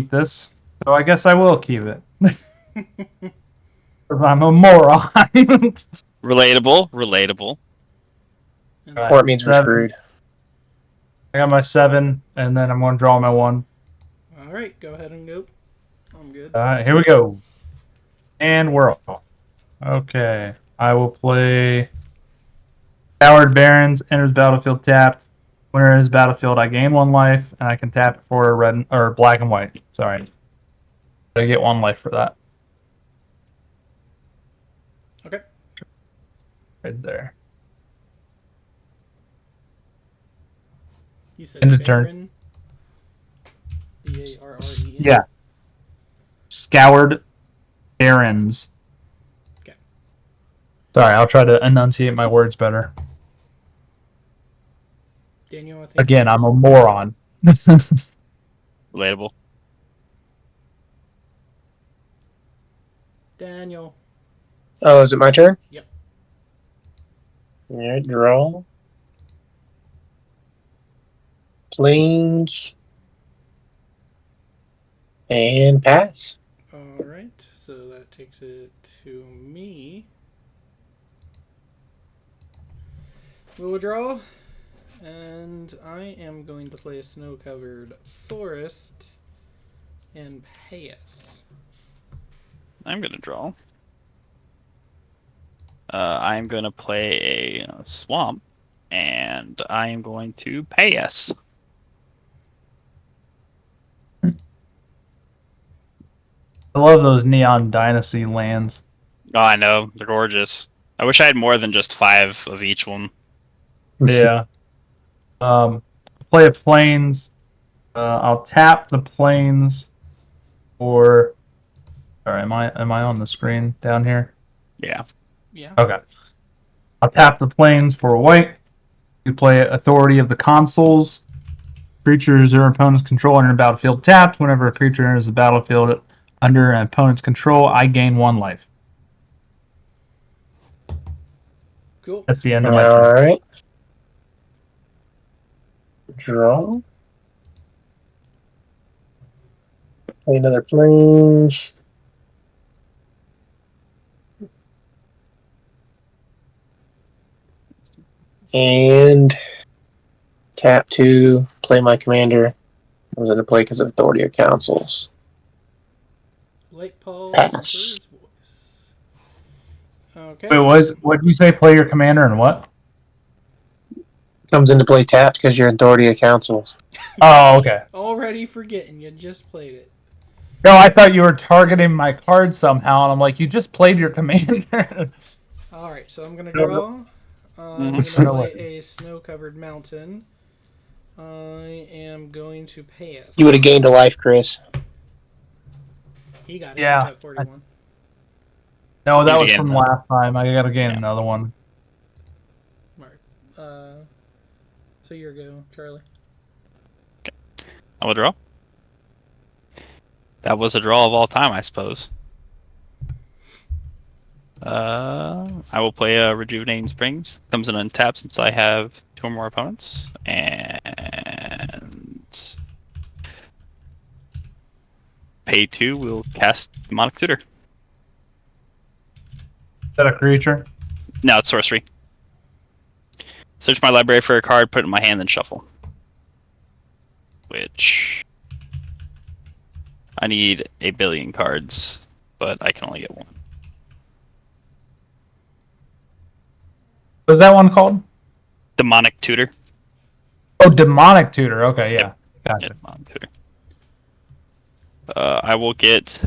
keep this, so I guess I will keep it. Because I'm a moron. Relatable. Or it means we're 7. screwed. I got my 7, and then I'm going to draw my 1. Alright, go ahead and go. I'm good. Here we go. And we're off. Okay. I will play Scoured Barrens, enters battlefield tapped. When it enters battlefield, I gain 1 life, and I can tap it for red or black and white. Sorry. I get 1 life for that. Okay. Right there. You said End of turn. Baron. B-A-R-R-E-N? Yeah. Scoured Barrens. Okay. Sorry, I'll try to enunciate my words better. Daniel, I think. Again, I'm a moron. Relatable. Daniel. Oh, is it my turn? Yep. Alright, draw. Planes. And pass. Alright, so that takes it to me. We'll draw. And I am going to play a snow-covered forest and pass. I'm going to draw. I'm going to play a swamp, and I am going to pass. I love those Neon Dynasty lands. Oh, I know. They're gorgeous. I wish I had more than just 5 of each one. Yeah. Play a plains. I'll tap the plains for. Sorry, am I on the screen down here? Yeah. Yeah. Okay. I'll tap the plains for white. You play Authority of the Consuls. Creatures or opponent's control enter the battlefield tapped. Whenever a creature enters the battlefield under an opponent's control, I gain 1 life. Cool. That's the end of my turn. Alright. Draw. Play another planes. And tap to play my commander. I was going to play because of Authority of Councils. Light-Paws. Pass. Voice. Okay. Wait, what did you say? Play your commander and what? Comes into play tapped because you're Authority of Councils. Oh, okay. Already forgetting. You just played it. No, I thought you were targeting my card somehow, and I'm like, you just played your commander. Alright, so I'm going to draw. I'm going to play a snow-covered mountain. I am going to pass. You would have gained a life, Chris. He got it. Yeah. He got 41. No, that You was gain from that. last time. I gotta gain another one. Alright. So your go, Charlie. I will draw. That was a draw of all time, I suppose. I will play a Rejuvenating Springs. Comes in untapped since I have 2 or more opponents. And pay 2 will cast Demonic Tutor. Is that a creature? No, it's sorcery. Search my library for a card, put it in my hand, then shuffle. Which I need a billion cards, but I can only get 1. What's that one called? Demonic Tutor. Oh, Demonic Tutor. Okay, yeah. Gotcha. Yeah, Demonic Tutor. I will get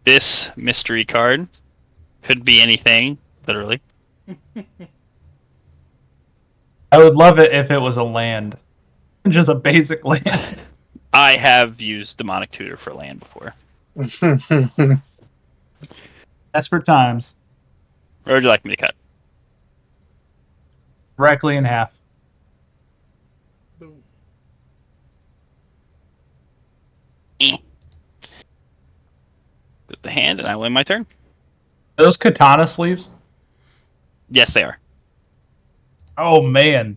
this mystery card. Could be anything, literally. I would love it if it was a land. Just a basic land. I have used Demonic Tutor for land before. Desperate times. Where would you like me to cut? Directly in half. Boom. Put the hand, and I win my turn. Are those katana sleeves? Yes, they are. Oh, man.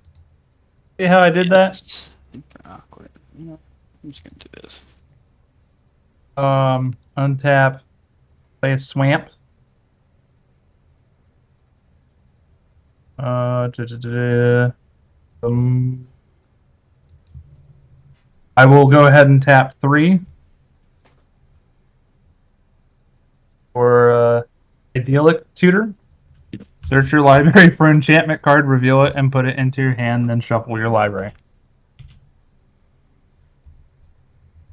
See how I did that? Super awkward. I'm just going to do this. Untap. Play a Swamp. I will go ahead and tap 3 for Idyllic Tutor. Search your library for enchantment card, reveal it, and put it into your hand, then shuffle your library.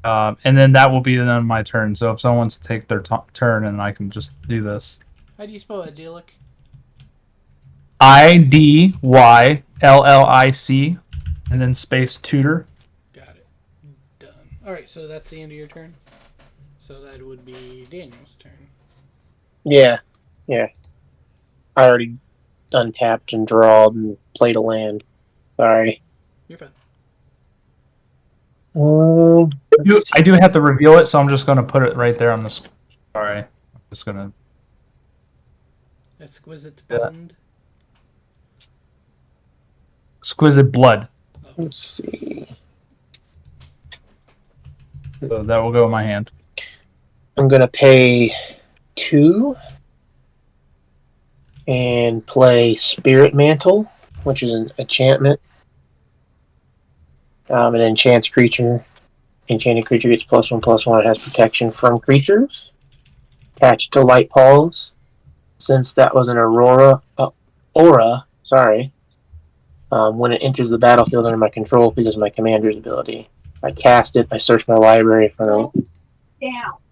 And then that will be the end of my turn. So if someone wants to take their turn, and I can just do this. How do you spell idyllic? IDYLLIC, and then space tutor. Got it. Done. Alright, so that's the end of your turn. So that would be Daniel's turn. Yeah. I already untapped and drawed and played a land. Sorry. You're fine. I do have to reveal it, so I'm just going to put it right there on this. Sorry. I'm just going to. Exquisite Bond. Exquisite Blood. Let's see. So that will go in my hand. I'm going to pay 2 and play Spirit Mantle, which is an enchantment. An enchants creature. Enchanted creature gets +1/+1. It has protection from creatures. Attached to Light-Paws. Since that was an aura, when it enters the battlefield under my control because of my commander's ability, I cast it. I search my library for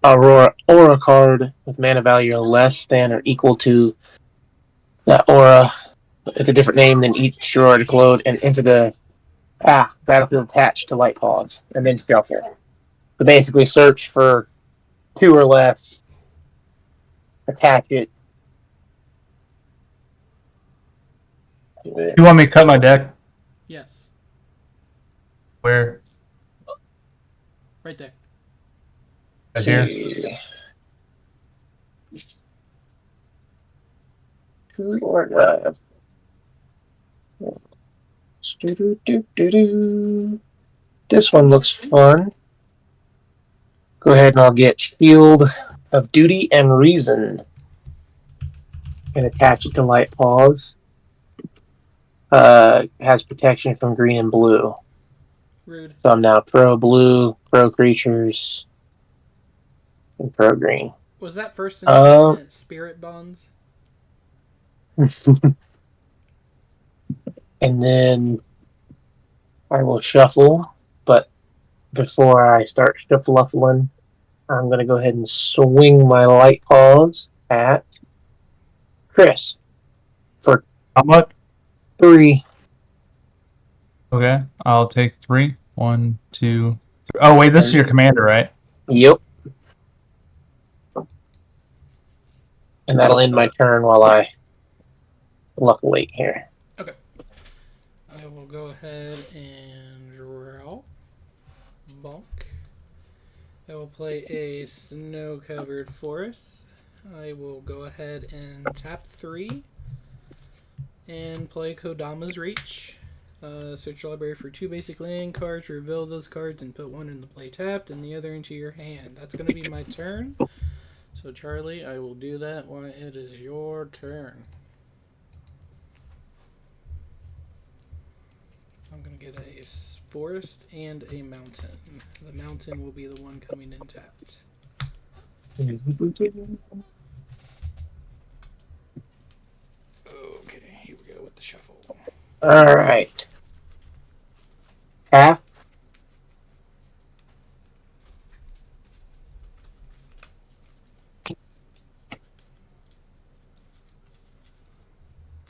aura card with mana value less than or equal to that aura with a different name than each aura declared, and enter the battlefield attached to Light-Paws, and then shuffle. So basically, search for 2 or less, attach it. You want me to cut my deck? Yes. Where? Right there. Right here? 2 or less. This one looks fun. Go ahead and I'll get Shield of Duty and Reason and attach it to Light-Paws. Has protection from green and blue. Rude. So I'm now pro blue, pro creatures, and pro green. Was that first enchantment Spirit Bonds? And then I will shuffle, but before I start shuffling, I'm going to go ahead and swing my Light-Paws at Chris for How much? 3. Okay, I'll take 3. 1, 2, 3. Oh wait, this is your commander, right? Yep. And that'll end my turn while I wait here. Okay. I will go ahead and draw. Bonk. I will play a snow-covered forest. I will go ahead and tap 3 and play Kodama's Reach. Search your library for 2 basic land cards, reveal those cards, and put one in the play tapped and the other into your hand. That's going to be my turn. So, Charlie, I will do that when it is your turn. I'm going to get a forest and a mountain. The mountain will be the one coming in tapped. Okay, here we go with the shuffle. Alright. Half.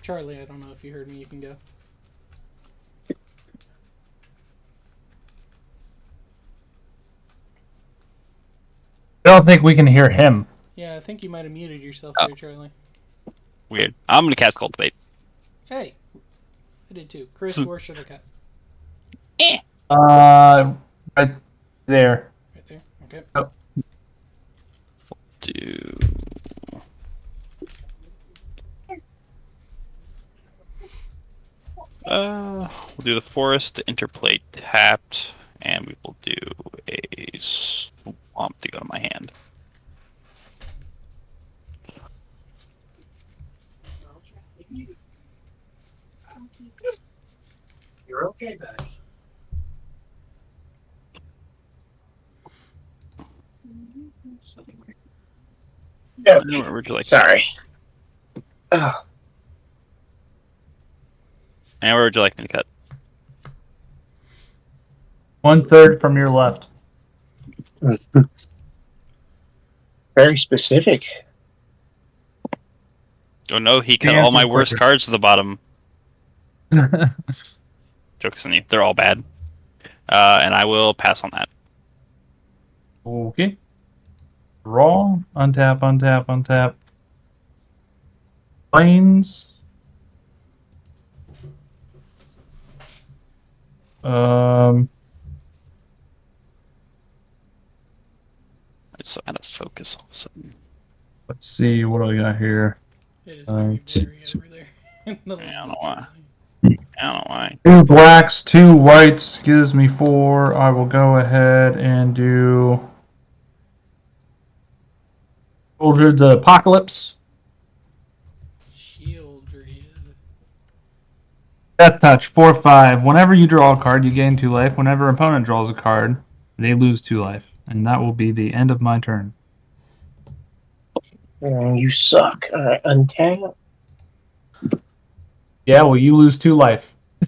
Charlie, I don't know if you heard me. You can go. I don't think we can hear him. Yeah, I think you might have muted yourself there, Charlie. Weird. I'm gonna cast Cultivate. Hey, I did too. Chris, where should I cut? Right there. Right there. Okay. Oh. We'll do the forest, the interplay tapped, and we will do a swamp. swamp to go to my hand. You're okay, buddy. Oh, Where would you like? sorry. Oh, And where would you like me to cut? 1/3 from your left. very specific. Oh no, he The cut all my answer's worst quicker. cards to the bottom. Jokes on you. They're all bad. And I will pass on that. Okay. Draw. Untap, untap, untap. Plains. It's so out of focus all of a sudden. Let's see. What do I got here? It is very Two- blurry over there. In the I don't know little why. line. I don't know why. 2 blacks, 2 whites gives me 4. I will go ahead and do Soldier the Apocalypse. Shieldred. Death Touch, 4/5. Whenever you draw a card, you gain 2 life. Whenever opponent draws a card, they lose 2 life. And that will be the end of my turn. You suck. Alright, untap. Yeah, well, you lose 2 life.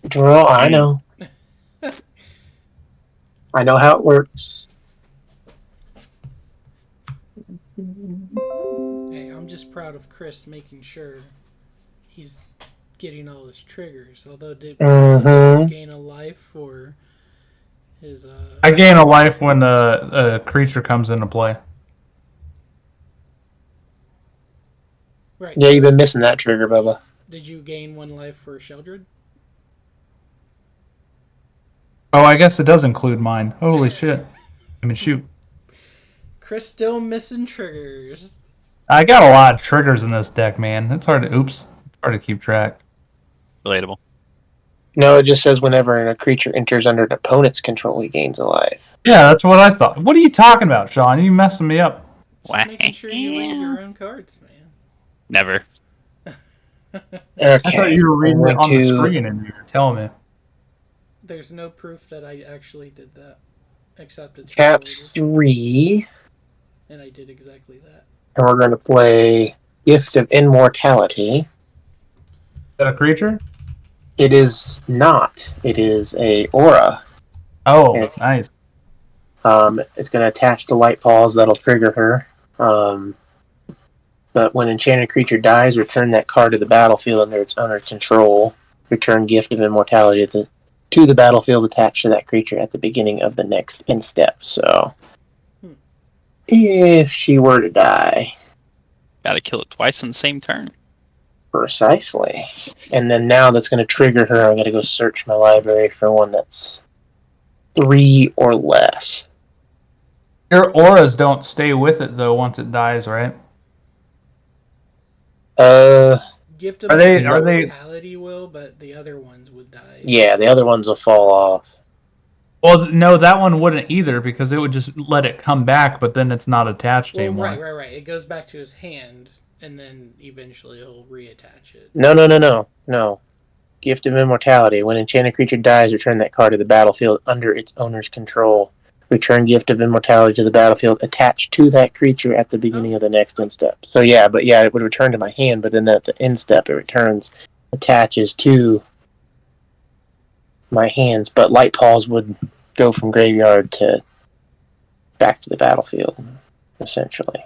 Draw. I know. I know how it works. Hey, I'm just proud of Chris making sure he's getting all his triggers. Although did Mhm. gain a life for his I gain a life when a creature comes into play. right. Yeah, you've been missing that trigger, Bubba. Did you gain 1 life for Sheldred? Oh, I guess it does include mine. Holy shit. I mean, shoot. Chris still missing triggers. I got a lot of triggers in this deck, man. It's hard to... Oops. It's hard to keep track. Relatable. No, it just says whenever a creature enters under an opponent's control, he gains a life. Yeah, that's what I thought. What are you talking about, Sean? You messing me up. Just making sure you read your own cards, man. Never. Okay. I thought you were reading I'm it on going the to- screen and you were telling me. There's no proof that I actually did that, except it's Tap recorded, 3, and I did exactly that. and we're going to play Gift of Immortality. Is that a creature? It is not. It is a aura. Oh, It's- nice. It's going to attach to Light-Paws. That'll trigger her. But when enchanted creature dies, return that card to the battlefield under its owner's control. Return Gift of Immortality to the battlefield attached to that creature at the beginning of the next end step. So, if she were to die, Gotta kill it twice in the same turn. precisely. And then now that's going to trigger her. I'm going to go search my library for one that's 3 or less. Your auras don't stay with it, though, once it dies, right? Gift of Are they- Immortality will, but the other ones would die. Yeah, the other ones will fall off. Well, no, that one wouldn't either, because it would just let it come back, but then it's not attached Well, anymore. right. It goes back to his hand, and then eventually he'll reattach it. No. Gift of Immortality. When enchanted creature dies, return that card to the battlefield under its owner's control. Return Gift of Immortality to the battlefield attached to that creature at the beginning of the next end step. So it would return to my hand, but then at the end step it attaches to my hands. But Light-Paws would go from graveyard to back to the battlefield, essentially.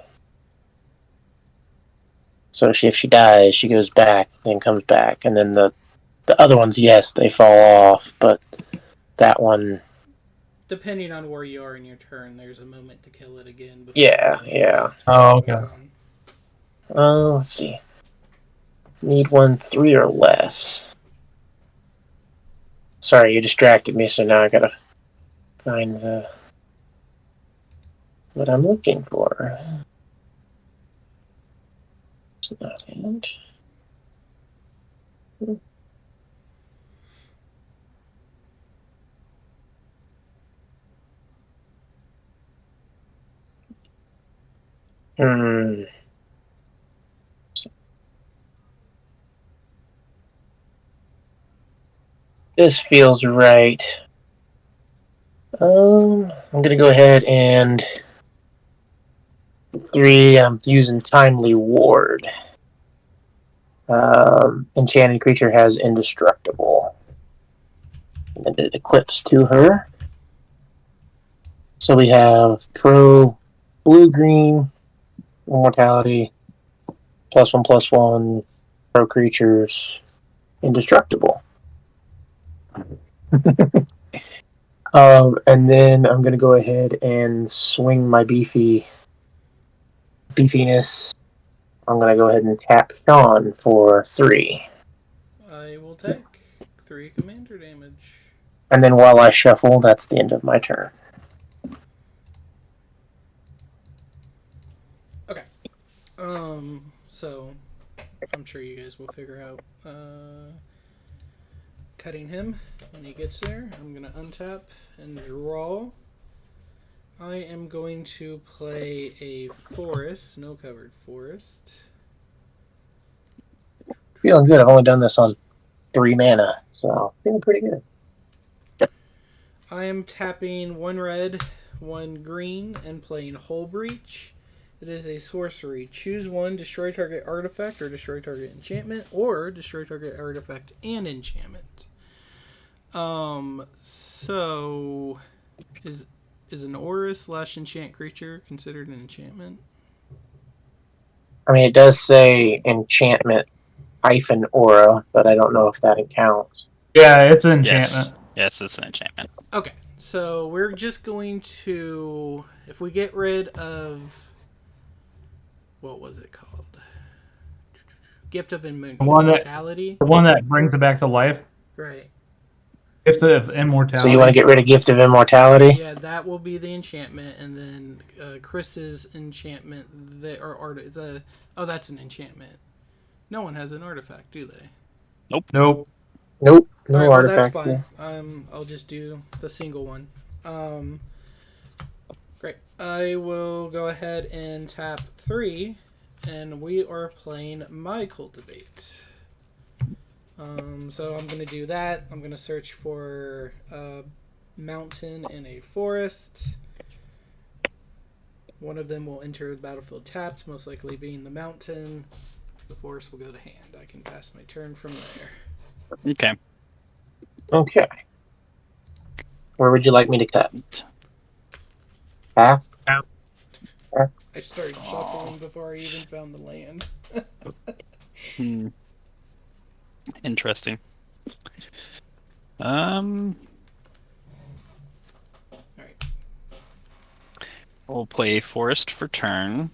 So if she dies, she goes back, then comes back, and then the other ones, yes, they fall off, but that one, Depending on where you are in your turn, there's a moment to kill it again. yeah. Oh, okay. Let's see. Need 1 3 or less. Sorry, you distracted me, so now I gotta find what I'm looking for. It's not it. Hmm. This feels right. I'm gonna go ahead and 3. I'm using Timely Ward. Enchanted creature has indestructible, and it equips to her. So we have pro blue green immortality +1/+1 pro creatures indestructible. And then I'm gonna go ahead and swing my beefiness. I'm gonna go ahead and tap Sean for 3. I will take 3 commander damage. And then while I shuffle, that's the end of my turn. So I'm sure you guys will figure out cutting him when he gets there. I'm gonna untap and draw. I am going to play a forest, snow-covered forest. Feeling good. I've only done this on 3 mana, so feeling pretty good. I am tapping 1 red, 1 green, and playing Hull Breach. It is a sorcery. Choose 1, destroy target artifact or destroy target enchantment, or destroy target artifact and enchantment. So is an aura / enchant creature considered an enchantment? I mean, it does say enchantment -aura, but I don't know if that counts. Yeah, it's an enchantment. Yes, it's an enchantment. Okay, so we're just going to, if we get rid of, what was it called? Gift of Immortality. The one that brings it back to life. Right. Gift of Immortality. So you want to get rid of Gift of Immortality? Yeah, that will be the enchantment, and then Chris's enchantment. That's an enchantment. No one has an artifact, do they? Nope. Nope. No All right, artifact. well, that's fine. I'll just do the single one. Great. I will go ahead and tap 3, and we are playing My Cultivate. So I'm going to do that. I'm going to search for a mountain and a forest. One of them will enter the battlefield tapped, most likely being the mountain. The forest will go to hand. I can pass my turn from there. Okay. Okay. Where would you like me to cut? Half? I started shuffling before I even found the land. Interesting. Alright. We'll play forest for turn.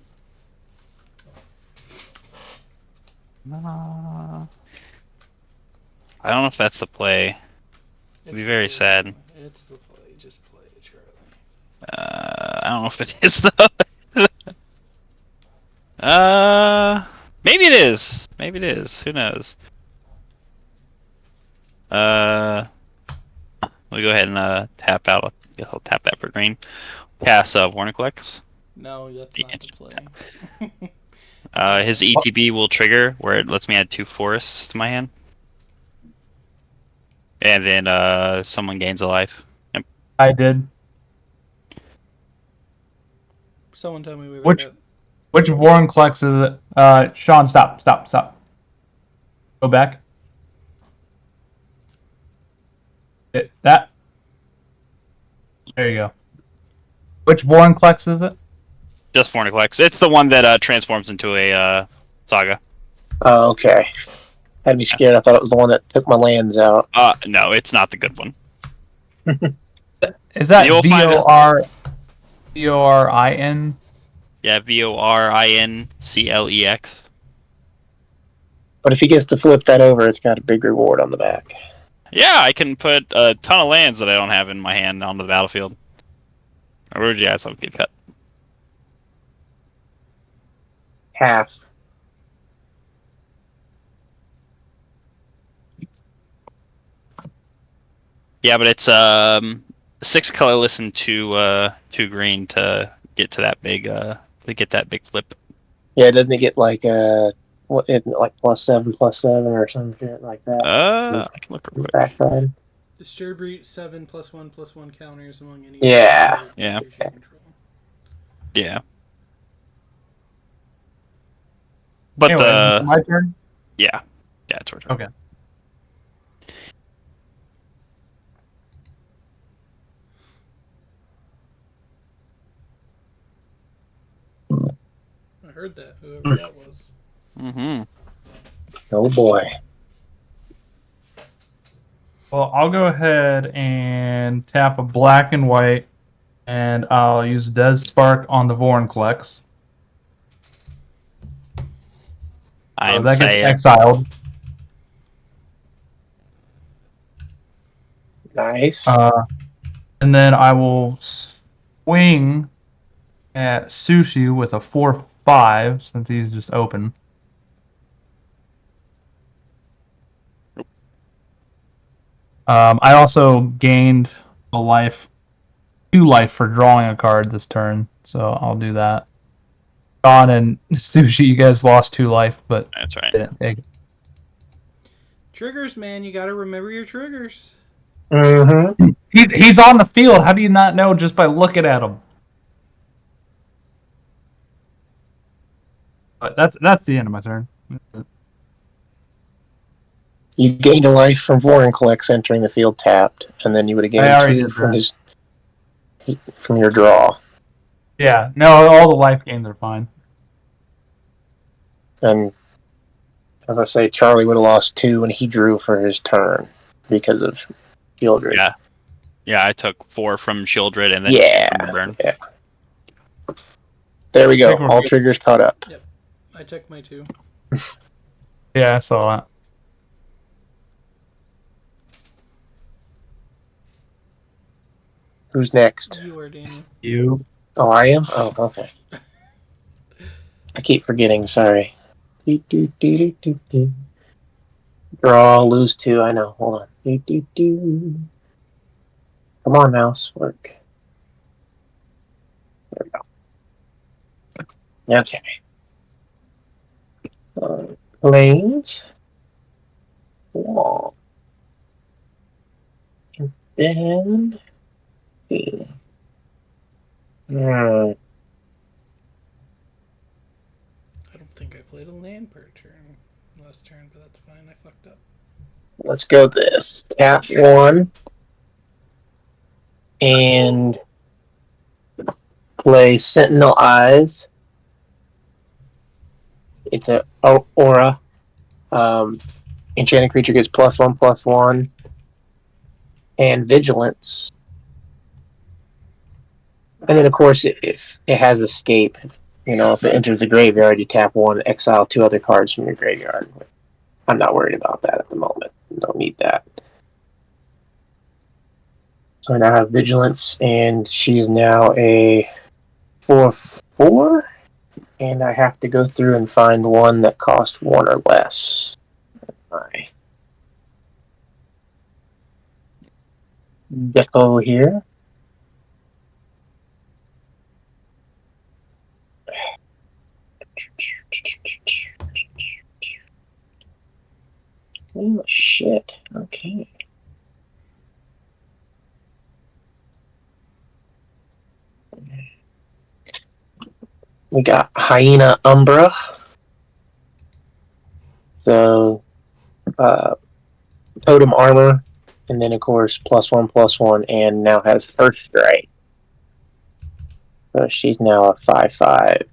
I don't know if that's the play. It'd be very sad. It's the play. Just play it, Charlie. I don't know if it is though. Maybe it is. Maybe it is. Who knows? Let me go ahead and tap out. I'll tap that for green. Pass Vorniclex. No, that's not the play. His ETB will trigger where it lets me add 2 forests to my hand. And then someone gains a life. Yep. I did. Someone tell me we Which Vorinclex is it? Sean, stop. Go back. That. There you go. Which Vorinclex is it? Just Vorniclex. It's the one that transforms into a saga. Oh, okay. Had me scared. I thought it was the one that took my lands out. No, it's not the good one. Is that You'll find Vorin? Yeah, Vorinclex. But if he gets to flip that over, it's got a big reward on the back. Yeah, I can put a ton of lands that I don't have in my hand on the battlefield. Or would you guys like to get cut? Half. Yeah, but it's 6 colorless and 2 green to get to that big to get that big flip. Yeah, doesn't it get like what like +7/+7 or some shit like that? Look real quick. Backside. Distribute 7+1/+1 counters among any Yeah. target Yeah. creatures you control. Yeah. But Anyway, is it my turn? yeah, it's our turn. Okay. I heard that, whoever that was. Mm-hmm. Oh boy. Well, I'll go ahead and tap a black and white, and I'll use Des Spark on the Vorinclex. So I'm that gets saying. exiled. Nice. And then I will swing at Sushi with a 4/5 since he's just open. I also gained a 2 life for drawing a card this turn, so I'll do that. Don and Sushi, you guys lost 2 life, but That's right. didn't take it. Triggers, man, you gotta remember your triggers. Mm-hmm. He's on the field. How do you not know just by looking at him? But that's the end of my turn. You gained a life from Vorinclex entering the field tapped, and then you would have I gained already 2 did from that. from your draw. Yeah, no, all the life games are fine. And as I say, Charlie would have lost 2 when he drew for his turn because of Shieldred. Yeah. Yeah, I took 4 from Shieldred and then Yeah. 2 from my burn. Yeah. There we I go. think we're All good. triggers caught up. I took my 2. Yeah, I saw that. Who's next? You are, Daniel. You. Oh, I am? Oh, okay. I keep forgetting, sorry. Draw, lose 2, I know. Hold on. Come on, mouse. Work. There we go. Okay. Planes. Wall. And then... I don't think I played a land per turn last turn, but that's fine. I fucked up. Let's go this. Tap 1. And play Sentinel Eyes. It's a aura. Enchanted creature gets +1/+1. And Vigilance. And then, of course, if it has Escape, if it enters the graveyard, you tap 1, exile 2 other cards from your graveyard. I'm not worried about that at the moment. Don't need that. So I now have Vigilance, and she is now a 4/4. And I have to go through and find one that costs 1 or less. My Gecko here. Oh, shit. Okay. We got Hyena Umbra. So, Totem Armor. And then, of course, +1/+1. And now has First Strike. So she's now a 5/5.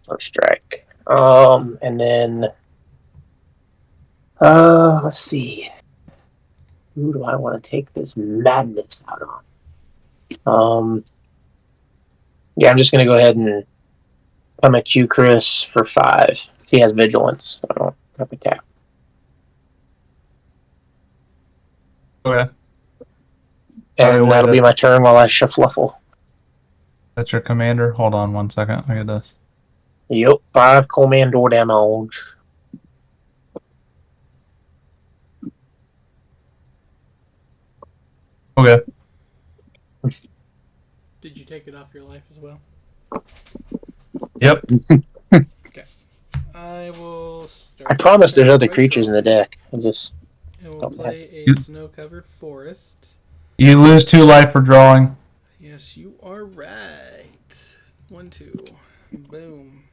First Strike. And then, let's see. Who do I want to take this madness out on? Yeah, I'm just going to go ahead and come at you, Chris, for 5. She has Vigilance. So I don't have to tap. Okay. And Alright, that'll wait, be my turn while I shuffluffle. That's your commander. Hold on 1 second. Look at this. Yep, 5 Commander damage. Okay. Did you take it off your life as well? Yep. I will start. I promise there's other by creatures in the drawing. deck. I just I will don't play a You- snow-covered forest. You lose 2 life for drawing. Yes, you are right. 1, 2. Boom.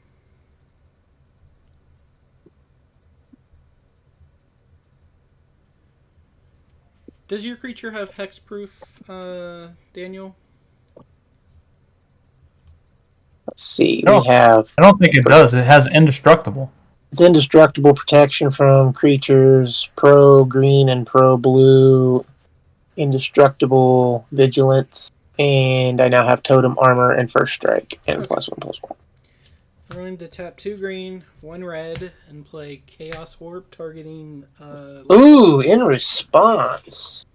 Does your creature have hexproof, Daniel? let's see. No. We have I don't think it does. It has indestructible. it's indestructible protection from creatures, pro green and pro blue, indestructible vigilance, and I now have totem armor and first strike and Okay. +1/+1. I'm going to tap 2 green, 1 red, and play Chaos Warp targeting. Ooh, in response.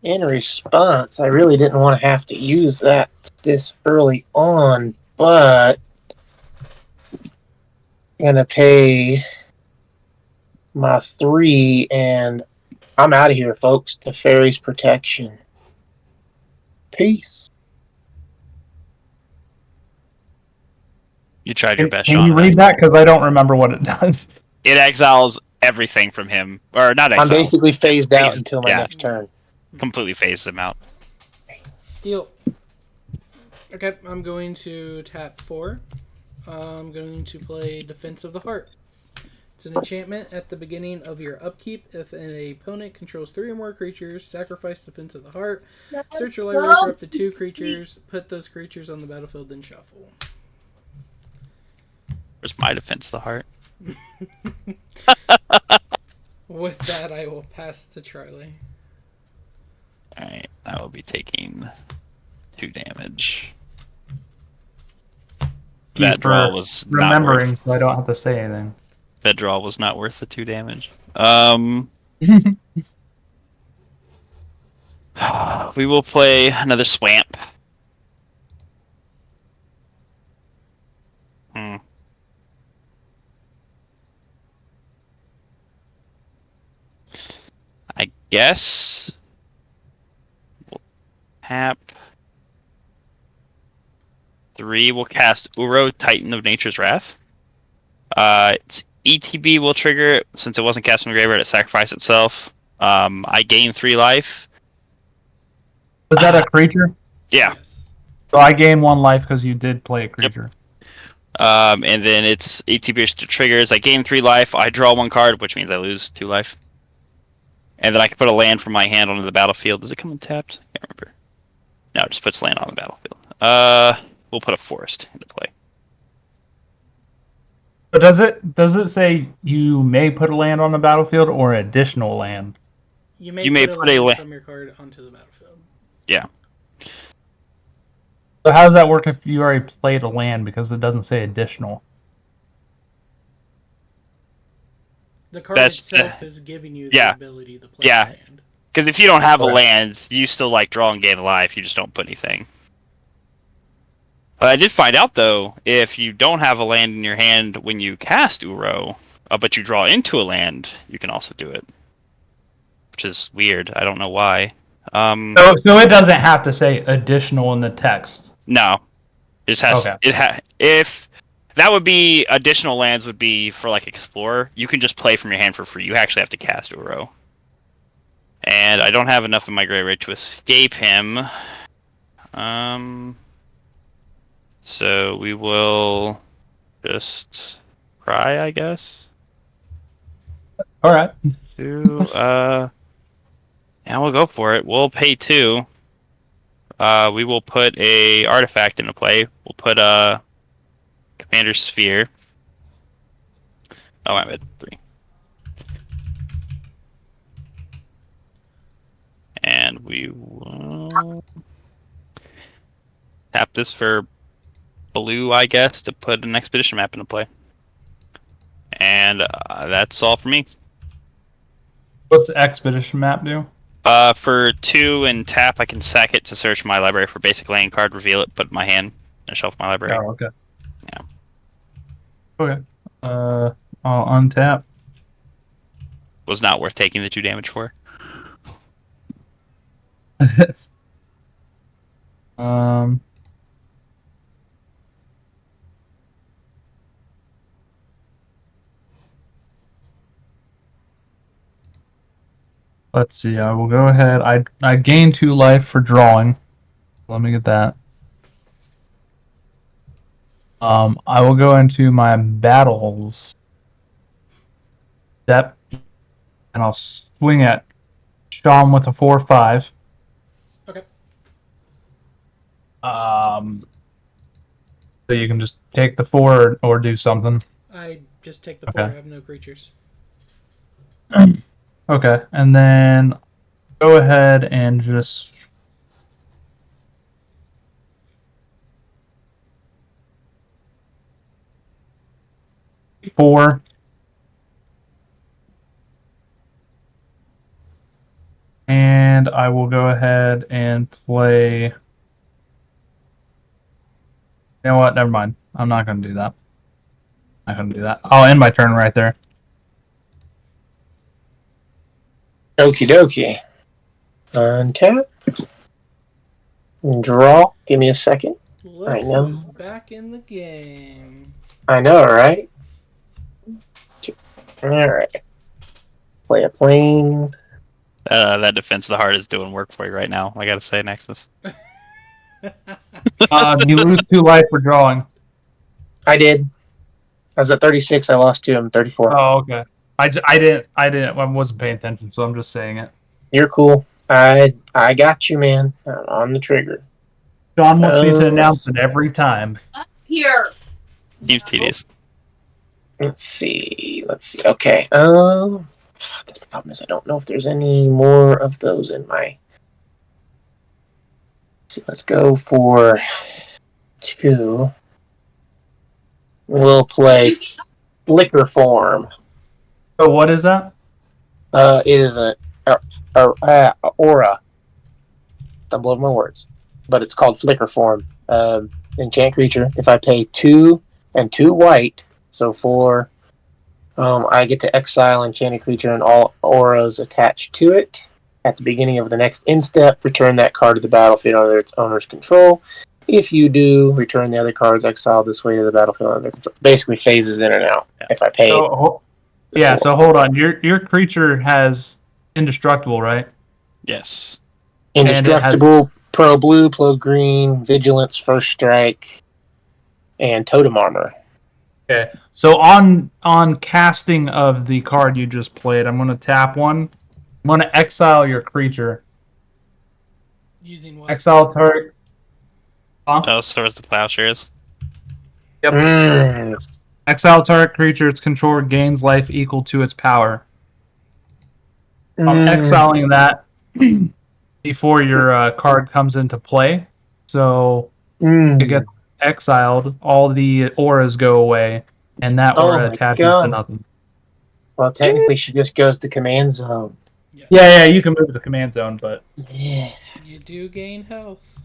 I really didn't want to have to use that this early on, but I'm gonna pay my 3 and I'm out of here, folks. To Fairy's protection. Peace. You tried your best, Can Sean. you read that? Because I don't remember what it does. It exiles everything from him, or not I'm exiles. basically phased out Phased, until my yeah. next turn. Completely phases him out. Deal. Okay, I'm going to tap 4. I'm going to play Defense of the Heart. It's an enchantment at the beginning of your upkeep. If an opponent controls 3 or more creatures, sacrifice Defense of the Heart. Search your library for up to 2 creatures. Put those creatures on the battlefield, then shuffle. Where's my defense of the heart? With that, I will pass to Charlie. Alright, I will be taking 2 damage. That draw was not remembering, worth. so I don't have to say anything. That draw was not worth the 2 damage. We will play another swamp. I guess we'll tap 3. We'll cast Uro, Titan of Nature's Wrath. Its ETB will trigger it. Since it wasn't cast from the graveyard, it sacrificed itself. I gain 3 life. Was that a creature? Yeah. Yes. So I gain 1 life because you did play a creature. And then its ETB triggers. I gain 3 life. I draw 1 card, which means I lose 2 life. And then I can put a land from my hand onto the battlefield. Does it come untapped? I can't remember. No, it just puts land on the battlefield. We'll put a forest into play. But does it say you may put a land on the battlefield or additional land? You may, You may put put a a land la- from your card onto the battlefield. Yeah. So how does that work if you already played a land because it doesn't say additional? The card That's- itself is giving you the yeah. ability to play Yeah. land. Because if you don't have a Right. land, you still like draw and gain life. You just don't put anything. But I did find out though, if you don't have a land in your hand when you cast Uro, but you draw into a land, you can also do it, which is weird. I don't know why. So it doesn't have to say additional in the text. No, it just has. Okay. If that would be additional lands would be for like Explorer. You can just play from your hand for free. You actually have to cast Uro. And I don't have enough in my graveyard to escape him. So we will just cry, I guess. All right. Yeah, we'll go for it. We'll pay 2. We will put a artifact into play. We'll put a Commander Sphere. Oh, I'm at 3. And we will tap this for blue, I guess, to put an expedition map into play. And that's all for me. What's the expedition map do? For 2 and tap, I can sack it to search my library for basic land card, reveal it, put it in my hand, and shelf my library. Oh, okay. Yeah. Okay. I'll untap. Was not worth taking the 2 damage for. Let's see. I will go ahead. I gain 2 life for drawing. Let me get that. I will go into my battles step, and I'll swing at Sean with a 4/5. Okay. So you can just take the 4 or do something. I just take the 4. Okay. I have no creatures. Okay, and then go ahead and just 4. And I will go ahead and play. You know what? Never mind. I'm not going to do that. Not going to do that. I'll end my turn right there. Okie dokie. Untap. Draw. Give me a second. Look I know. who's back in the game. I know, right? Alright. Play a plane. That Defense of the Heart is doing work for you right now. I gotta say, Nexus. You lose 2 life for drawing. I did. I was at 36. I lost 2. I'm 34. Oh, okay. I wasn't paying attention, so I'm just saying it. You're cool. I got you, man. I'm on the trigger. Sean wants me to announce it every time. Here. Seems tedious. Let's see. Okay. The problem is I don't know if there's any more of those in my. Let's go for 2. We'll play Flicker Form. So what is that? It is a aura. Stumble over my words, but it's called Flicker Form. Enchant creature. If I pay 2 and 2 white, so 4, I get to exile enchanted creature and all auras attached to it. At the beginning of the next end step, return that card to the battlefield under its owner's control. If you do, return the other cards exiled this way to the battlefield under control. Basically, phases in and out. Yeah. If I pay, So hold on. Your creature has indestructible, right? Yes. indestructible, pro blue, pro green, vigilance, first strike, and totem armor. Okay. So on casting of the card you just played, I'm going to tap 1. I'm going to exile your creature. Using what? Exile target. Oh, so is the Plowshares. Yep. Exile target creature its controller gains life equal to its power. I'm exiling that before your card comes into play. So it gets exiled, all the auras go away, and that aura attaches to nothing. Well, technically, she just goes to command zone. Yeah, you can move to the command zone, but Yeah. You do gain health.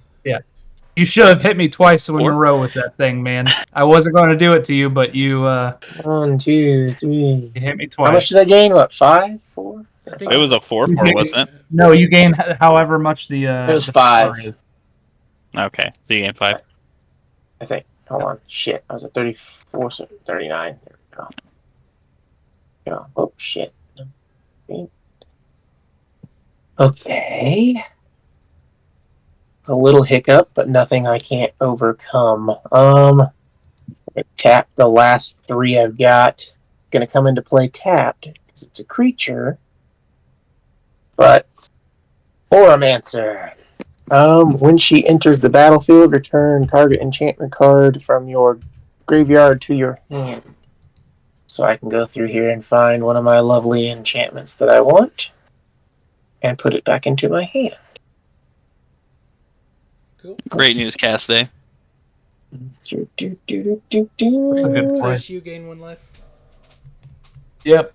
you should have hit me twice in a Or- row with that thing, man. I wasn't going to do it to you, but you 1, 2, 3. hit me How much twice. did I gain? What, 5, 4? I think It was a 4/4, wasn't it? No, you gain however much the It was the 5. power is. Okay, so you gained 5. I think. Hold on. Shit. I was at 34, so 39. There we go. Oh, shit. Okay. A little hiccup, but nothing I can't overcome. Tap the last 3 I've got. Gonna come into play tapped because it's a creature. But Auramancer. When she enters the battlefield, return target enchantment card from your graveyard to your hand. So I can go through here and find one of my lovely enchantments that I want and put it back into my hand. Cool. Great news, Cast Day. Do, do, A good play. Chris, you gain 1 life. Yep.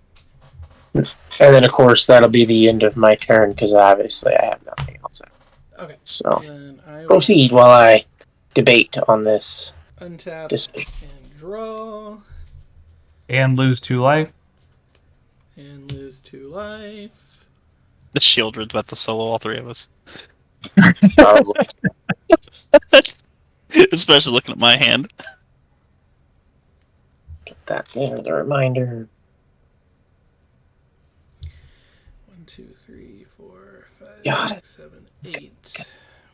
And then, of course, that'll be the end of my turn because obviously I have nothing else. Okay. So Then I will proceed while I debate on this untap decision. and draw And lose 2 life. and lose 2 life. The Shieldred's about to solo all 3 of us. Probably. Especially looking at my hand. Get that there, the reminder. 1, 2, 3, Got 6, 7, 8.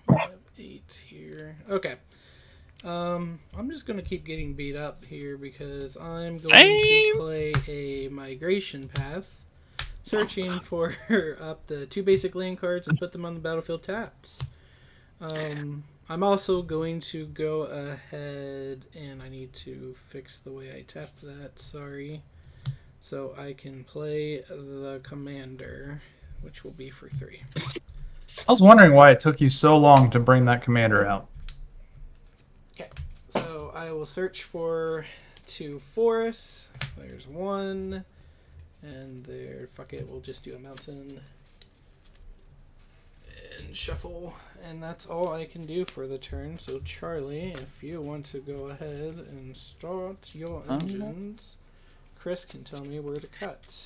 We have 8 here. Okay. I'm just gonna keep getting beat up here because I'm going to play a migration path, searching for up the 2 basic land cards and put them on the battlefield tapped. I'm also going to go ahead and I need to fix the way I tap that. Sorry. So I can play the commander, which will be for 3. I was wondering why it took you so long to bring that commander out. Okay, so I will search for 2 forests. There's 1, and there. Fuck it, we'll just do a mountain and shuffle, and that's all I can do for the turn. So Charlie, if you want to go ahead and start your engines, Chris can tell me where to cut.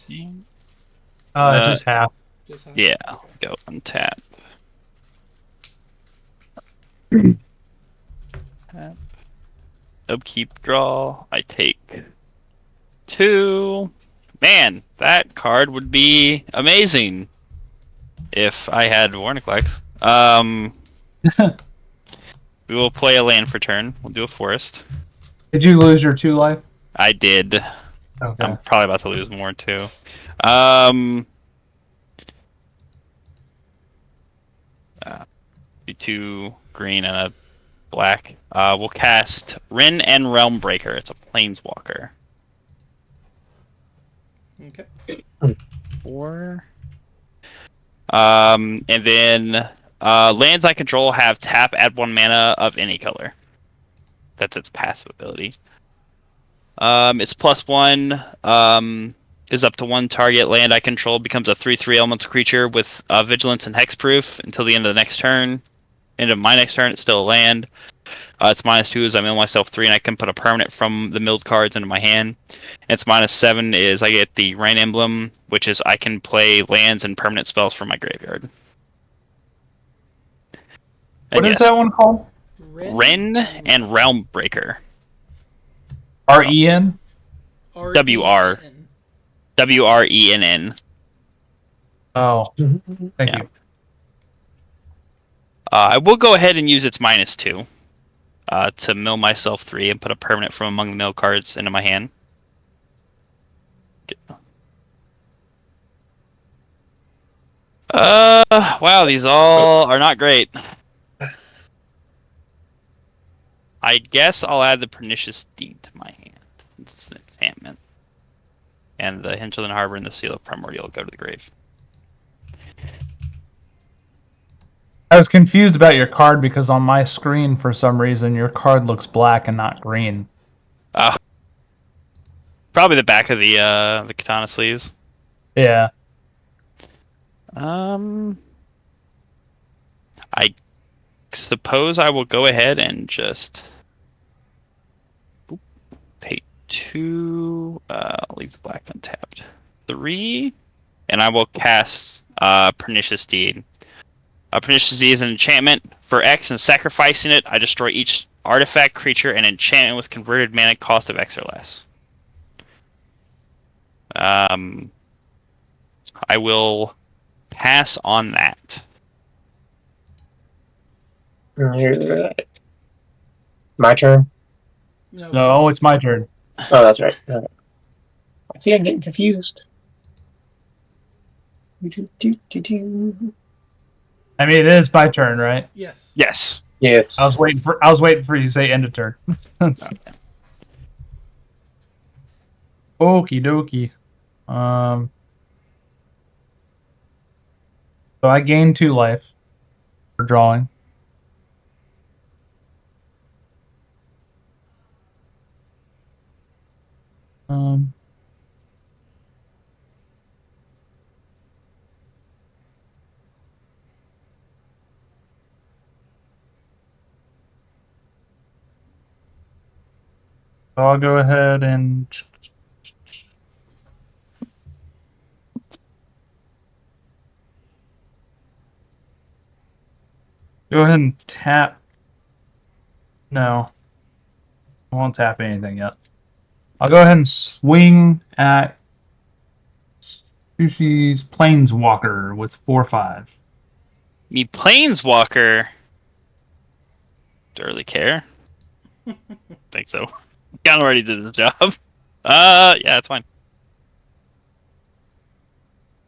Just half. Just have Yeah, I'll go untap. Tap. Upkeep, draw. I take 2. Man, that card would be amazing if I had Warniclex. We will play a land for turn. We'll do a forest. Did you lose your 2 life? I did. Okay. I'm probably about to lose more too. Be 2 green and a black. We'll cast Rin and Realmbreaker. It's a planeswalker. Okay. 4. And then lands I control have tap, add 1 mana of any color. That's its passive ability. It's +1. Is up to 1 target land I control becomes a 3/3 elemental creature with vigilance and hexproof until the end of the next turn. End of my next turn, it's still a land. It's -2 is I mill myself 3 and I can put a permanent from the milled cards into my hand. And it's -7 is I get the Rain Emblem, which is I can play lands and permanent spells from my graveyard. What is that one called? Ren and Realmbreaker. REN? WR. WRENN. Oh, thank you. I will go ahead and use its -2 to mill myself 3 and put a permanent from among the mill cards into my hand. Wow, these all are not great. I guess I'll add the Pernicious Deed to my hand. It's an enchantment. And the Hinterland Harbor and the Seal of Primordial go to the grave. I was confused about your card because on my screen, for some reason, your card looks black and not green. Probably the back of the katana sleeves. Yeah. I suppose I will go ahead and just pay 2. I'll leave the black untapped. 3, and I will cast Pernicious Deed. Pernicious Deed is an enchantment for X, and sacrificing it, I destroy each artifact, creature, and enchantment with converted mana cost of X or less. I will pass on that. My turn? No, it's my turn. Oh, that's right. Okay. See, I'm getting confused. I mean, it is my turn, right? Yes. Yes. Yes. I was waiting for you to say end of turn. Okie dokie. So I gain 2 life for drawing. So I'll go ahead and go ahead and tap. No, I won't tap anything yet. I'll go ahead and swing at Sushi's Planeswalker with 4/5. Me Planeswalker. Don't really care. Think so. Kind of already did the job. Yeah, it's fine.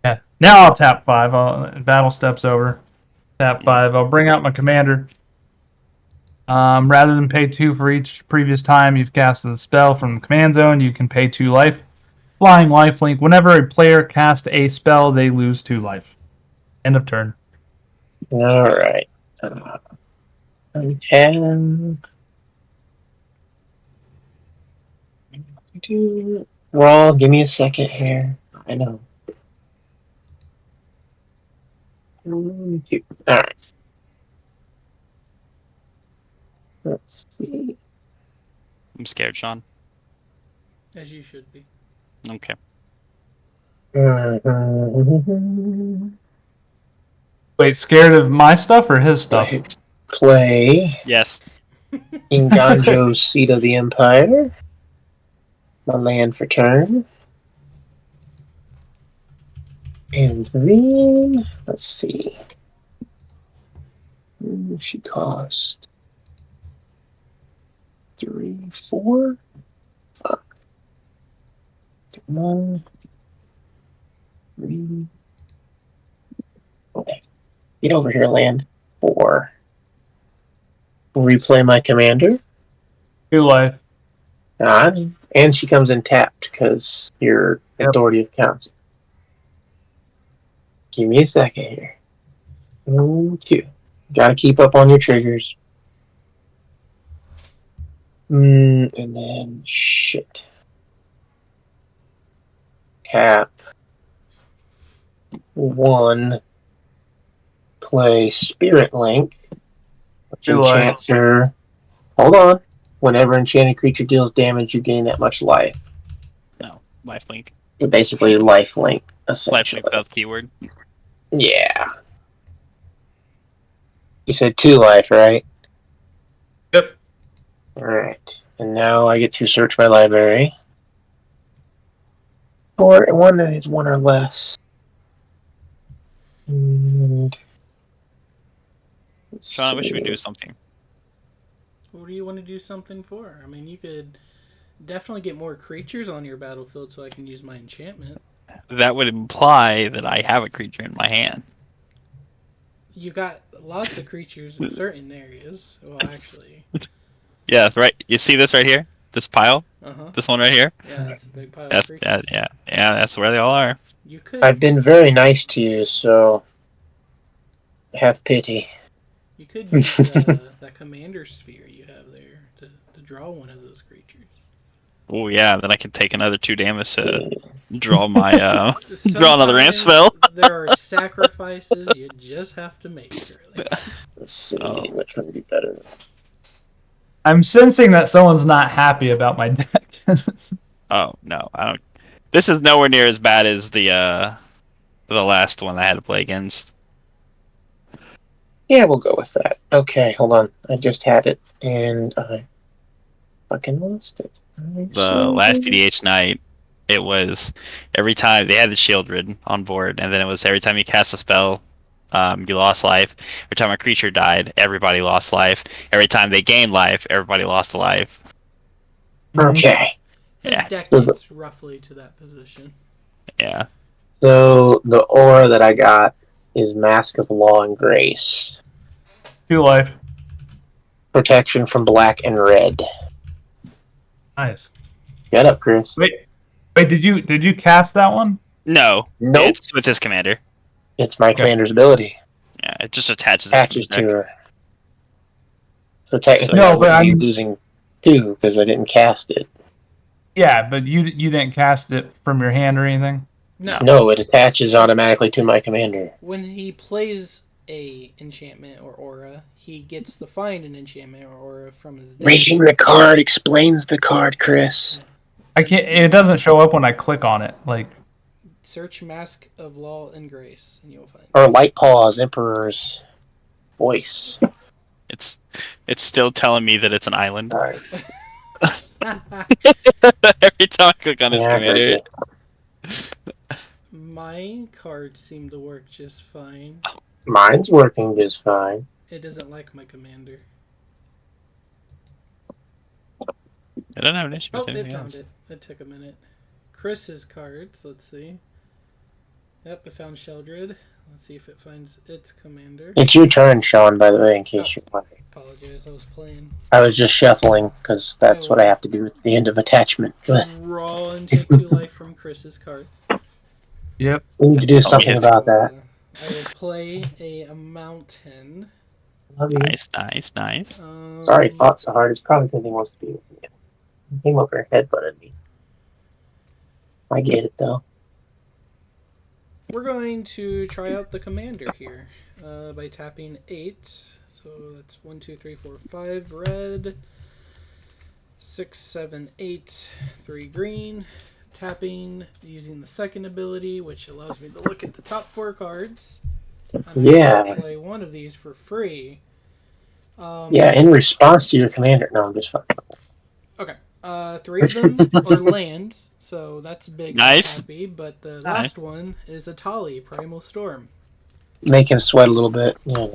Yeah. Now I'll tap 5. Battle steps over. Tap 5. I'll bring out my commander. Rather than pay 2 for each previous time you've casted the spell from the command zone, you can pay 2 life. Flying lifelink. Whenever a player casts a spell, they lose 2 life. End of turn. All right. 10. Raw, give me a second here. I know. 1, 2. All right. Let's see. I'm scared, Sean. As you should be. Okay. Wait, scared of my stuff or his Go stuff? ahead. Play Yes. Inganjo's Seat of the Empire. My land for turn. And then, let's see. She cost 3, 4. Fuck. 1, 3. Okay. Get over here, land. 4. Replay my commander. 2 life. And she comes in tapped because your authority of council. Give me a second here. 1, 2. Gotta keep up on your triggers. And then shit. Tap 1. Play Spirit Link, which Do I? enchants her. Hold on. Whenever enchanted creature deals damage, you gain that much life. No. Lifelink. Basically, life link, Lifelink essentially. without the keyword. Yeah. You said 2 life, right? Yep. Alright. And now I get to search my library. For one that is 1 or less. And Sean, I wish we would do something. What do you want to do something for? I mean, you could definitely get more creatures on your battlefield so I can use my enchantment. That would imply that I have a creature in my hand. You got lots of creatures in certain areas. Well, actually. Yeah, right. You see this right here? This pile? Uh-huh. This one right here? Yeah, that's a big pile That's of creatures. yeah. That's where they all are. You could I've been very nice to you, so have pity. you could use that commander sphere you have there to draw one of those creatures. Oh yeah, then I can take another 2 damage to draw my draw another ramp Sometimes spell. there are sacrifices you just have to make, really. Let's see Oh. which one would be better. I'm sensing that someone's not happy about my deck. Oh no, I don't. This is nowhere near as bad as the last one I had to play against. Yeah, we'll go with that. Okay, hold on. I just had it, and I fucking lost it. The last EDH night, it was every time they had the shield rid on board, and then it was every time you cast a spell, you lost life. Every time a creature died, everybody lost life. Every time they gained life, everybody lost a life. Okay. His Yeah. deck gets roughly to that position. Yeah. So the aura that I got is Mask of Law and Grace. 2 life. Protection from black and red. Nice. Get up, Chris. Wait, did you cast that one? No. Nope. It's with his commander. It's my commander's ability. Yeah, it just attaches. Attaches it to to the deck. her. So technically, No, I but would be I'm- losing 2 because I didn't cast it. Yeah, but you didn't cast it from your hand or anything? No. No, it attaches automatically to my commander. When he plays a enchantment or aura, he gets to find an enchantment or aura from his deck. Reading the card explains the card, Chris. I can't. It doesn't show up when I click on it. Like, Search Mask of Law and Grace, and you'll find it. Or Light-Paws, Emperor's Voice. It's still telling me that it's an island. Sorry. Every time I click on his Yeah, I heard commander. you. My cards seem to work just fine. Mine's working just fine. It doesn't like my commander. I don't have an issue Oh, with it anything found else. it. It took a minute. Chris's cards. Let's see. Yep, it found Sheldred. Let's see if it finds its commander. It's your turn, Sean, by the way, in case you're wondering. Apologize, I was playing. I was just shuffling, because that's what I have to do at the end of attachment. But Draw and take 2 life from Chris's card. Yep. we need to do That's something always- about that. I will play a mountain. Love you. Nice. Sorry, it fought so hard. It's probably because he wants to be with me. He came over and headbutted me. I get it, though. We're going to try out the commander here by tapping 8. So that's 1, 2, 3, 4, 5 red, 6, 7, 8, 3 green. Tapping using the second ability, which allows me to look at the top 4 cards. And Yeah. I can play one of these for free. Yeah, in response to your commander. No, I'm just fucking. Okay. 3 of them are lands, so that's big. Nice. And happy, but the last one is a Tali, Primal Storm. Make him sweat a little bit. Yeah.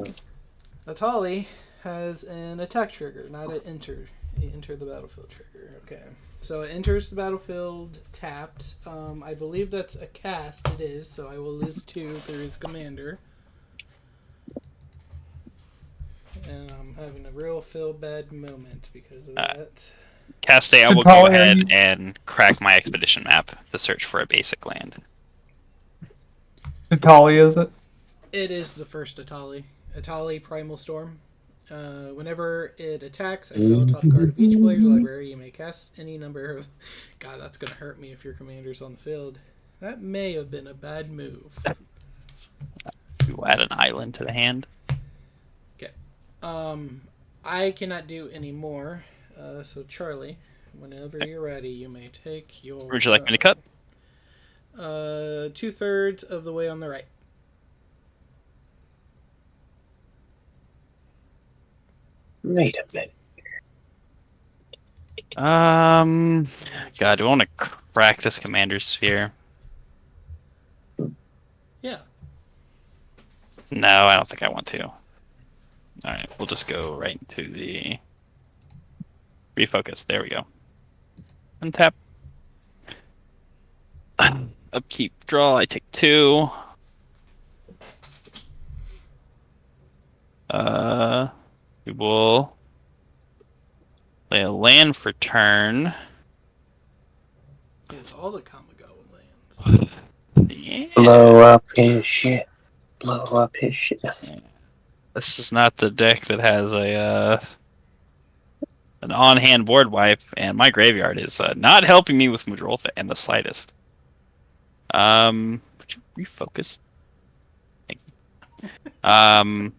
A Tali has an attack trigger, not an enter the battlefield trigger. Okay. So it enters the battlefield tapped. I believe that's a cast. It is, so I will lose 2 through his commander. And I'm having a real feel bad moment because of that. Caste, I will go ahead and crack my expedition map to search for a basic land. Atali, is it? It is the first Atali. Atali Primal Storm. Whenever it attacks, exile top card of each player's library. You may cast any number of... God, that's going to hurt me if your commander's on the field. That may have been a bad move. You add an island to the hand. Okay. I cannot do any more. So Charlie, whenever you're ready, you may take your... Would you like me to cut? 2/3 of the way on the right. Wait a minute. God, do I want to crack this commander sphere? Yeah. No, I don't think I want to. Alright, we'll just go right into the... refocus. There we go. Untap. Upkeep, draw, I take 2. We will play a land for turn. It's all the Kamigawa lands. Yeah. Blow up his shit. Blow up his shit. This is not the deck that has a an on-hand board wipe, and my graveyard is not helping me with Muldrotha in the slightest. Would you refocus? Thank you.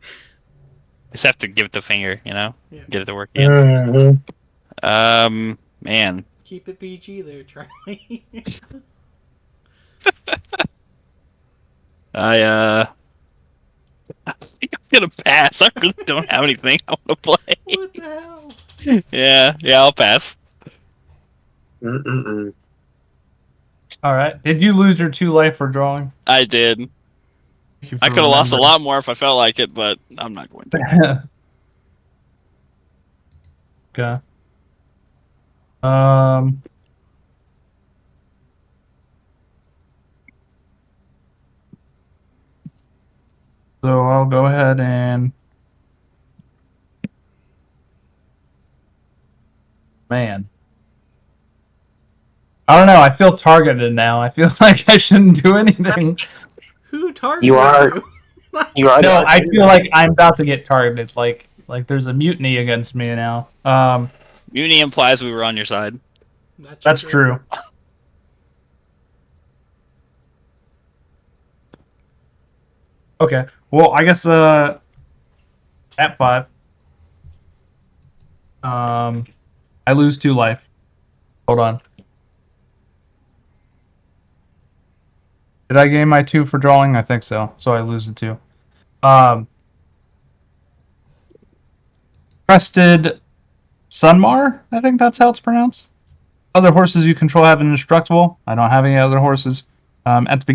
Just have to give it the finger, you know? Yeah. Get it to work again. Mm-hmm. Man. Keep it PG there, Charlie. I think I'm gonna pass. I really don't have anything I want to play. What the hell? Yeah, I'll pass. Mm-mm-mm. All right. Did you lose your 2 life for drawing? I did. Thank you I for could have lost a remembering. lot more if I felt like it, but I'm not going to. Okay. So I'll go ahead and... Man. I don't know. I feel targeted now. I feel like I shouldn't do anything. Who targeted You are- you? You are No, I feel like I'm about to get targeted. Like there's a mutiny against me now. Mutiny implies we were on your side. That's true. Okay. Well, I guess at 5. I lose 2 life. Hold on. Did I gain my 2 for drawing? I think so. So I lose the 2. Crested Sunmar? I think that's how it's pronounced. Other horses you control have an indestructible. I don't have any other horses. At the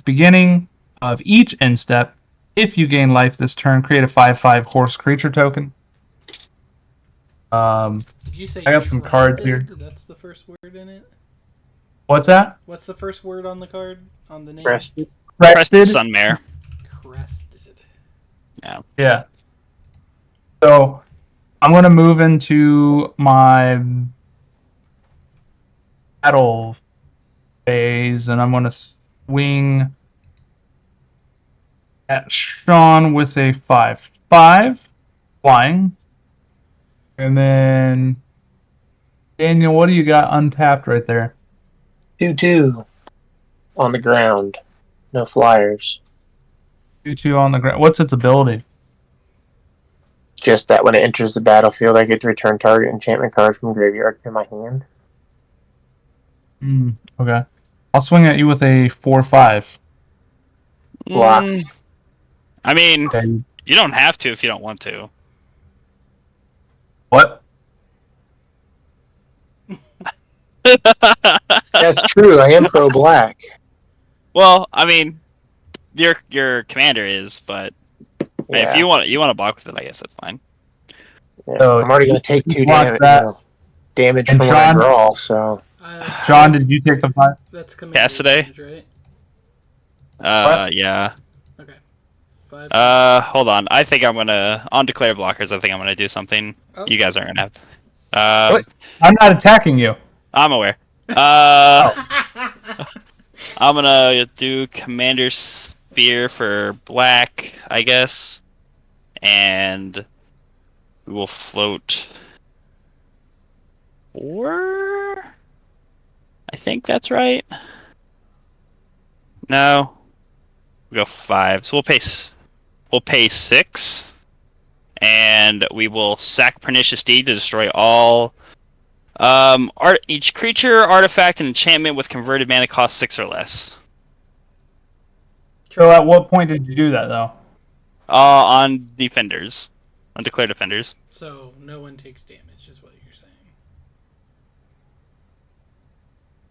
beginning of each end step, If you gain life this turn, create a 5/5 horse creature token. Did you say I got some cards here. crested? That's the first word in it? What's that? What's the first word on the card? On the name? Crested. Crested Sunmare. Crested. Yeah. So I'm gonna move into my battle phase, and I'm gonna swing at Sean with a 5/5 flying, and then Daniel, what do you got untapped right there? 2/2 on the ground. No flyers. 2/2 on the ground. What's its ability? Just that when it enters the battlefield, I get to return target enchantment card from graveyard to my hand. Okay. I'll swing at you with a 4/5. Block. I mean, Okay. you don't have to if you don't want to. What? That's true. I am pro black. Well, I mean, your commander is, but if you want to block with it, I guess that's fine. Yeah. So I'm already going to take 2 block damage. that. Damage And from when I Sean? draw. So John, did you take the 5? That's commander Yesterday? advantage, right? Yeah. Okay. 5. Hold on. I think I'm gonna on declare blockers. I think I'm gonna do something. Oh. You guys aren't gonna have. What? I'm not attacking you. I'm aware. I'm gonna do Commander Spear for black, I guess, and we will float 4. I think that's right. No, we go 5. So we'll pay 6, and we will sack Pernicious Deed to destroy all. Each creature, artifact, and enchantment with converted mana cost 6 or less. So at what point did you do that, though? On defenders, on declared defenders. So no one takes damage, is what you're saying.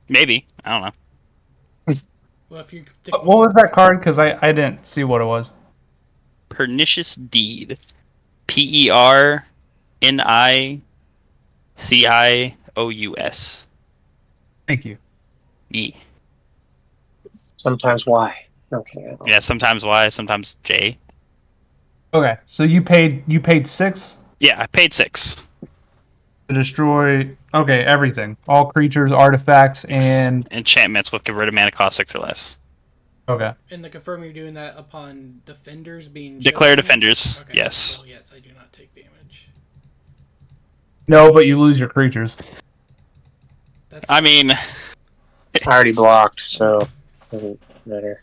Maybe, I don't know. Well, if you What was that card? Because I didn't see what it was. Pernicious Deed, PERNICIOUS. Thank you. E. sometimes Y. Okay. Yeah, sometimes Y, sometimes J. Okay, so you paid 6 Yeah, I paid 6. to destroy. Okay, everything, all creatures, artifacts, and Enchantments with converted mana cost 6 or less. okay. And the confirm you're doing that upon defenders being Declare chosen? defenders, Okay, yes. So yes, I do not take damage. No, but you lose your creatures. That's I mean, I already blocked, so doesn't matter.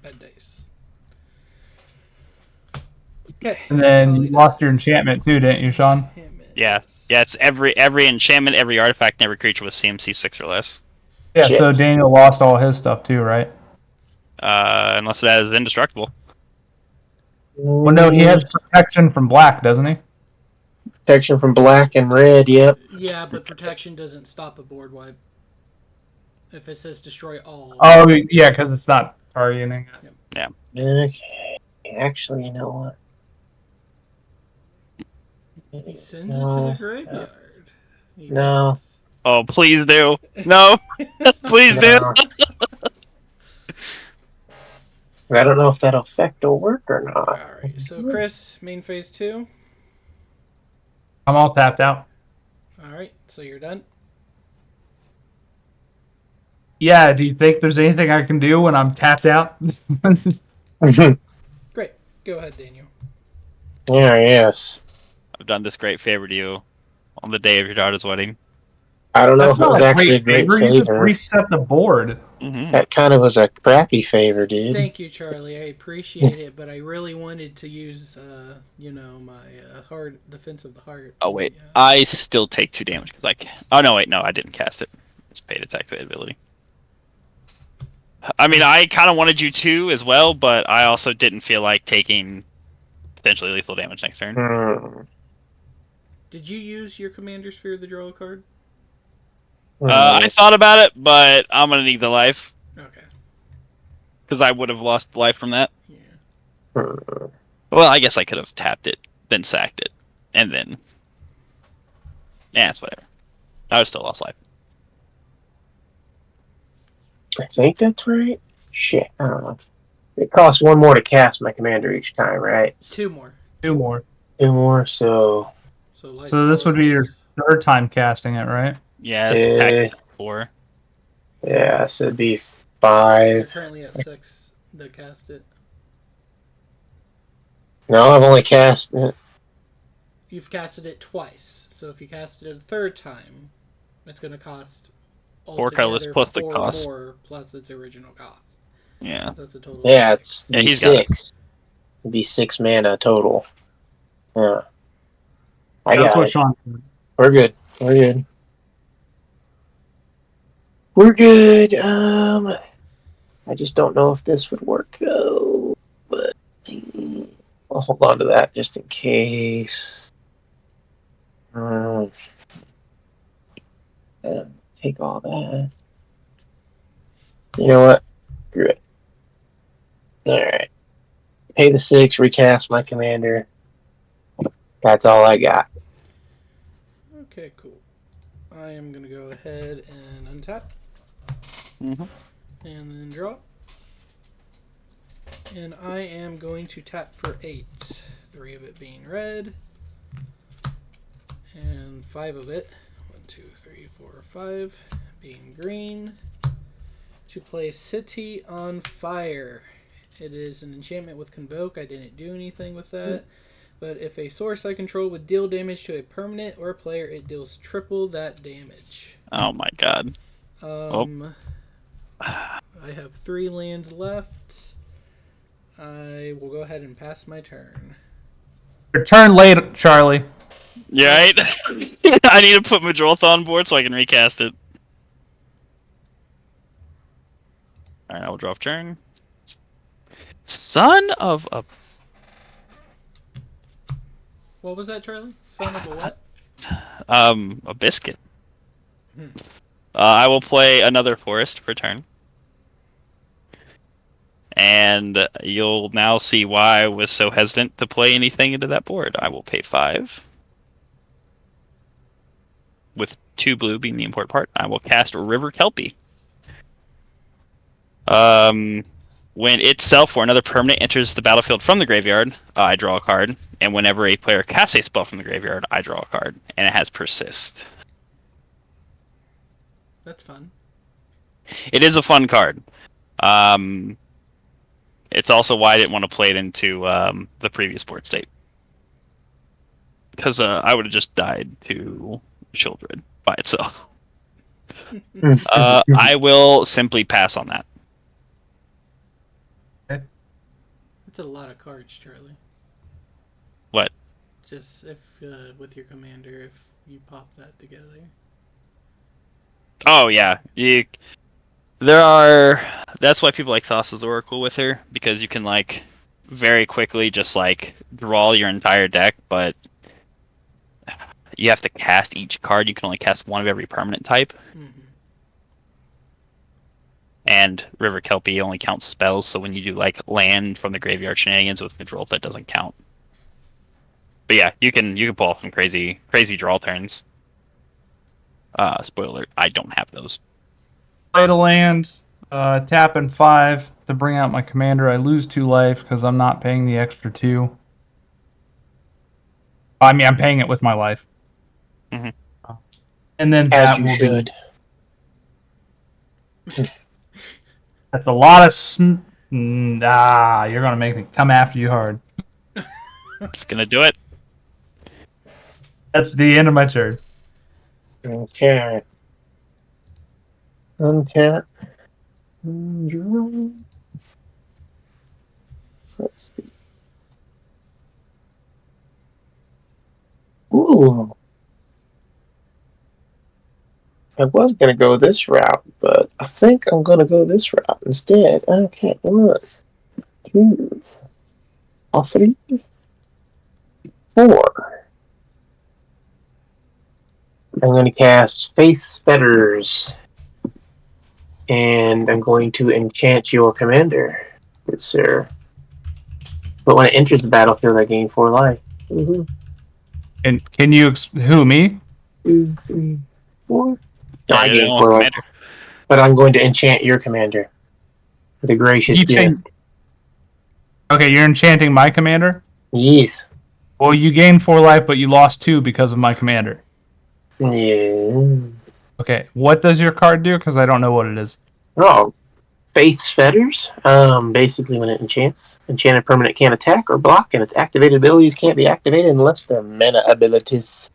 bad dice. Okay. And then Tally you lost your dice. enchantment too, didn't you, Sean? Enchantments. yeah, it's every enchantment, every artifact, and every creature with CMC 6 or less. Yeah. Shit. So Daniel lost all his stuff too, right? Unless it has indestructible. Well, no, he has protection from black, doesn't he? Protection from black and red, yep. Yeah, but protection doesn't stop a board wipe. If it says destroy all. Oh, yeah, because it's not targeting it. Okay. Actually, you know what? He sends it to the graveyard. He No. doesn't. Oh, please do. No. Please do. No. I don't know if that'll affect or work or not. Alright, so Chris, main phase 2. I'm all tapped out. Alright, so you're done. Yeah. Do you think there's anything I can do when I'm tapped out? Great. Go ahead, Daniel. Yeah, yes. I've done this great favor to you on the day of your daughter's wedding. I don't know That's if it was not actually a great You just favor. reset the board. Mm-hmm. That kind of was a crappy favor, dude. Thank you, Charlie. I appreciate it, but I really wanted to use, my hard defense of the heart. Oh wait, Yeah. I still take 2 damage because oh no, wait, no, I didn't cast it. Just paid its activate ability. I mean, I kind of wanted you to as well, but I also didn't feel like taking potentially lethal damage next turn. Did you use your commander sphere to draw a card? I thought about it, but I'm gonna need the life Okay. because I would have lost life from that. Yeah. Well, I guess I could have tapped it, then sacked it, and then it's whatever. I would still lost life. I think that's right. Shit, I don't know. It costs 1 more to cast my commander each time, right? 2 more. 2 more. 2 more, so So this would be your 3rd time casting it, right? Yeah, it's taxed 4. yeah, so it'd be You're 5. currently at 6 that cast it. No, I've only cast it. You've casted it twice. So if you cast it a 3rd time, it's going to cost 4 colorless plus the 4 cost. more plus its original cost. Yeah. That's a total Yeah, of it's 6. Yeah, be he's got it. 6. It'd be 6 mana total. Yeah. I That's got what it. Sean. We're good. We're good. We're good. I just don't know if this would work though. But I'll hold on to that just in case. Take all that. You know what? Screw it. Alright. Pay the 6, recast my commander. That's all I got. Okay, cool. I am going to go ahead and untap. Mm-hmm. And then draw. And I am going to tap for 8. 3 of it being red. And 5 of it. 1, 2, 3, 4, 5 being green. To play City on Fire. It is an enchantment with Convoke. I didn't do anything with that. But if a source I control would deal damage to a permanent or a player, it deals triple that damage. Oh my god. I have 3 lands left. I will go ahead and pass my turn. Your turn late, Charlie. You right? I need to put Muldrotha on board so I can recast it. Alright, I will draw off turn. Son of a... What was that, Charlie? Son of a what? A biscuit. I will play another forest for turn. And you'll now see why I was so hesitant to play anything into that board. I will pay 5. With 2 blue being the important part. I will cast River Kelpie. When itself or another permanent enters the battlefield from the graveyard, I draw a card. And whenever a player casts a spell from the graveyard, I draw a card. And it has Persist. That's fun. It is a fun card. It's also why I didn't want to play it into the previous board state. Because I would have just died to children by itself. I will simply pass on that. That's a lot of cards, Charlie. What? Just if with your commander, if you pop that together. Oh yeah, there are. That's why people like Thassa's Oracle with her, because you can like very quickly just like draw your entire deck, but you have to cast each card. You can only cast one of every permanent type. Mm-hmm. And River Kelpie only counts spells, so when you do like land from the graveyard shenanigans with Muldrotha, that doesn't count. But yeah, you can pull off some crazy draw turns. Spoiler alert, I don't have those. Play to land, tap in 5 to bring out my commander. I lose 2 life because I'm not paying the extra 2. I mean, I'm paying it with my life. Mm-hmm. And then As that you will should. That's a lot of you're gonna make me come after you hard. It's gonna do it. That's the end of my turn. Okay. Untap. Let's see. Ooh. I was going to go this route, but I think I'm going to go this route instead. Okay, look. 2, 3, 4. I'm going to cast Faith's Fetters. And I'm going to enchant your commander, good sir. But when it enters the battlefield, I gain 4 life. Mm-hmm. And can you who me? 2, 3, 4. No, Yeah, I you're the gain only 4 life. commander. But I'm going to enchant your commander with a gracious Keep saying- gift. Okay, you're enchanting my commander. Yes. Well, you gained 4 life, but you lost 2 because of my commander. Yeah. Okay, what does your card do? Because I don't know what it is. Oh, Faith's Fetters. Basically, when it enchants, enchanted permanent can't attack or block, and its activated abilities can't be activated unless they're mana abilities.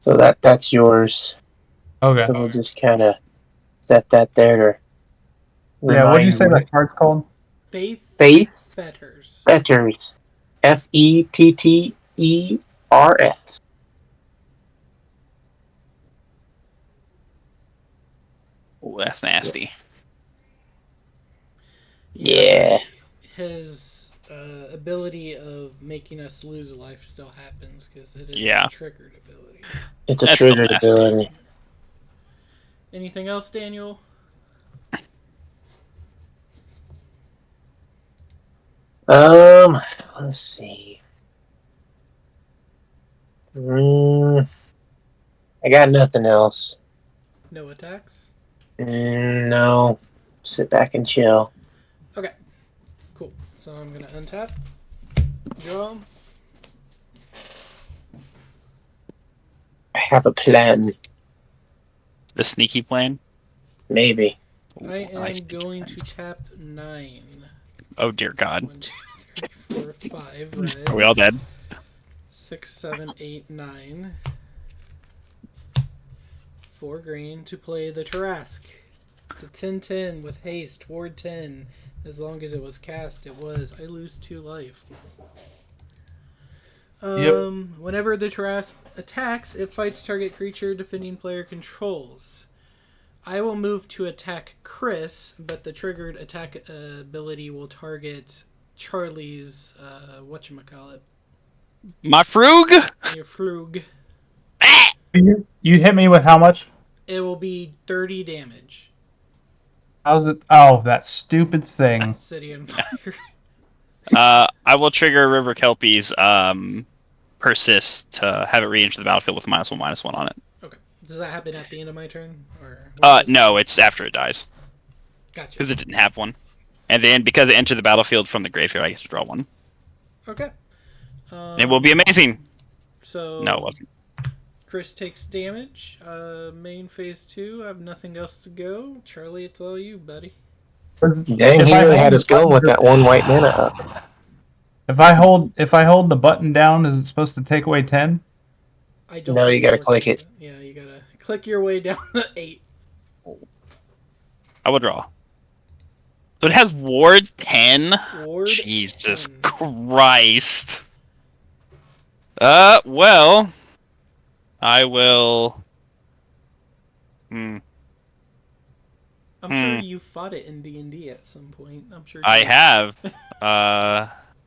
So that's yours. Okay. So we'll just kind of set that there to Yeah, what did you remind say you. that card's called? Faith's Fetters. Fetters. Fetters. Oh, that's nasty. Yeah. His ability of making us lose life still happens because it is Yeah. a triggered ability. It's a That's still triggered nasty. ability. Anything else, Daniel? Let's see. I got nothing else. No attacks? No. Sit back and chill. Okay. Cool. So I'm going to untap. Draw. I have a plan. The sneaky plan. Maybe. I am Nice going to plans. tap 9. Oh dear God. 1, 2, 3, 4, 5. Are Red. we all dead? 6, 7, 8, 9. 4 green to play the Tarask. It's a 10-10 with haste, ward 10. As long as it was cast, it was. I lose 2 life. Whenever the Tarask attacks, it fights target creature defending player controls. I will move to attack Chris, but the triggered attack ability will target Charlie's, whatchamacallit? My frug. Your Frug. You hit me with how much? It will be 30 damage. How's it? Oh, that stupid thing. City on fire. I will trigger River Kelpie's persist to have it re-enter the battlefield with -1/-1 on it. Okay. Does that happen at the end of my turn? Or No, it's after it dies Gotcha. because it didn't have one, and then because it entered the battlefield from the graveyard, I get to draw one. Okay. It will be amazing. So No, it wasn't. Chris takes damage. Main phase 2. I have nothing else to go. Charlie, it's all you, buddy. Dang, he really had us going with that 1 white mana up. If I hold the button down, is it supposed to take away 10? I don't. No, know you gotta what click to it. do. Yeah, you gotta click your way down the 8. I will draw. So it has Ward 10. Ward Jesus 10. Christ. Well, I will. I'm sure you fought it in D&D at some point. I'm sure. I have.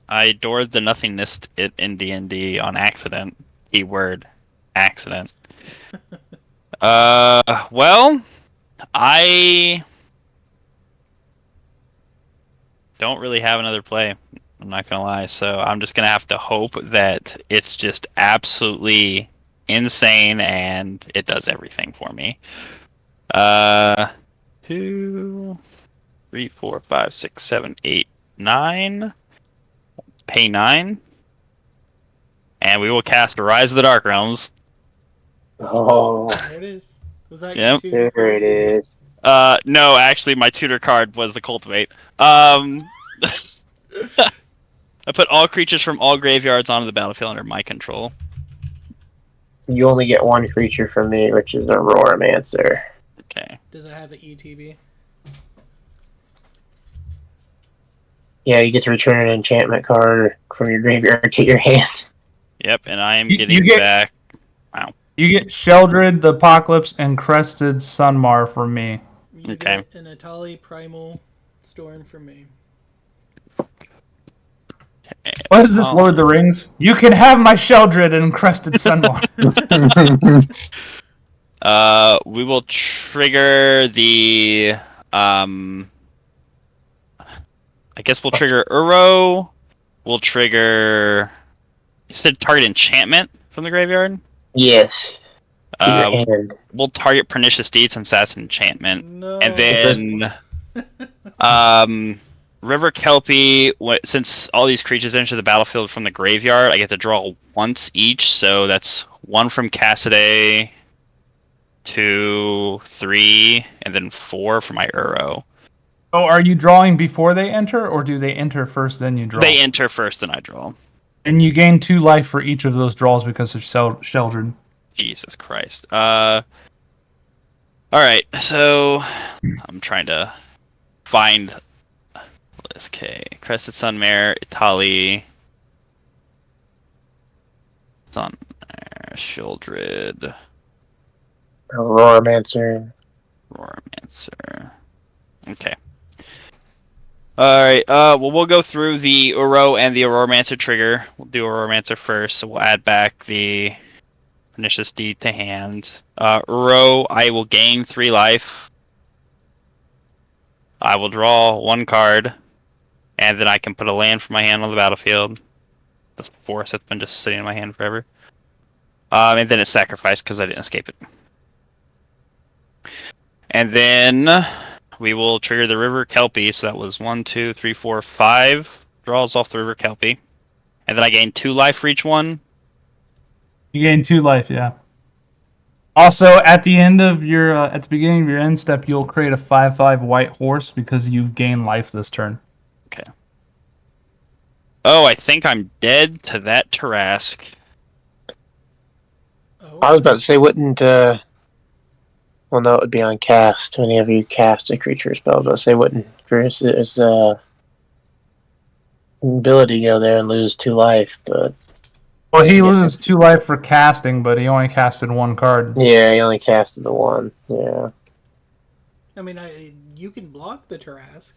I doored the nothingness in D&D on accident. Keyword accident. Well, I don't really have another play. I'm not gonna lie, so I'm just gonna have to hope that it's just absolutely insane and it does everything for me. 2, 3, 4, 5, 6, 7, 8, 9. Pay 9. And we will cast Rise of the Dark Realms. Oh, There it is. Was that Yep. your there it is. No, actually, my tutor card was the Cultivate. I put all creatures from all graveyards onto the battlefield under my control. You only get 1 creature from me, which is a Roarmancer. Okay. Does it have an ETB? Yeah, you get to return an enchantment card from your graveyard to your hand. Yep, and I am You getting get- back. You get Sheldred, the Apocalypse, and Crested Sunmar from me. You Okay. get an Atali Primal Storm from me. What is this, Lord of the Rings? You can have my Sheldred and Crested Sunwalk. We will trigger the I guess we'll trigger Uro. We'll trigger. You said target enchantment from the graveyard. Yes. To your hand. We'll target pernicious deeds and assassin enchantment, No. and then River Kelpie. Since all these creatures enter the battlefield from the graveyard, I get to draw once each. So that's one from Cassidy, 2, 3, and then 4 for my Uro. So are you drawing before they enter, or do they enter first, then you draw? They enter first, then I draw. And you gain 2 life for each of those draws because of Sheldred. Jesus Christ. Alright, so I'm trying to find okay. Crested Sunmare, Itali, Sunmare, Sheldred, Auroramancer. Auroramancer. Okay. Alright, well, we'll go through the Uro and the Auroramancer trigger. We'll do Auroramancer first, so we'll add back the Pernicious Deed to hand. Uro, I will gain 3 life. I will draw 1 card, and then I can put a land from my hand on the battlefield. That's the forest that's been just sitting in my hand forever. And then it's sacrificed because I didn't escape it. And then we will trigger the River Kelpie. So that was 1, 2, 3, 4, 5 draws off the River Kelpie. And then I gain 2 life for each one. You gain 2 life, yeah. Also, at the end of your, at the beginning of your end step, you'll create a 5/5 white horse because you gain life this turn. Okay. Oh, I think I'm dead to that Tarask. Oh. I was about to say, wouldn't, well, no, it would be on cast whenever you cast a creature spell. I was about to say, wouldn't Chris's, ability go there and lose 2 life, but... Well, he loses 2 life for casting, but he only casted 1 card. Yeah, he only casted the 1, yeah. I mean, you can block the Tarask.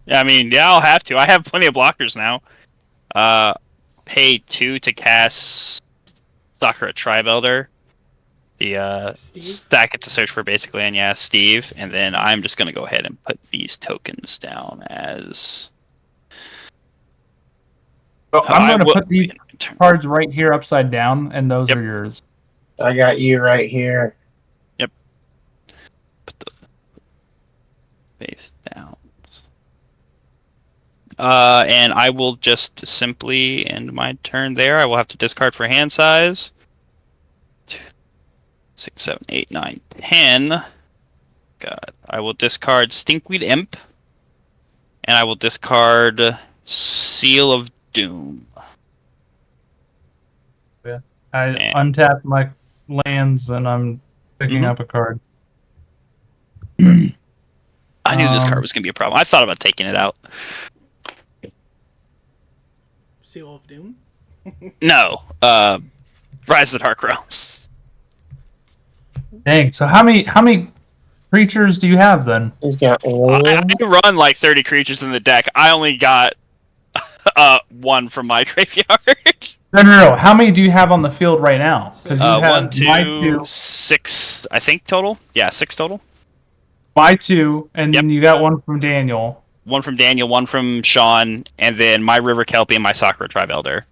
Yeah, I mean, yeah, I'll have to. I have plenty of blockers now. Pay 2 to cast Sakura Tribe Elder. The stack it to search for basically, and yeah, Steve. And then I'm just gonna go ahead and put these tokens down as. So I'm going to put these cards right here upside down, and those are yours. I got you right here. Yep. Put the face down. And I will just simply end my turn there. I will have to discard for hand size. 2, 6, 7, 8, 9, 10. God. I will discard Stinkweed Imp. And I will discard Seal of Doom. Yeah. I untap my lands, and I'm picking up a card. I knew this card was going to be a problem. I thought about taking it out. Seal of Doom? No. Rise of the Dark Realms. Dang. So how many creatures do you have then? He's got I 1. run like 30 creatures in the deck. I only got 1 from my graveyard. No. How many do you have on the field right now? Because you have 1, 2, 6, I think total. Yeah, 6 total. My 2, and then you got 1 from Daniel. 1 from Daniel, 1 from Sean, and then my River Kelpie and my Sakura Tribe Elder.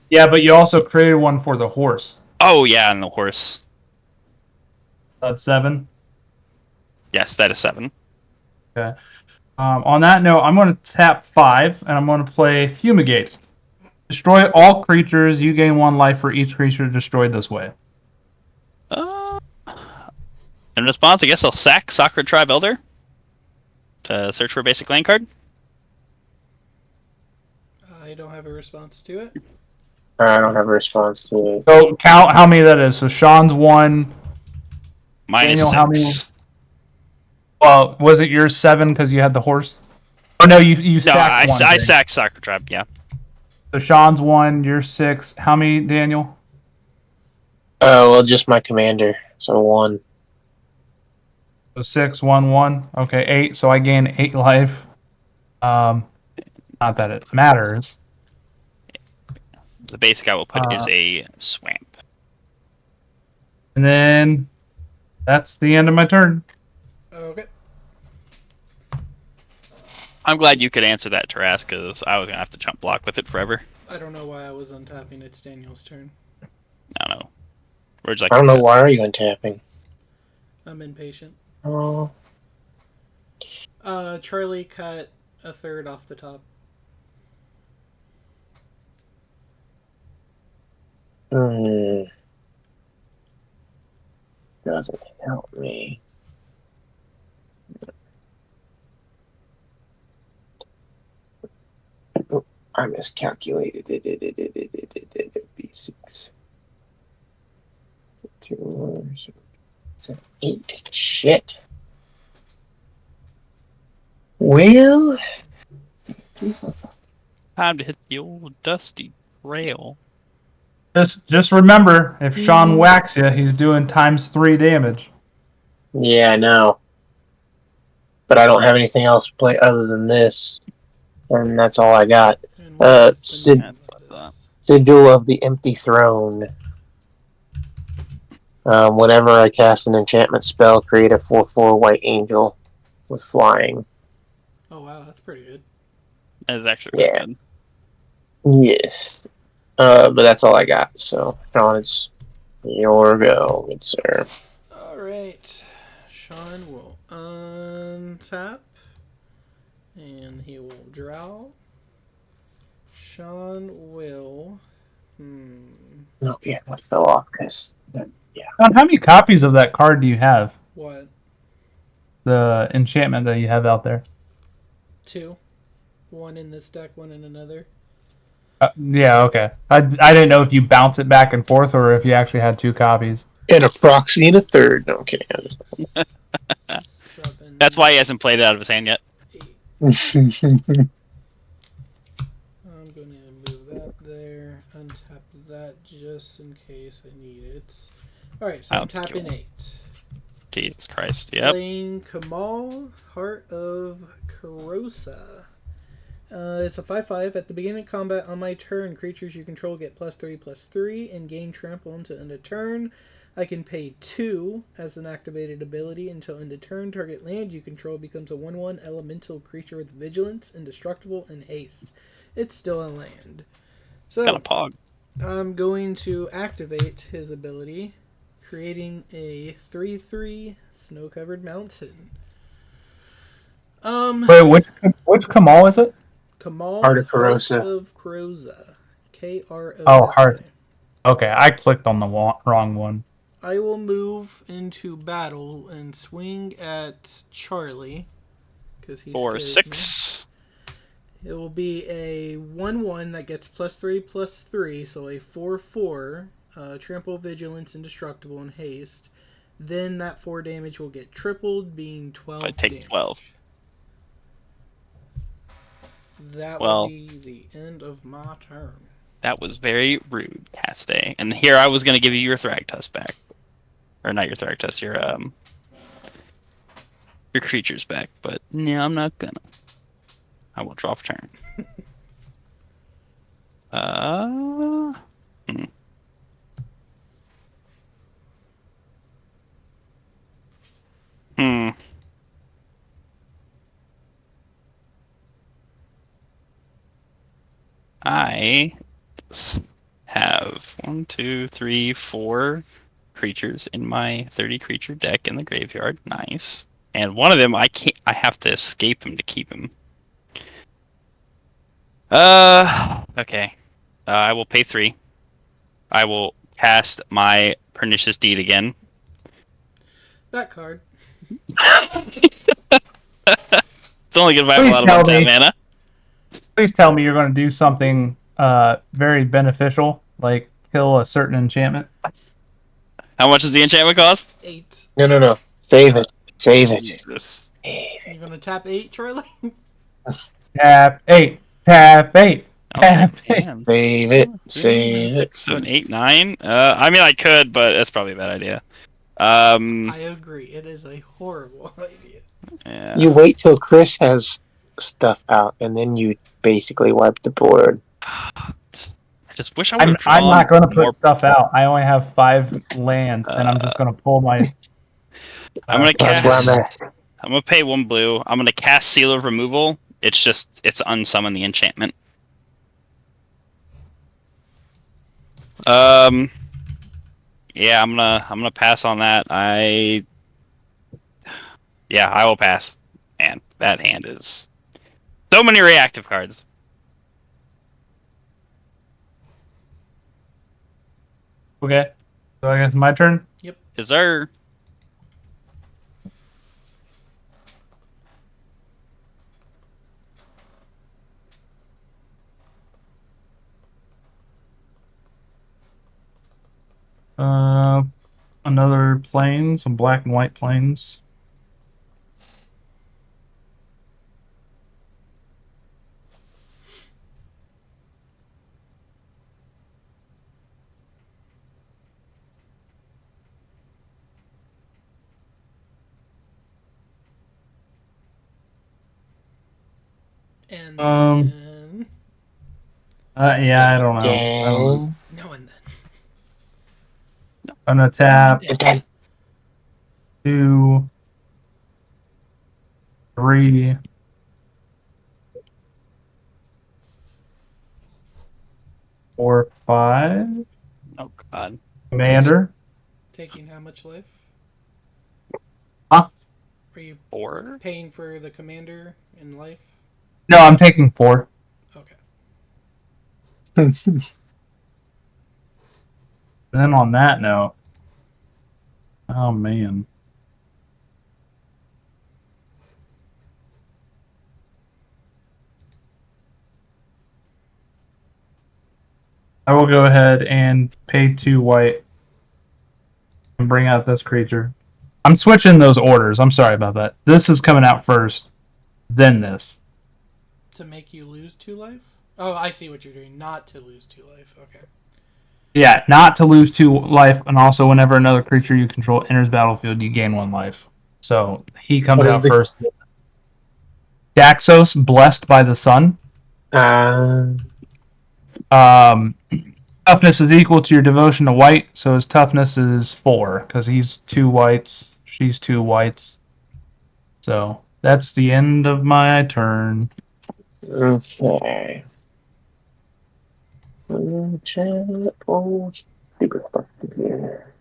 Yeah, but you also created 1 for the horse. Oh yeah, and the horse. That's 7. Yes, that is 7. Okay. On that note, I'm going to tap 5, and I'm going to play Fumigate. Destroy all creatures. You gain 1 life for each creature destroyed this way. In response, I guess I'll sack Sakura Tribe Elder to search for a basic land card. I don't have a response to it. I don't have a response to it. So count how many that is. So Sean's 1. Mine Daniel, is how many? 6. Well, was it yours 7 because you had the horse? Oh no, you No, sacked 1. I sacked Sakura Tribe. Yeah. So Sean's 1, you're 6. How many, Daniel? Oh, well, just my commander. So 1. So 6, 1, 1. Okay, 8. So I gain 8 life. Not that it matters. The basic I will put is a swamp. And then that's the end of my turn. Okay. I'm glad you could answer that, Taras, because I was going to have to jump block with it forever. I don't know why I was untapping. It's Daniel's turn. I don't know. Words like I don't know, why are you untapping? I'm impatient. Oh. Charlie cut a third off the top. Doesn't help me. Oh, I miscalculated it. B6. 2, 8. Shit. Well, time to hit the old dusty rail. Just remember, if Sean whacks you, he's doing ×3 damage. yeah, I know. But I don't have anything else to play other than this. And that's all I got. And what's the name of this? Sigil of the Empty Throne. Whenever I cast an enchantment spell, create a 4/4 white angel with flying. Oh wow, that's pretty good. That is actually really good. Yes. But that's all I got. So, Sean, it's your go, good sir. Alright. Sean will untap. And he will draw. Sean will... No, yeah, that fell off because... Sean, how many copies of that card do you have? What? The enchantment that you have out there? 2. 1 in this deck, 1 in another. Yeah, okay. I didn't know if you bounce it back and forth or if you actually had 2 copies. And a proxy and a third. No, I'm kidding. 7. That's why he hasn't played it out of his hand yet. 8. I'm going to move that there. Untap that just in case I need it. Alright, so I'm tapping 8. Jesus Christ, yep. Playing Kamal, Heart of Karosa. It's a 5/5. At the beginning of combat on my turn, creatures you control get +3/+3 and gain trample until end of turn. I can pay 2 as an activated ability until end of turn. Target land you control becomes a 1/1 elemental creature with vigilance, indestructible, and haste. It's still a land. So Got a pog. I'm going to activate his ability, creating a 3/3 snow-covered mountain. Wait, which Kamal is it? Kamal Heart of Karosa. Heart of Karosa. K-R-O-S-A. Oh, Heart. Okay, I clicked on the wrong one. I will move into battle and swing at Charlie. Because he's 4, 6. It will be a 1/1 that gets +3/+3, so a 4/4. Trample, vigilance, indestructible, and haste. Then that 4 damage will get tripled, being 12 I take damage. 12. That will be the end of my turn. That was very rude, Caste. And here I was going to give you your Thragtusk back. Or not your Thragtusk, your creatures back. But no, I'm not gonna. I will draw for turn. I have 1, 2, 3, 4 creatures in my 30 creature deck in the graveyard. Nice. And one of them I have to escape him to keep him. Okay. I will pay 3. I will cast my Pernicious Deed again. That card. It's only gonna have a lot of untap mana. Please tell me you're going to do something very beneficial, like kill a certain enchantment. How much does the enchantment cost? 8. No. Save it. Save it. Jesus. You're gonna tap 8, Charlie? Tap 8. Tap 8. Tap 8. Damn. Save it. Save it. 6, 7, 8, 9. I mean, I could, but that's probably a bad idea. I agree. It is a horrible idea. Yeah. You wait till Chris has stuff out, and then you basically wipe the board. I Just wish I would have I'm drawn not going to put more. stuff out. I only have 5 lands, and I'm just going to pull my. I'm gonna That's where I'm cast. at. I'm gonna pay 1 blue. I'm gonna cast Seal of Removal. It's unsummon the enchantment. Yeah, I'm gonna pass on that. I will pass. And that hand is so many reactive cards. Okay, so I guess my turn. Is there? Another plane, some black and white planes. And Um, then Yeah, I don't know. I don't know. Dang. no, and then I'm gonna tap And then 2, 3, 4, 5. Oh God. Commander. taking how much life? Huh? Are you 4. paying for the commander in life? No, I'm taking 4. Okay. Then on that note, oh man. I will go ahead and pay 2 white and bring out this creature. I'm switching those orders. I'm sorry about that. This is coming out first, then this. To make you lose 2 life? Oh, I see what you're doing. Not to lose 2 life. Okay. Yeah, not to lose 2 life, and also whenever another creature you control enters battlefield, you gain 1 life. So he comes what is out the first. Daxos, Blessed by the Sun. uh Um, toughness is equal to your devotion to white, so his toughness is 4, because he's 2 whites, she's 2 whites. So that's the end of my turn. okay. Chat. Oh, stupid stuff here.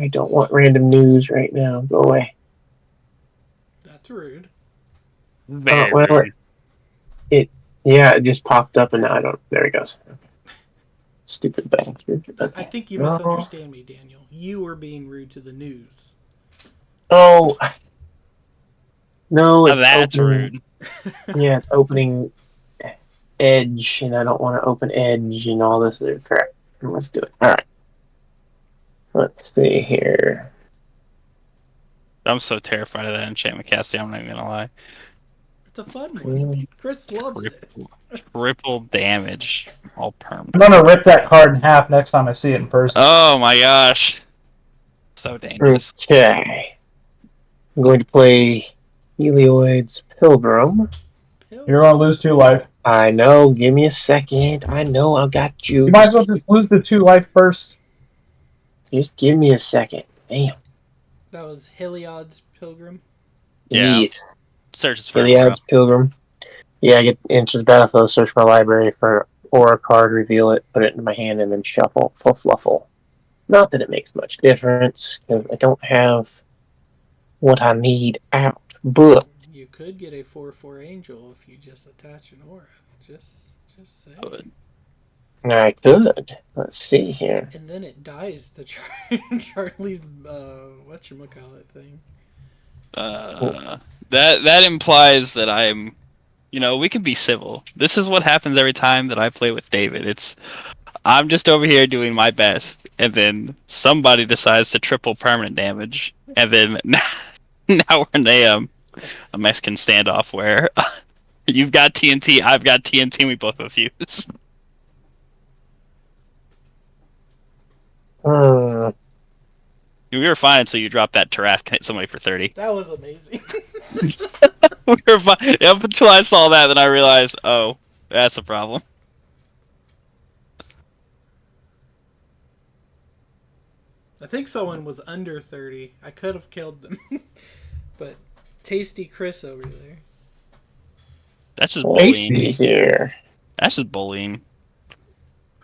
I don't want random news right now. Go away. That's rude. Very Well, rude. it just popped up and now I don't. There it goes. Stupid bastard. I think you No. misunderstand me, Daniel. You were being rude to the news. Oh no, Now it's that's opening. rude. Yeah, it's opening Edge, and I don't want to open Edge and all this other crap. Let's do it. All right. Let's see here. I'm so terrified of that enchantment casting. I'm not even gonna lie. It's a fun one. Chris loves it. Triple damage, all I'm permanent. gonna rip that card in half next time I see it in person. Oh my gosh, so dangerous. Okay. I'm going to play Helioid's Pilgrim. You're gonna lose 2 life. I know. Give me a second. I know. I got you. You might as well just lose the 2 life first. Just give me a second. Damn. That was Heliod's Pilgrim. Yeah. Yes. Searches for Aura. Iliad's Pilgrim. Yeah, I get enters battlefield, search my library for Aura card, reveal it, put it into my hand, and then shuffle. Fluffle. Not that it makes much difference, because I don't have what I need out. But You could get a 4/4 angel if you just attach an aura. Just say. Good. I could. Let's see here. And then it dies to Charlie's whatchamacallit thing. That implies that I'm, we can be civil. This is what happens every time that I play with David. I'm just over here doing my best, and then somebody decides to triple permanent damage, and then now we're in a Mexican standoff where you've got TNT, I've got TNT, and we both have fuse. Hmm. We were fine until you dropped that Tarrasque and hit somebody for 30. That was amazing. We were fine. Up until I saw that, then I realized, oh, that's a problem. I think someone was under 30. I could have killed them. But Tasty Chris over there. That's just Let's see bullying. here. That's just bullying.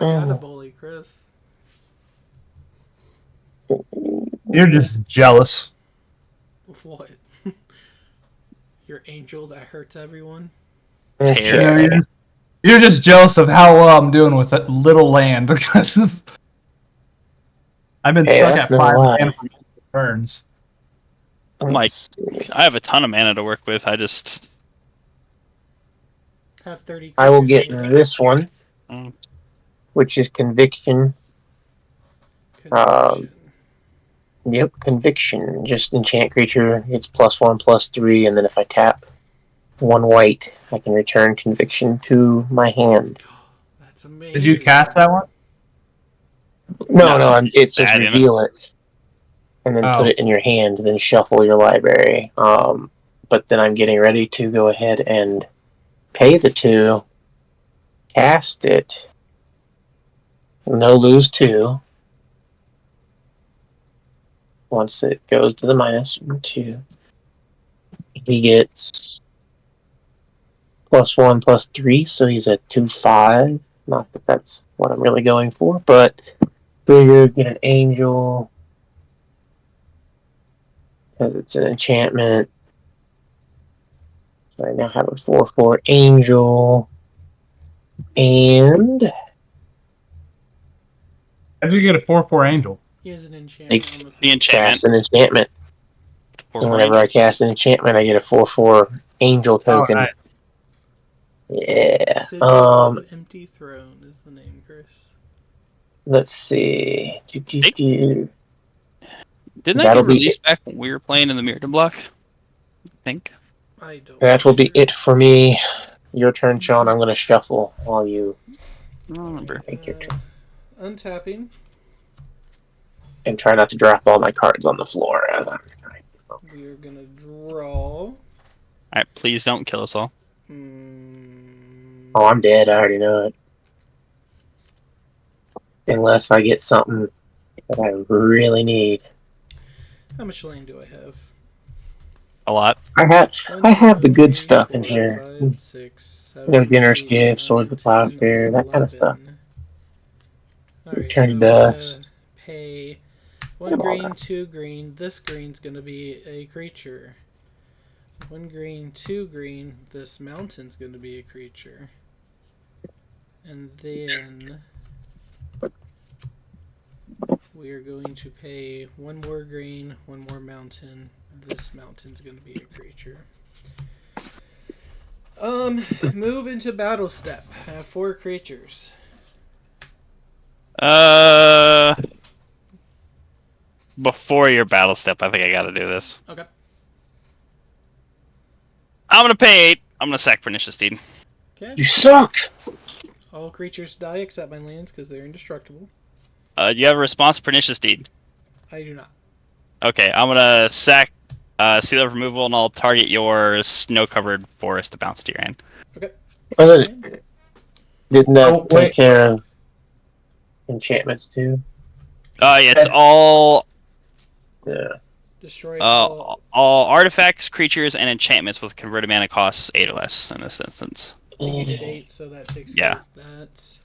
I gotta Oh. bully Chris. You're just jealous. What? Your angel that hurts everyone? Tear. You know, Okay. you're just jealous of how well I'm doing with that little land. I've been Hey, stuck that's at no 5 lie. land for multiple turns. Mike. Let's see. I have a ton of mana to work with. I just. Have 30 I will creatures get in it. this one, Mm. which is Conviction. Conviction. Yep, Conviction. Just enchant creature. It's +1/+3, and then if I tap 1 white, I can return Conviction to my hand. That's amazing. Did you cast that one? No, No. it says Add in it. reveal it, and then put Oh. it in your hand, then shuffle your library. But then I'm getting ready to go ahead and pay the 2, cast it, no lose 2. Once it goes to the -2, he gets +1/+3, so he's at 2/5. Not that that's what I'm really going for, but figure get an angel because it's an enchantment. So I now have a 4/4 angel, and How did you get a 4/4 angel? He has an enchantment on the The field. enchantment. cast an enchantment. And whenever I cast an enchantment, I get a 4/4 angel Oh, token. nice. Yeah. Sigil of Empty Throne is the name, Chris. Let's see. Didn't that That'll get be released back when we were playing in the Mirrodin block? I think. I don't That will be remember. it for me. Your turn, Sean. I'm going to shuffle while you I don't remember. take your turn. Untapping. And try not to drop all my cards on the floor as I'm trying. We are gonna draw. Alright, please don't kill us all. Oh, I'm dead. I already know it. Unless I get something that I really need. How much land do I have? A lot. I have the good stuff in here. 5, 6, 7, You know, Dinner's 8, Gift, 9, Swords of 10, Plowshare, that kind of stuff. 11. Alright, Return so Dust. pay 1 green, 2 green. This green's gonna be a creature. 1 green, 2 green. This mountain's gonna be a creature. And then we are going to pay 1 more green, 1 more mountain. This mountain's gonna be a creature. Move into battle step. I have 4 creatures. Before your battle step, I think I gotta do this. Okay. I'm gonna pay 8. I'm gonna sack Pernicious Deed. Okay. You suck! All creatures die except my lands because they're indestructible. Do you have a response to Pernicious Deed? I do not. Okay, I'm gonna sack Seal of Removal, and I'll target your snow-covered forest to bounce to your hand. Okay. Didn't that Oh, take wait. care of enchantments too? Yeah, it's all Yeah. Destroy all artifacts, creatures, and enchantments with converted mana costs 8 or less in this instance. You did 8, so that takes Yeah. care of that.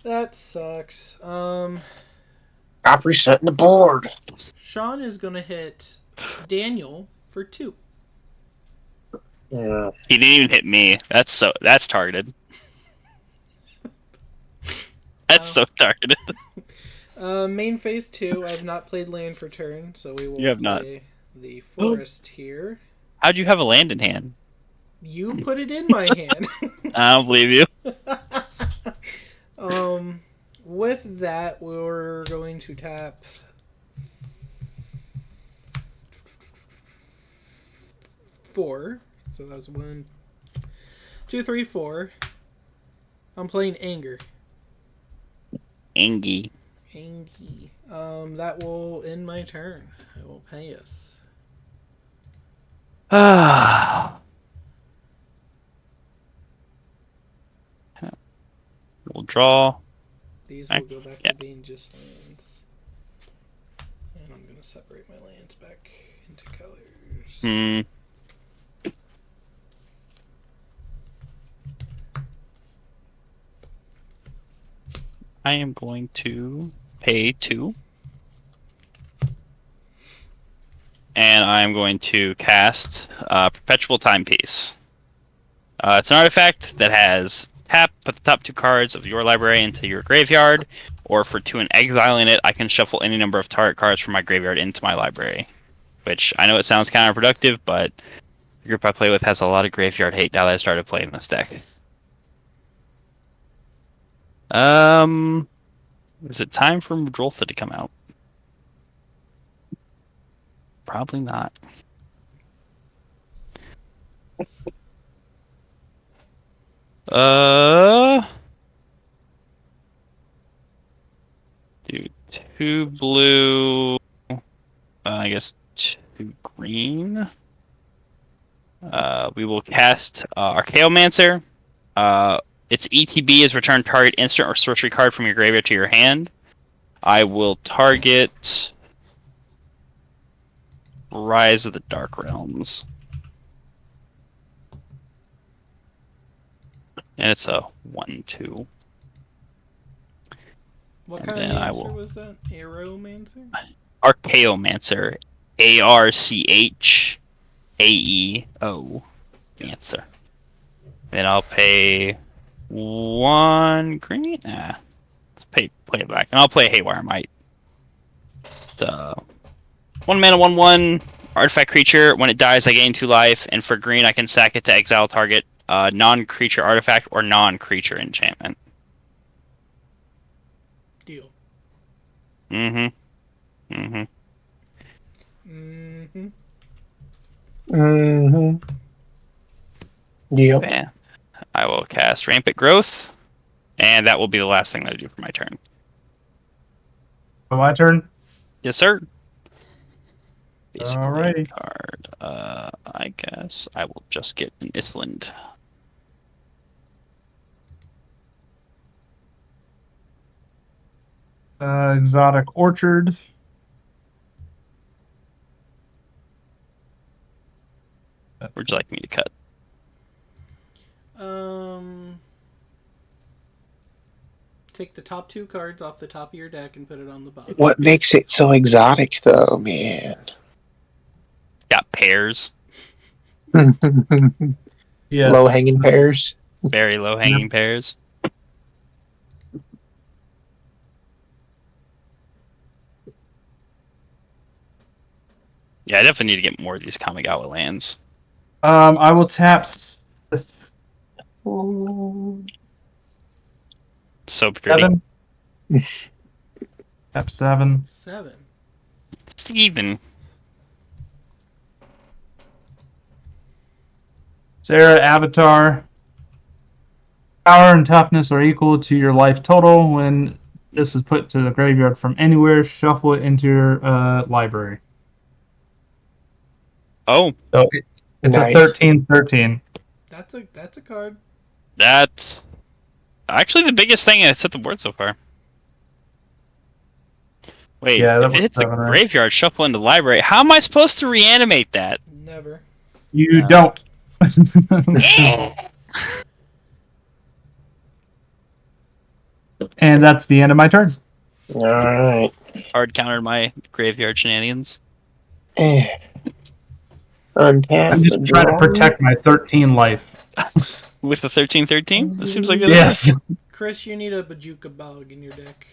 That sucks. Stop resetting the board. Sean is gonna hit Daniel for 2. Yeah. He didn't even hit me. That's targeted. That's so targeted. Main phase 2. I have not played land for turn, so we will You have not. play the forest here. How'd you have a land in hand? You put it in my hand. I don't believe you. With that, we're going to tap 4. So that was 1, 2, 3, 4. I'm playing Anger. Angie. Angie. That will end my turn. I will pay us. We'll draw. These will go back Yeah. to being just lands. And I'm going to separate my lands back into colors. Hmm. I am going to pay 2. And I'm going to cast Perpetual Timepiece. It's an artifact that has tap, put the top 2 cards of your library into your graveyard, or for 2 and exiling it, I can shuffle any number of target cards from my graveyard into my library. Which, I know it sounds counterproductive, but the group I play with has a lot of graveyard hate now that I started playing this deck. Is it time for Muldrotha to come out? Probably not. Do 2 blue. I guess 2 green. We will cast Archaeomancer. Its ETB is return target instant or sorcery card from your graveyard to your hand. I will target Rise of the Dark Realms. And it's a 1/2. What And kind of then I mancer will- was that? Arrowmancer? Archaeomancer. ARCHAEO. Mancer. Then I'll pay 1 green. Let's play it back. And I'll play Haywire Might. The 1 mana, 1/1 artifact creature. When it dies, I gain 2 life. And for green, I can sack it to exile target non-creature artifact or non-creature enchantment. Deal. Mm-hmm. Mm-hmm. Mm-hmm. Mm-hmm. Yep. Bam. I will cast Rampant Growth. And that will be the last thing that I do for my turn. My turn. Yes, sir. Basically, Alrighty. card. I guess I will just get an Island. Exotic Orchard. Would you like me to cut? Take the top 2 cards off the top of your deck and put it on the bottom. What makes it so exotic, though, man? Got pairs. Yes. Low hanging pears. Very low hanging pairs. Yeah, I definitely need to get more of these Kamigawa lands. I will tap. So pretty. 7. Tap 7. 7. Steven. Sarah Avatar. Power and toughness are equal to your life total. When this is put to the graveyard from anywhere, shuffle it into your library. Oh, So it's Nice. a 13/13. That's a card. that's actually the biggest thing that's hit the board so far. Wait, Yeah, that if it was hits the 7, right? graveyard, shuffle into the library. How am I supposed to reanimate that? Never. You No. don't. And that's the end of my turn. All right. Hard countered my graveyard shenanigans. Untap. I'm just trying to protect my 13 life. With the 13/13? This seems like a Yes. Chris, you need a Bajuka Bog in your deck.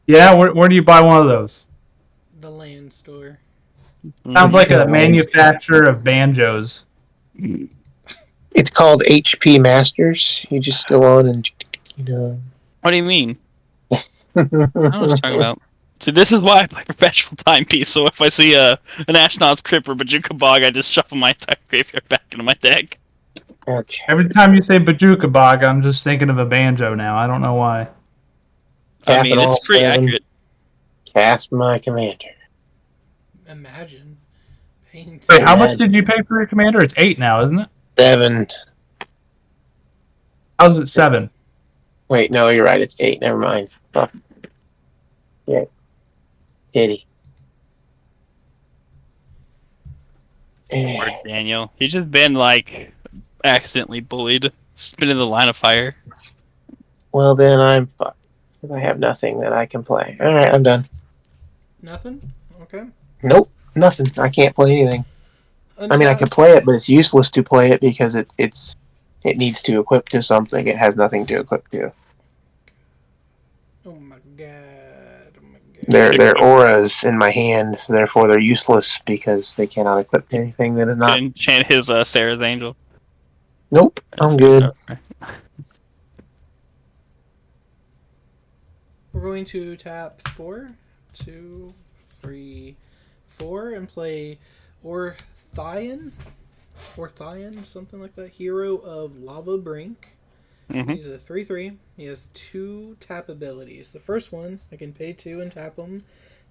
Yeah, where do you buy one of those? The land store. Sounds like a Yeah. manufacturer of banjos. It's called HP Masters. You just go on and, What do you mean? I don't know what you're talking about. See, this is why I play Perpetual Timepiece, so if I see an Astronaut's Crypt or Bajuka Bog, I just shuffle my entire graveyard back into my deck. Okay. Every time you say Bajuka Bog, I'm just thinking of a banjo now. I don't know why. I mean, Capital it's pretty 7. accurate. Cast my commander. Imagine Paint. Wait, how much Imagine. did you pay for your commander? It's 8 now, isn't it? 7. How's it 7? Wait, no, you're right. It's 8. Never mind. Fuck. Yeah. Pity. Poor Daniel. He's just been like accidentally bullied. He's been in the line of fire. Well, then I'm fucked. I have nothing that I can play. All right, I'm done. Nothing? Okay. Nope, nothing. I can't play anything. I mean, I can Untap. play it, but it's useless to play it because it needs to equip to something. It has nothing to equip to. Oh my god. Oh my god. They're auras in my hand, so therefore they're useless because they cannot equip to anything that is Can not. enchant his Sarah's Angel. Nope, I'm good. We're going to tap 4, 2, 3, 4, and play Orthion, something like that. Hero of Lava Brink. Mm-hmm. He's a 3/3. He has 2 tap abilities. The first one, I can pay 2 and tap him.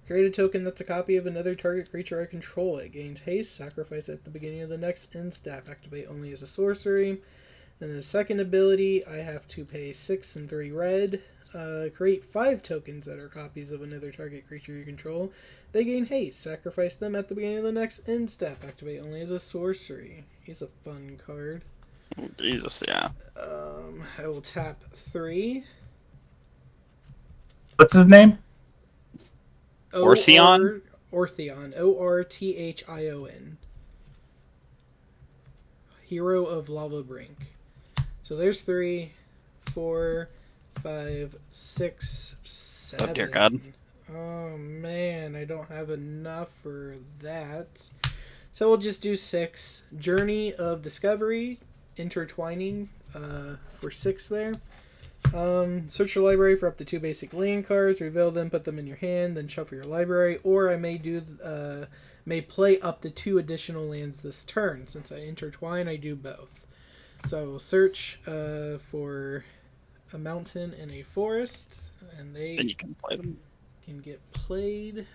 Create a token that's a copy of another target creature I control. It gains haste. Sacrifice at the beginning of the next end step. Activate only as a sorcery. And the second ability, I have to pay 6 and 3 red. Create 5 tokens that are copies of another target creature you control. They gain haste. Sacrifice them at the beginning of the next end step. Activate only as a sorcery. He's a fun card. Jesus, yeah. I will tap 3. What's his name? Orthion? Orthion. Orthion. Hero of Lava Brink. So there's 3, 4, 5, 6, 7. Oh, dear God. Oh man, I don't have enough for that. So we'll just do 6. Journey of Discovery, Intertwining, for 6 there. Search your library for up to 2 basic land cards, reveal them, put them in your hand, then shuffle your library, or I may play up to 2 additional lands this turn. Since I intertwine, I do both. So I will search for a mountain and a forest, and they Then you can play them. can get played.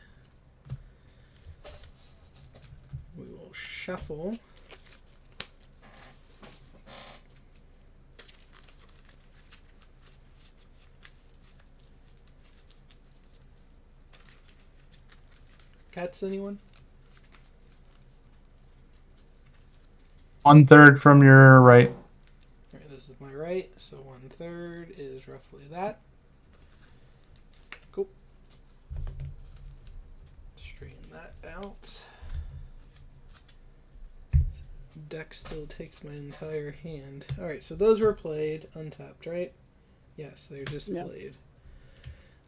We will shuffle. Cats, anyone? 1/3 from your right. Alright, this is my right, so 1/3 is roughly that. Cool. Straighten that out. Deck still takes my entire hand. Alright, so those were played, untapped, right? Yes, they're just played.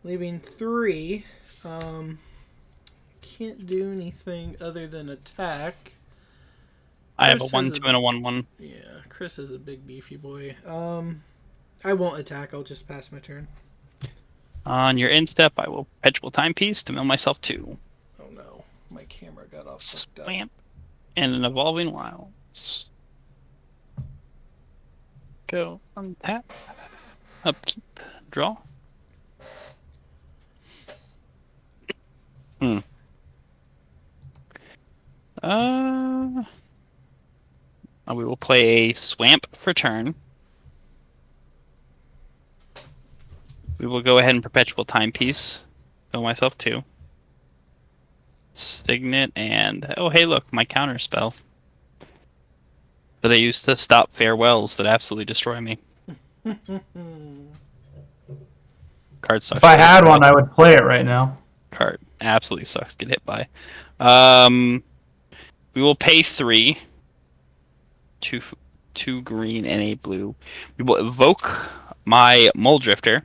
Leaving 3. Can't do anything other than attack. I have a Chris 1, has 2, and a 1/1. Yeah, Chris is a big beefy boy. I won't attack, I'll just pass my turn. On your end step, I will perpetual timepiece to mill myself 2. Oh no, my camera got all fucked up. Swamp. And an evolving wilds. Go untap. Upkeep. Draw. We will play a swamp for turn. We will go ahead and perpetual timepiece. Fill myself 2. Signet and oh hey look, my counter spell that I used to stop farewells that absolutely destroy me. Card sucks. If I had one, I would play it right now. Card absolutely sucks. Get hit by. We will pay 3. 2 green and a blue. We will evoke my Muldrotha.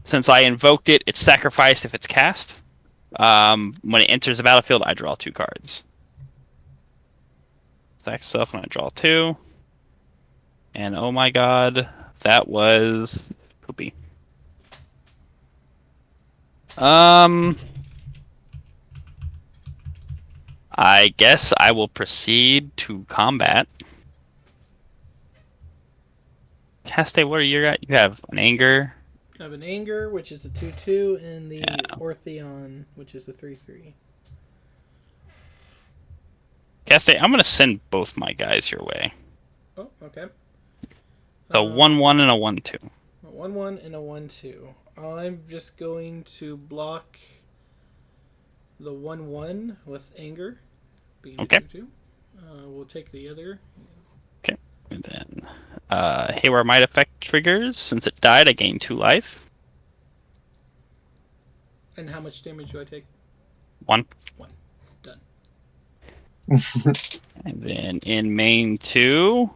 Since I invoked it, it's sacrificed if it's cast. When it enters the battlefield, I draw 2 cards. Stack stuff when I draw 2. And oh my god, that was poopy. I guess I will proceed to combat. Caste, what are you at? You have an anger. I have an Anger, which is a 2/2, and the Yeah. Orthion, which is a 3/3. Caste, I'm gonna send both my guys your way. Oh, okay. So 1/1 and a 1/2. 1/1 and a 1/2. I'm just going to block the 1/1 with anger, being a Okay. 2/2. We'll take the other. And then Haywire Might Effect triggers. Since it died, I gain 2 life. And how much damage do I take? 1. Done. And then in main 2,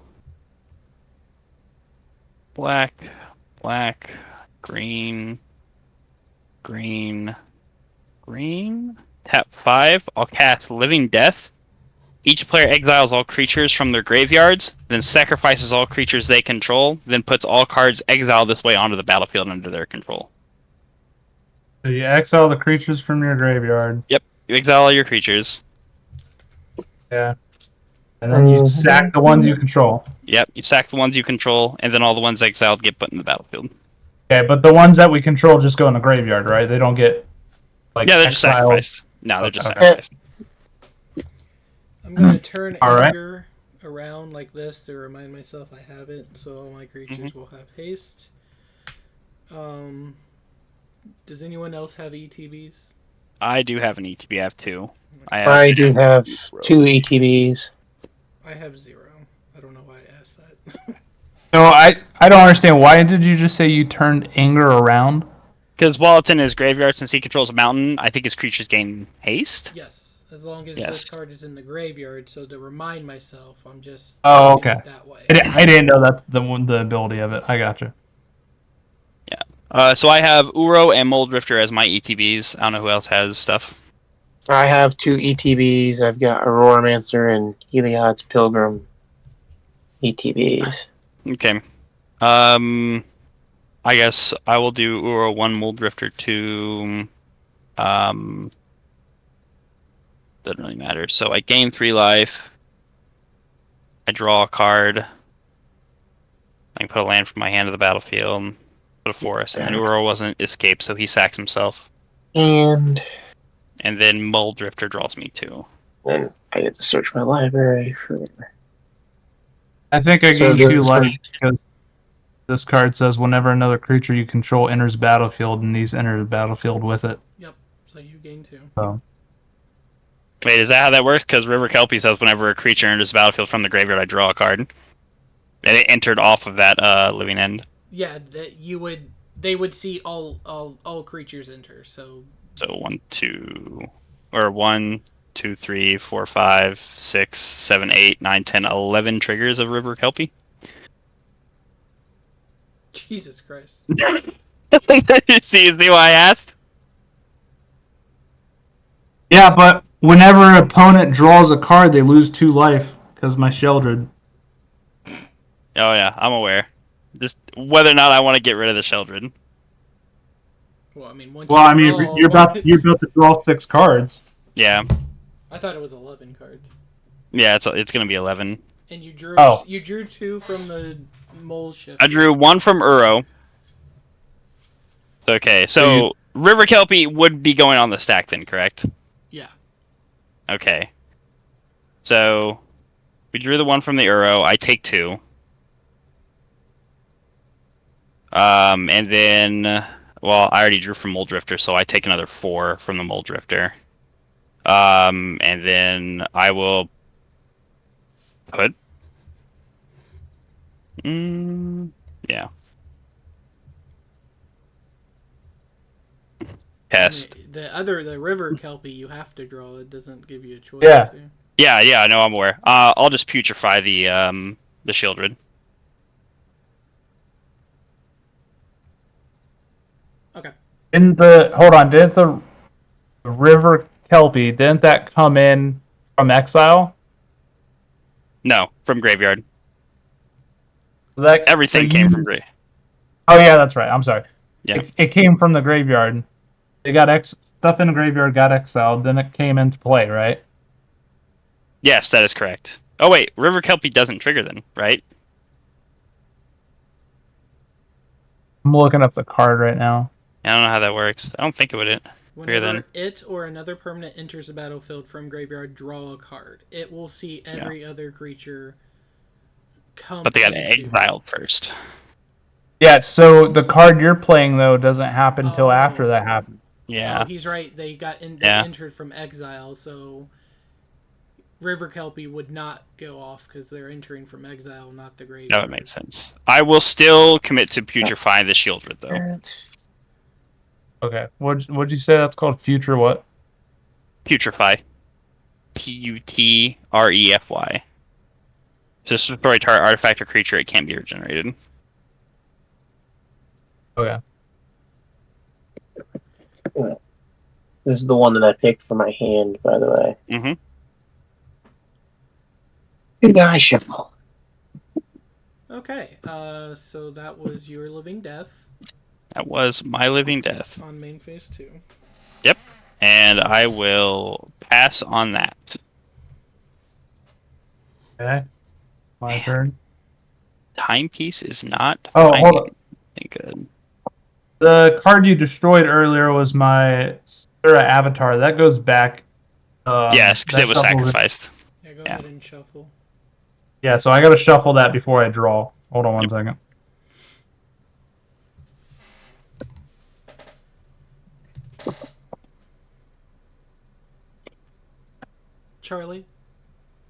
black, black, green, green, green. Tap 5. I'll cast Living Death. Each player exiles all creatures from their graveyards, then sacrifices all creatures they control, then puts all cards exiled this way onto the battlefield under their control. So you exile the creatures from your graveyard. Yep, you exile all your creatures. Yeah. And then you sack the ones you control. Yep, you sack the ones you control, and then all the ones exiled get put in the battlefield. Okay, but the ones that we control just go in the graveyard, right? They don't get like Yeah, they're just exiled. sacrificed. No, they're just Okay. sacrificed. I'm going to turn All right. anger around like this to remind myself I have it, so all my creatures will have haste. Does anyone else have ETBs? I do have an ETB. I have 2. I do have 2 ETBs. I have 0. I don't know why I asked that. No, I don't understand. Why did you just say you turned anger around? Because while it's in his graveyard, since he controls a mountain, I think his creatures gain haste. Yes, as long as Yes. this card is in the graveyard, so to remind myself, I'm just Oh, doing okay. it that way. I didn't know that's the ability of it. I gotcha. So I have Uro and Muldrifter as my ETBs. I don't know who else has stuff. I have 2 ETBs. I've got Auroramancer and Heliod's Pilgrim ETBs. Okay. I guess I will do Uro 1, Muldrifter 2. Doesn't really matter. So I gain 3 life. I draw a card. I can put a land from my hand to the battlefield. Put a forest. And then Uro wasn't escaped, so he sacks himself. And And then Muldrifter draws me 2. then I get to search my library for... I think I So gained 2 this life one- because this card says whenever another creature you control enters the battlefield, and these enter the battlefield with it. So you gain 2. So Wait, is that how that works? Because River Kelpie says whenever a creature enters the battlefield from the graveyard, I draw a card. And it entered off of that living end. Yeah, that they would see all creatures enter. So 1, 2, 3, 4, 5, 6, 7, 8, 9, 10, 11 triggers of River Kelpie. Jesus Christ. See why I asked? yeah, but whenever an opponent draws a card, they lose 2 life because my Sheldred. Oh yeah, I'm aware. Just whether or not I want to get rid of the Sheldred. Well, I mean, once Well, you I mean, draw you're one- about to draw 6 cards. Yeah, I thought it was 11 cards. yeah, it's gonna be 11. And you drew Oh. you drew 2 from the mole shift. I drew 1 from Uro. Okay, so River Kelpie would be going on the stack then, correct? Yeah. Okay. So we drew the 1 from the Uro. I take 2. And then, well, I already drew from Muldrifter, so I take another 4 from the Muldrifter. And then I will put. Yeah. Test. The river kelpie you have to draw. It doesn't give you a choice. Yeah. To. Yeah, I know, I'm aware. I'll just putrefy the Shieldred. Okay. Didn't the River Kelpie, didn't that come in from exile? No, from Graveyard. That, Everything so came from Grave. Oh yeah, that's right. I'm sorry. Yeah. It came from the graveyard. They got stuff in the graveyard, got exiled, then it came into play, right? Yes, that is correct. Oh wait, River Kelpie doesn't trigger then, right? I'm looking up the card right now. I don't know how that works. I don't think it would. then. it or another permanent enters the battlefield from graveyard, draw a card. It will see every other creature come. But they got into exiled first. Yeah, so the card you're playing though doesn't happen until after Oh. that happens. Yeah. Oh, he's right. They Yeah. entered from exile, so River Kelpie would not go off because they're entering from exile, not the graveyard. That would make sense. I will still commit to putrefying the Shieldred, though. Okay. What'd you say that's called? Future what? Putrefy. Putrefy. Just destroy target artifact or creature, it can't be regenerated. Okay. This is the one that I picked for my hand, by the way. Mm-hmm. Good eye shuffle. Okay, so that was your Living Death That was my living death. on main phase 2. Yep. And I will pass on that. Okay. My turn. Timepiece is not Oh, finding hold on. anything good. The card you destroyed earlier was my Sura Avatar. That goes back. Yes, because that it was shuffles sacrificed. Yeah, go Yeah. ahead and shuffle. Yeah, so I gotta shuffle that before I draw. Hold on one second. Charlie,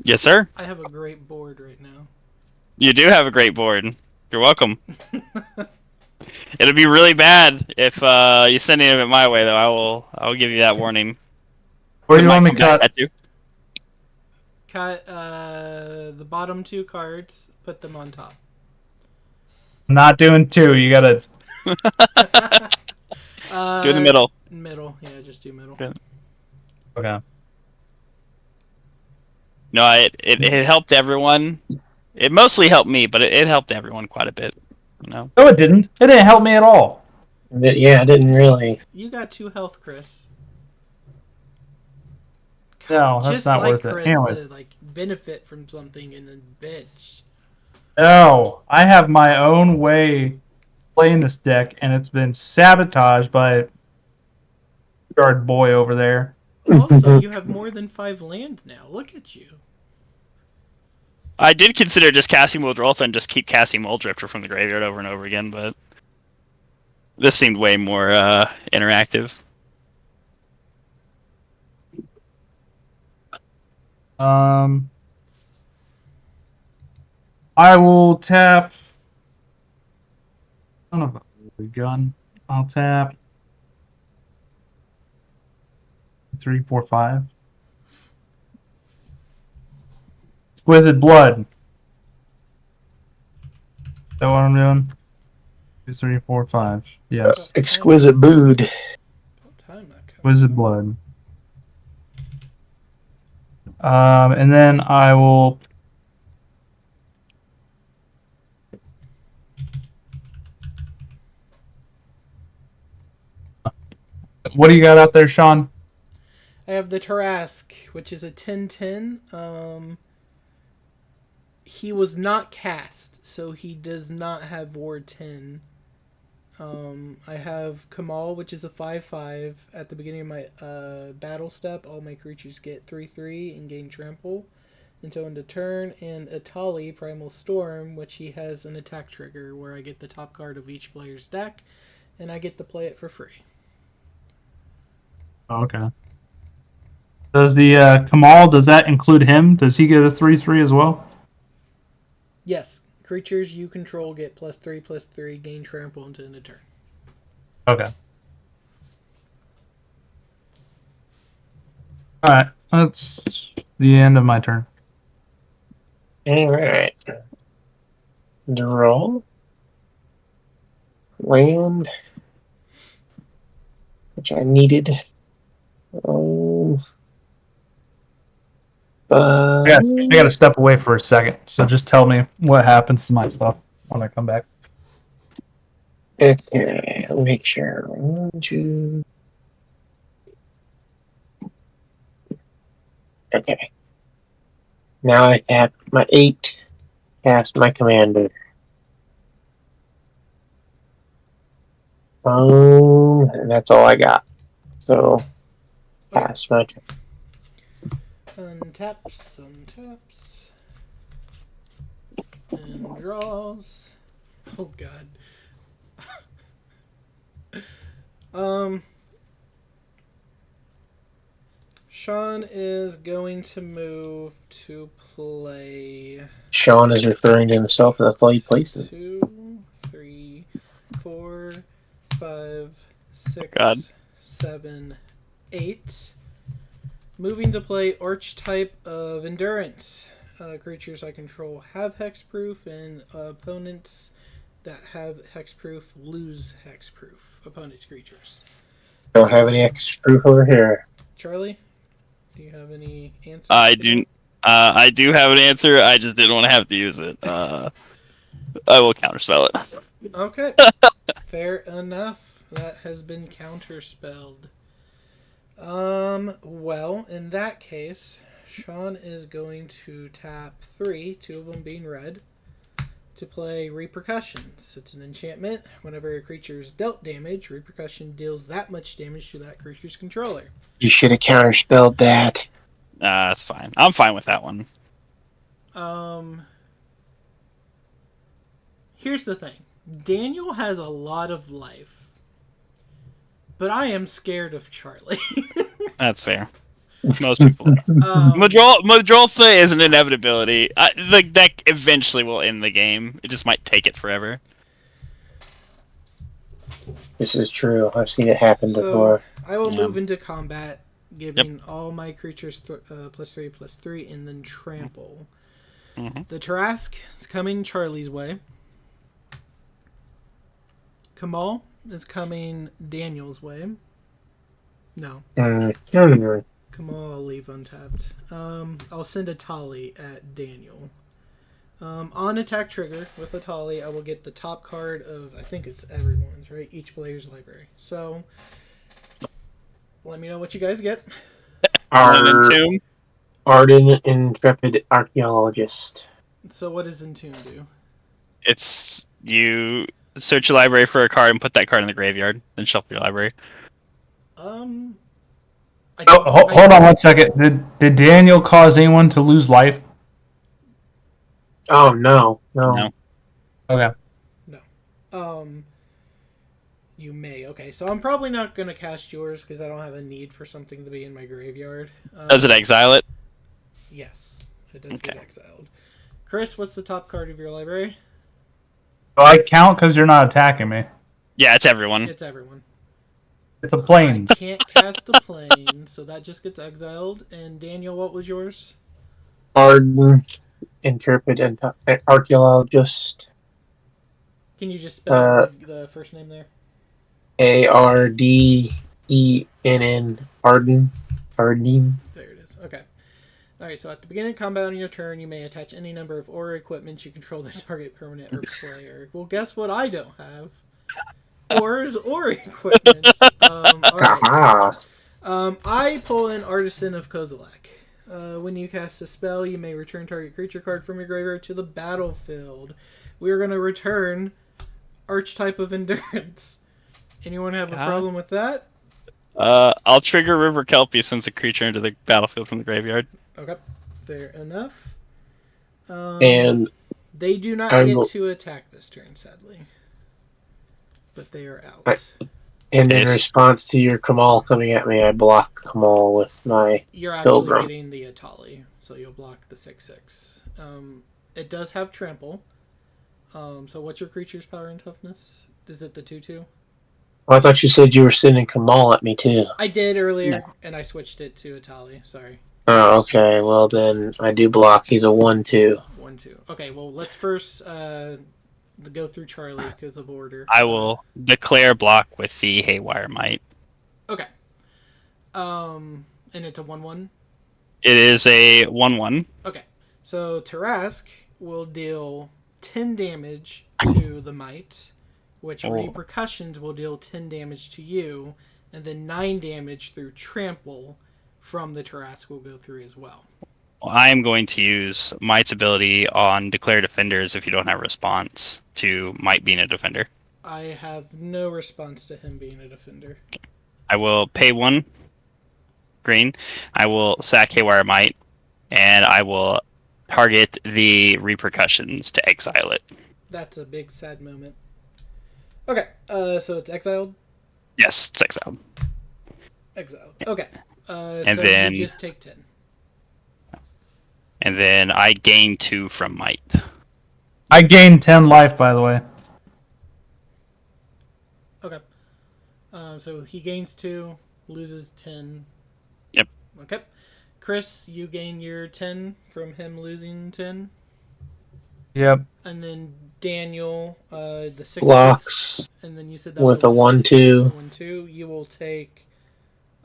Yes, sir. I have a great board right now. You do have a great board. You're welcome. It'll be really bad if you send any of it my way, though. I will give you that warning. Where do you Might want me come to back cut? at you. Cut the bottom 2 cards, put them on top. I'm not doing 2. You gotta. Do in the middle. Middle, yeah, just do middle. Okay. Okay. No, it helped everyone. It mostly helped me, but it helped everyone quite a bit. You know. No, it didn't. It didn't help me at all. Yeah, I didn't really. You got 2 health, Chris. No, that's Just not like worth it. Chris Anyway. to like benefit from something and then bitch. No, I have my own way playing this deck, and it's been sabotaged by guard boy over there. Also, you have more than 5 land now. Look at you. I did consider just casting Muldrotha and just keep casting Muldrifter from the graveyard over and over again, but this seemed way more interactive. I will tap. Son of a gun. I'll tap. 3, 4, 5. Exquisite Blood. Is that what I'm doing? 2, 3, 4, 5. Yes. Exquisite Bood. What time that comes? Exquisite Blood. And then I will. What do you got out there, Sean? I have the Tarask, which is a 10/10. He was not cast, so he does not have Ward 10. I have Kamal, which is a 5/5. At the beginning of my battle step, all my creatures get 3/3 and gain trample until end of turn. And Atali, Primal Storm, which he has an attack trigger where I get the top card of each player's deck, and I get to play it for free. Okay. Does the Kamal, does that include him? Does he get a 3/3 as well? Yes, creatures you control get +3/+3, gain trample until end of turn. Okay. Alright, that's the end of my turn. Alright. Draw. Land. Which I needed. I gotta step away for a second, so just tell me what happens to my stuff when I come back. Okay, let me make sure. 1, 2. Okay. Now I have my 8. Cast my commander. And that's all I got. So, pass my turn. Untaps, and draws. Oh god. Sean is going to move to play Sean is referring to himself, and that's why he places. 2, 3, 4, 5, 6, God. 7, 8. Moving to play Archetype of Endurance. Creatures I control have hexproof, and opponents that have hexproof lose hexproof. Opponents' creatures. Don't have any extra proof over here. Charlie, do you have any answers? I do. I do have an answer. I just didn't want to have to use it. I will counterspell it. Okay. Fair enough. That has been counterspelled. Well, in that case, Sean is going to tap 3, 2 of them being red, to play Repercussions. It's an enchantment. Whenever a creature is dealt damage, Repercussion deals that much damage to that creature's controller. You should have counterspelled that. That's fine. I'm fine with that one. Here's the thing. Daniel has a lot of life, but I am scared of Charlie. That's fair. Most people. Muldrotha is an inevitability. The deck eventually will end the game. It just might take it forever. This is true. I've seen it happen before. I will move into combat, giving all my creatures +3/+3, and then trample. Mm-hmm. The Tarask is coming Charlie's way. Kamal is coming Daniel's way. No. Kamal I'll leave untapped. I'll send a Tali at Daniel. On attack trigger with a Tali, I will get the top card of, I think it's everyone's, right? Each player's library. So, let me know what you guys get. Tomb. Arden Intrepid Archaeologist. So what does Entomb do? It's you search your library for a card and put that card in the graveyard, then shuffle your library. Hold on 1 second. Did Daniel cause anyone to lose life? Oh, no. Okay. You may. Okay, so I'm probably not going to cast yours because I don't have a need for something to be in my graveyard. Does it exile it? Yes, it does get exiled. Chris, what's the top card of your library? Do I count because you're not attacking me? Yeah, it's everyone. It's everyone. It's a plane. I can't cast a plane, so that just gets exiled. And Daniel, what was yours? Arden Intrepid Archaeologist. Can you just spell the first name there? Ardenn. Arden. There it is. Okay. Alright, so at the beginning of combat on your turn, you may attach any number of aura equipment you control to target permanent or player. Well, guess what I don't have? Auras or equipment. Alright. I pull in Artisan of Kozilek. When you cast a spell, you may return target creature card from your graveyard to the battlefield. We are going to return Archetype of Endurance. Anyone have a problem with that? I'll trigger River Kelpie, sends a creature into the battlefield from the graveyard. Okay, fair enough. And they do not get to attack this turn, sadly. But they are out. And in response to your Kamal coming at me, I block Kamal with my You're actually Pilgrim. getting the Atali, so you'll block the 6/6. It does have trample. So what's your creature's power and toughness? Is it the 2/2? Oh, I thought you said you were sending Kamal at me too. I did earlier, and I switched it to Atali. Sorry. Oh, okay. Well, then I do block. He's a 1/2. 1/2. Okay, well, let's first go through Charlie because of order. I will declare block with the Haywire Might. Okay. And it's a 1/1? It is a 1/1. Okay. So Tarask will deal 10 damage to the Might, which Repercussions will deal 10 damage to you, and then 9 damage through Trample from the Tarask will go through as well. I am going to use Might's ability on Declare Defenders if you don't have response to Might being a defender. I have no response to him being a defender. I will pay 1 green. I will sack Haywire Might, and I will target the repercussions to exile it. That's a big sad moment. Okay, so it's exiled. Yes, it's exiled. Exiled. Okay. And So then- you just take 10. And then I gain 2 from Might. I gained 10 life, by the way. Okay. So he gains 2, loses 10. Yep. Okay. Chris, you gain your 10 from him losing 10. Yep. And then Daniel, the 6 Blocks and then you said that with was a 1/2. 1/2. You will take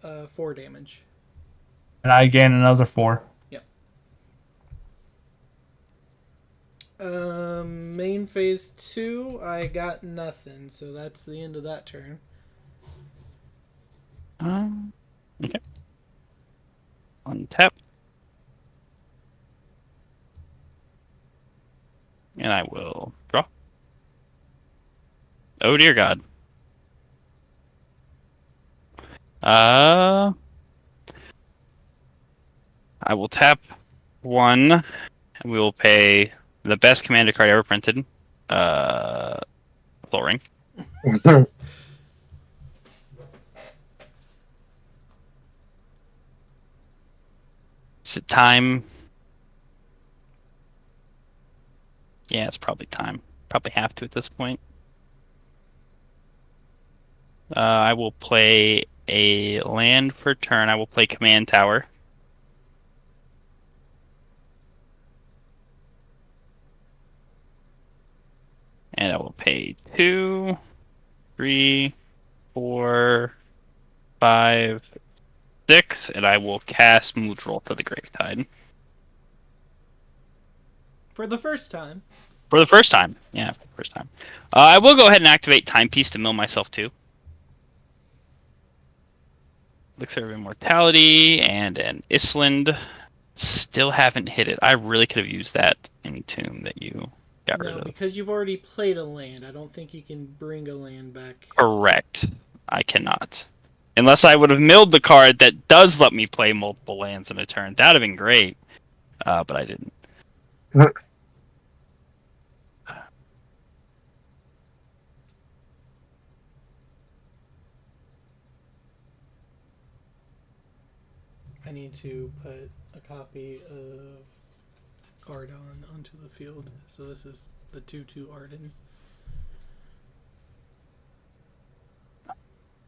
4 damage. And I gained another 4. Main phase 2, I got nothing, so that's the end of that turn. Okay. Untap. And I will draw. Oh dear God. I will tap 1. And we will pay the best commander card ever printed. Flooring. Is it time? Yeah, it's probably time. Probably have to at this point. I will play a land for turn. I will play Command Tower. And I will pay 2, 3, 4, 5, 6, and I will cast Muldrotha the Gravetide. For the first time. For the first time. Yeah, for the first time. I will go ahead and activate Timepiece to mill myself too. Elixir of Immortality and an Island. Still haven't hit it. I really could have used that Entomb that you got rid No, of. because you've already played a land. I don't think you can bring a land back. Correct. I cannot. Unless I would have milled the card that does let me play multiple lands in a turn. That would have been great. But I didn't. I need to put a copy of Ardon onto the field. So this is the 2/2 Arden.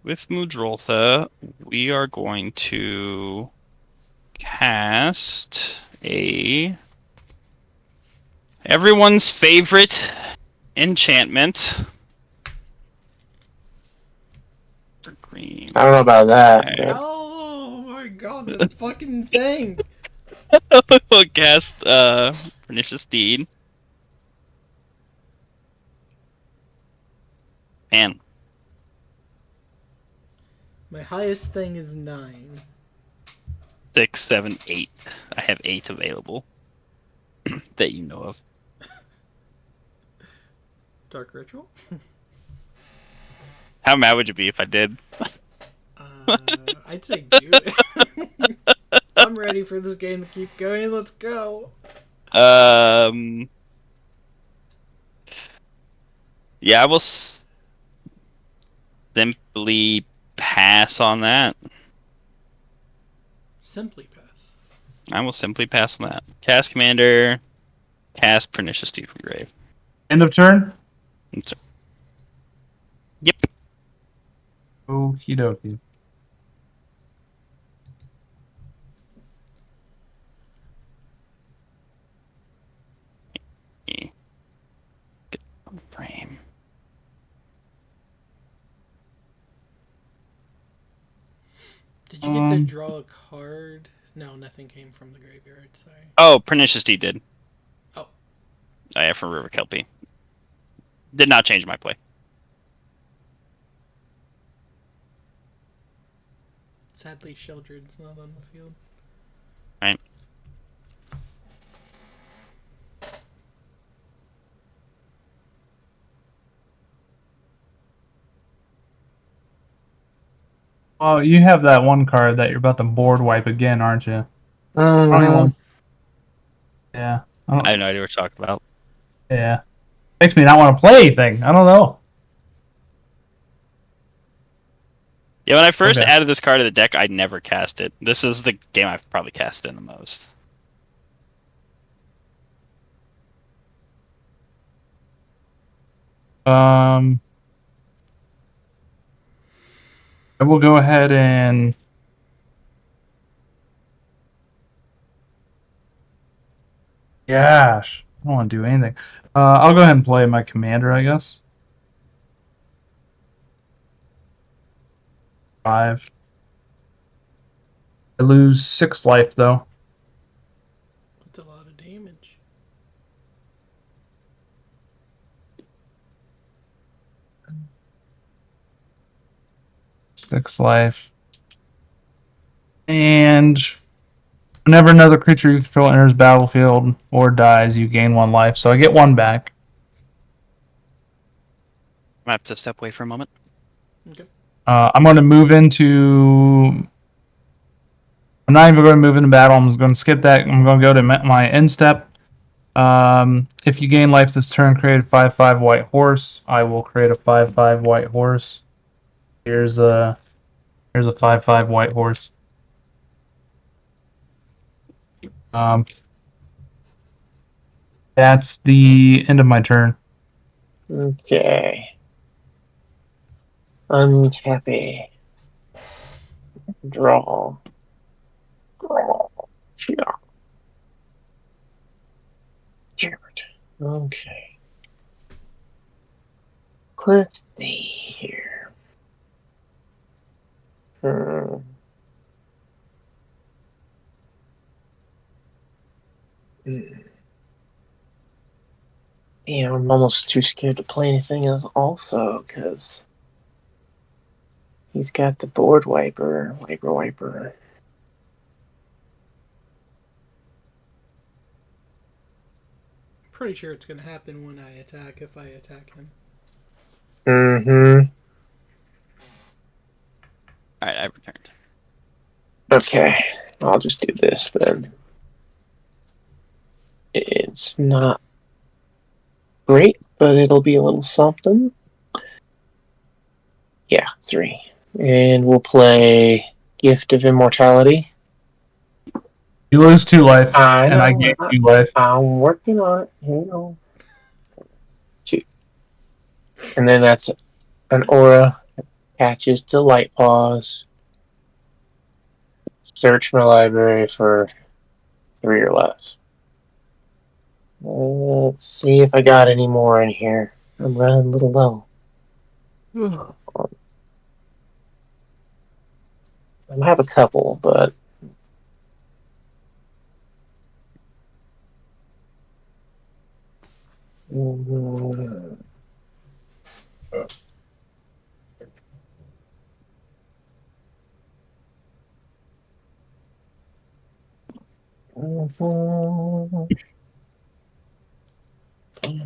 With Muldrotha, we are going to cast everyone's favorite enchantment. Green. I don't know about that. Okay. But Oh my god, that fucking thing! We'll cast Pernicious Deed. And My highest thing is 9. 6, 7, 8. I have 8 available that you know of. Dark Ritual? How mad would you be if I did? I'd say do it. I'm ready for this game to keep going. Let's go. Yeah, I will simply pass on that. Simply pass. I will simply pass on that. Cast Commander, cast Pernicious Deed from Grave. End of turn? Yep. Okie dokie. Get on frame. Did you get to draw a card? No, nothing came from the graveyard. Sorry. Oh, Pernicious Deed did. Oh. I have from River Kelpie. Did not change my play. Sadly, Sheldred's not on the field. Right. Oh, you have that one card that you're about to board wipe again, aren't you? I don't even want- Yeah. I have no idea what you're talking about. Yeah. Makes me not want to play anything. I don't know. Yeah, when I first Okay. added this card to the deck, I never cast it. This is the game I've probably cast it in the most. I will go ahead and gosh, I don't want to do anything. I'll go ahead and play my commander, I guess. 5. I lose 6 life though. That's a lot of damage. 6 life. And whenever another creature you control enters battlefield or dies, you gain 1 life. So I get 1 back. I have to step away for a moment. Okay. I'm going to move into. I'm not even going to move into battle. I'm just going to skip that. I'm going to go to my end step. If you gain life this turn, create a 5/5 white horse. I will create a 5/5 white horse. Here's a 5/5 white horse. That's the end of my turn. Okay. Unhappy. Draw. Yeah. Jared. Okay. Let's see here. Hmm. Yeah, I'm almost too scared to play anything else also, because he's got the board wiper. Wiper. Pretty sure it's gonna happen when I attack, if I attack him. Mm-hmm. Alright, I returned. Okay, I'll just do this then. It's not great, but it'll be a little something. Yeah, 3. And we'll play Gift of Immortality. You lose 2 life, I and I know. gain 2 life. I'm working on it. Hang on. 2. And then that's an aura. Attaches to Light-Paws. Search my library for 3 or less. Let's see if I got any more in here. I'm running a little low. I have a couple, but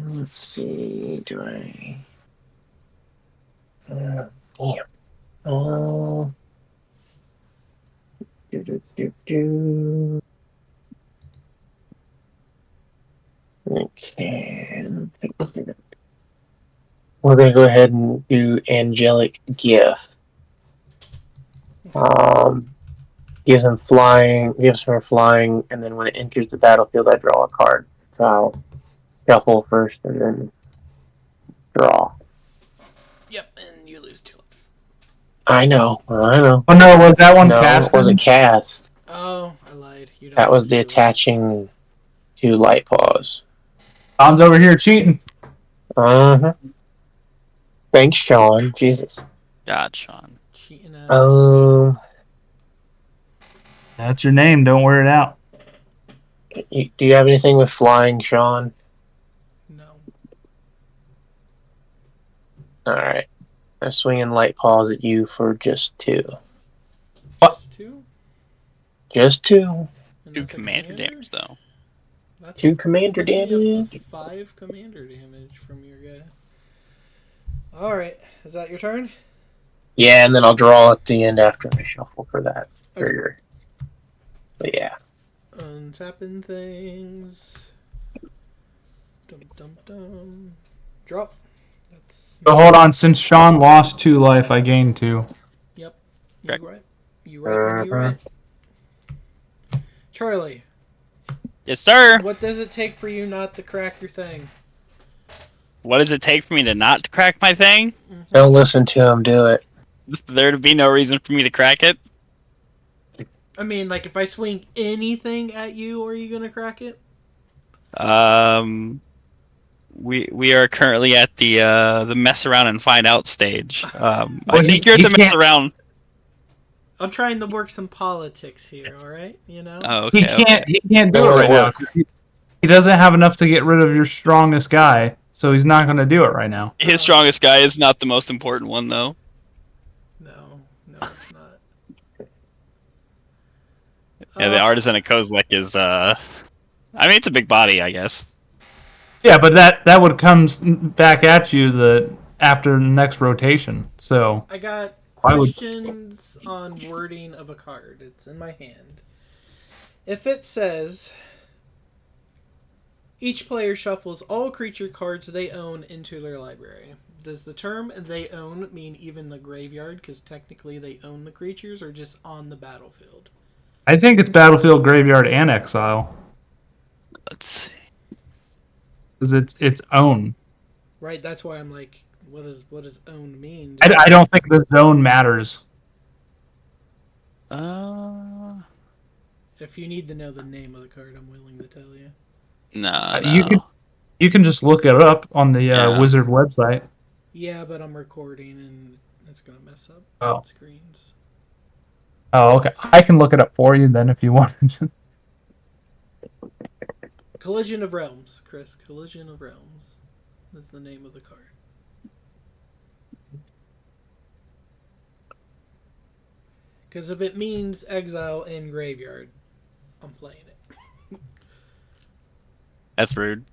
let's see. Do I? Damn. Do. Okay. We're gonna go ahead and do Angelic Gift. Gives him flying. Gives her flying, and then when it enters the battlefield, I draw a card. So I'll shuffle first, and then draw. Yep, and you lose 2 life. I know. Oh no, was that one No, cast? it wasn't cast. Oh, I lied. You don't That was lose the 2 life. attaching to Light-Paws. Tom's over here cheating. Uh-huh. Thanks, Sean. Jesus. God, Sean. Cheating ass. That's your name. Don't wear it out. Do you have anything with flying, Sean? No. Alright. I'm swinging Light-Paws at you for just 2. Just 2? Just 2. And 2 that's a commander damage, though. That's 2 commander puts me up to damage. 5 commander damage from your guy. Alright, is that your turn? Yeah, and then I'll draw at the end after I shuffle for that Okay. trigger. But yeah. Untapping things. Dum dum dum. Drop. That's. So hold on, since Sean lost 2 life, I gained 2. Yep. Correct. You right. You right when you right. Charlie, Yes, sir. what does it take for you not to crack your thing? What does it take for me to not crack my thing? Don't listen to him, do it. There to be no reason for me to crack it. I mean, like, if I swing anything at you, are you gonna crack it? We are currently at the mess around and find out stage. I Well, think you're at he the mess can't- around. I'm trying to work some politics here, alright? You know? Oh, He okay. can't. He can't do Go it to right now. work. 'Cause he doesn't have enough to get rid of your strongest guy, so he's not going to do it right now. His strongest guy is not the most important one, though. No, it's not. Yeah, the artisan at Kozlek is I mean, it's a big body, I guess. Yeah, but that would come back at you after the next rotation. So I got Why would- questions on wording of a card. It's in my hand. If it says each player shuffles all creature cards they own into their library, does the term they own mean even the graveyard, because technically they own the creatures, or just on the battlefield? I think it's battlefield, graveyard, and exile Let's see. because it's its own. Right, that's why I'm like, what does own mean? I don't think the zone matters. If you need to know the name of the card, I'm willing to tell you. No. You can just look it up on the Yeah. Wizard website. Yeah, but I'm recording and it's gonna mess up Oh. screens. Oh, okay. I can look it up for you then if you want. Collision of Realms, Chris. Collision of Realms is the name of the card. Because if it means exile and graveyard, I'm playing it. That's rude.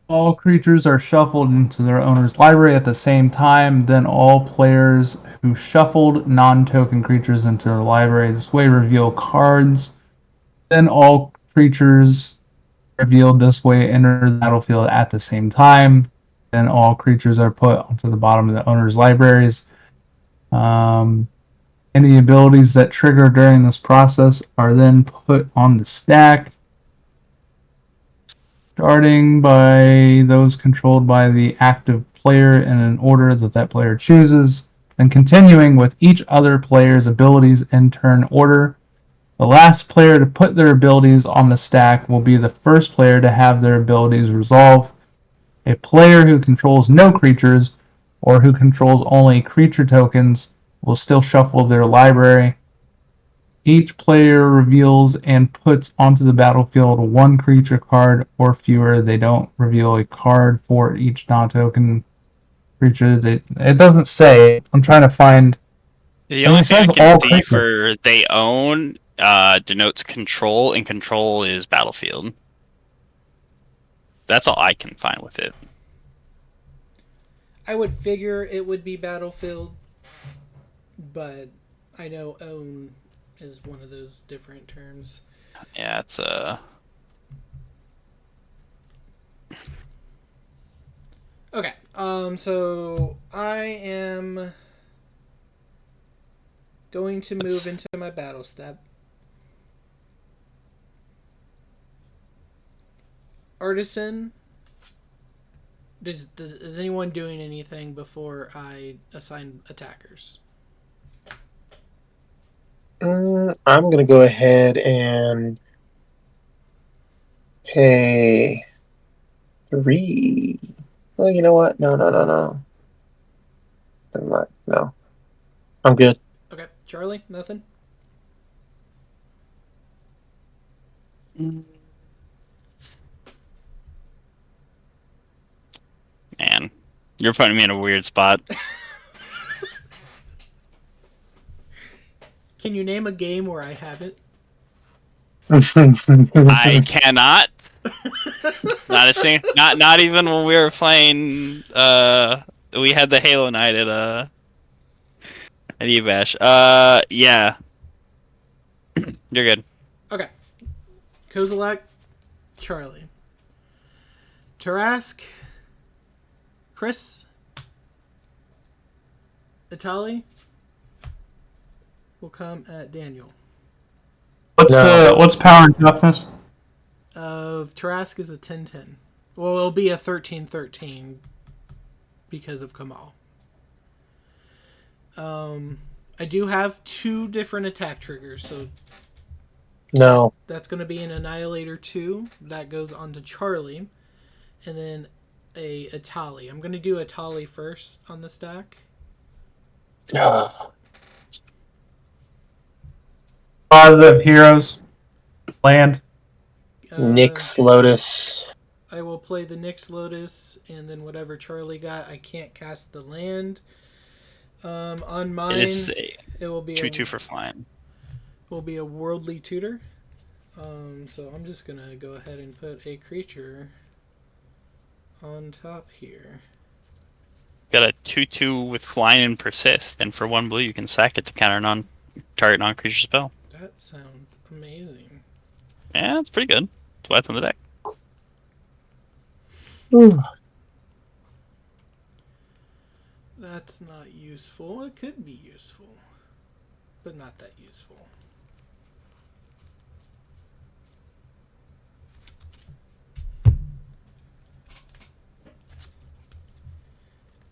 All creatures are shuffled into their owner's library at the same time. Then all players who shuffled non-token creatures into their library this way reveal cards. Then all creatures revealed this way enter the battlefield at the same time. Then all creatures are put onto the bottom of the owner's libraries. Any abilities that trigger during this process are then put on the stack, starting by those controlled by the active player in an order that player chooses, and continuing with each other player's abilities in turn order. The last player to put their abilities on the stack will be the first player to have their abilities resolve. A player who controls no creatures or who controls only creature tokens will still shuffle their library. Each player reveals and puts onto the battlefield one creature card or fewer. They don't reveal a card for each non-token creature. It doesn't say. I'm trying to find. The only thing I says can all see creatures. for they own denotes control, and control is battlefield. That's all I can find with it. I would figure it would be Battlefield, but I know own is one of those different terms. Yeah, it's Okay, so I am going to move into my battle step. Artisan. Is anyone doing anything before I assign attackers? I'm gonna go ahead and pay 3. Well, you know what? No. Never mind. No. I'm good. Okay, Charlie, nothing? man, you're putting me in a weird spot. Can you name a game where I haven't? I cannot. Not even when we were playing. We had the Halo night at Evash. Yeah. You're good. Okay. Kozilek, Charlie. Tarask, Chris, Itali will come at Daniel. What's power and toughness? Tarask is a 10-10. Well, it'll be a 13-13 because of Kamal. I do have 2 different attack triggers, so No. that's going to be an Annihilator 2. That goes on to Charlie. And then a Itali. I'm going to do Itali first on the stack. Positive heroes. Land. Nyx Lotus. I will play the Nyx Lotus, and then whatever Charlie got, I can't cast the land. On mine, it will be 2/2 for flying. Will be a Worldly Tutor. So I'm just gonna go ahead and put a creature on top here. Got a 2/2 with flying and persist, and for 1 blue you can sack it to counter target non-creature spell. That sounds amazing. Yeah, that's pretty good. That's why it's on the deck. Ooh. That's not useful. It could be useful, but not that useful.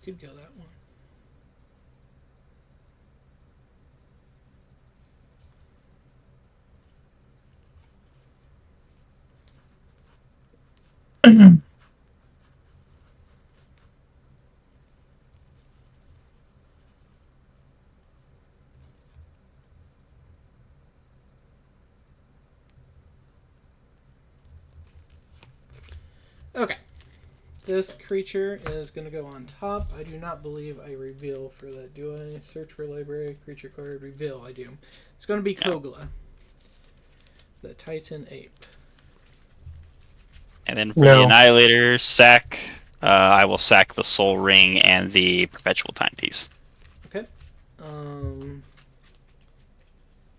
Could go that one. Okay. This creature is going to go on top. I do not believe I reveal for that. Do I search for library, creature card, reveal? I do. It's going to be Kogla, the Titan Ape. And then for the Annihilator, sack, I will sack the Soul Ring and the Perpetual Timepiece. Okay.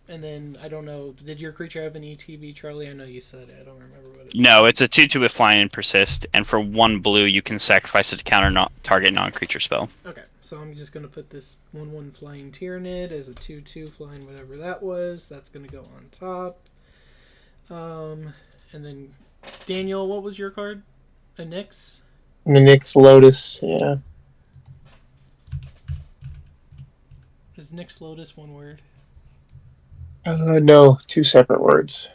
And then, I don't know, did your creature have an ETB, Charlie? I know you said it. I don't remember what it said. No, it's a 2/2 with flying and persist, and for 1 blue you can sacrifice it to counter target non-creature spell. Okay, so I'm just going to put this 1/1 Flying Tyrannid as a 2/2 flying whatever that was. That's going to go on top. And then, Daniel, what was your card? A Nyx? The Nyx Lotus, yeah. Is Nyx Lotus one word? No, 2 separate words.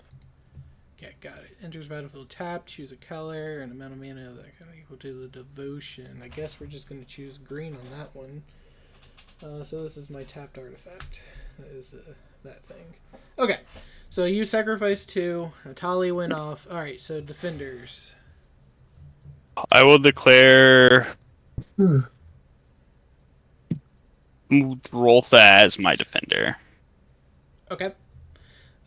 Okay, got it. Enters battlefield tapped, choose a color, and amount of mana that kind of equal to the devotion. I guess we're just going to choose green on that one. So this is my tapped artifact. That is that thing. Okay, so you sacrificed 2. Atali went off. Alright, so defenders. I will declare Muldrotha as my defender. Okay.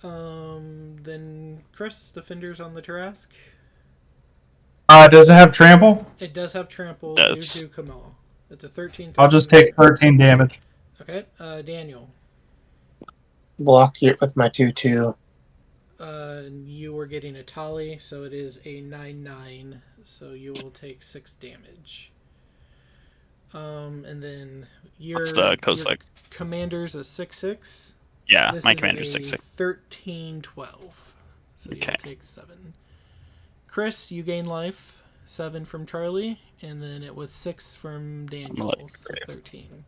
Then Chris, defenders on the Tarask. Does it have trample? It does have trample Does. due to Kamal. It's a 13. I'll just take 13 damage. Okay. Daniel. Block here with my 2/2. You were getting a Tali, so it is a 9/9. So you will take 6 damage. And then your commander's a 6/6. Yeah, This my is commander's a 6/6. 13/12. So Okay. you'll take 7. Chris, you gain life. 7 from Charlie, and then it was 6 from Daniel. So 13.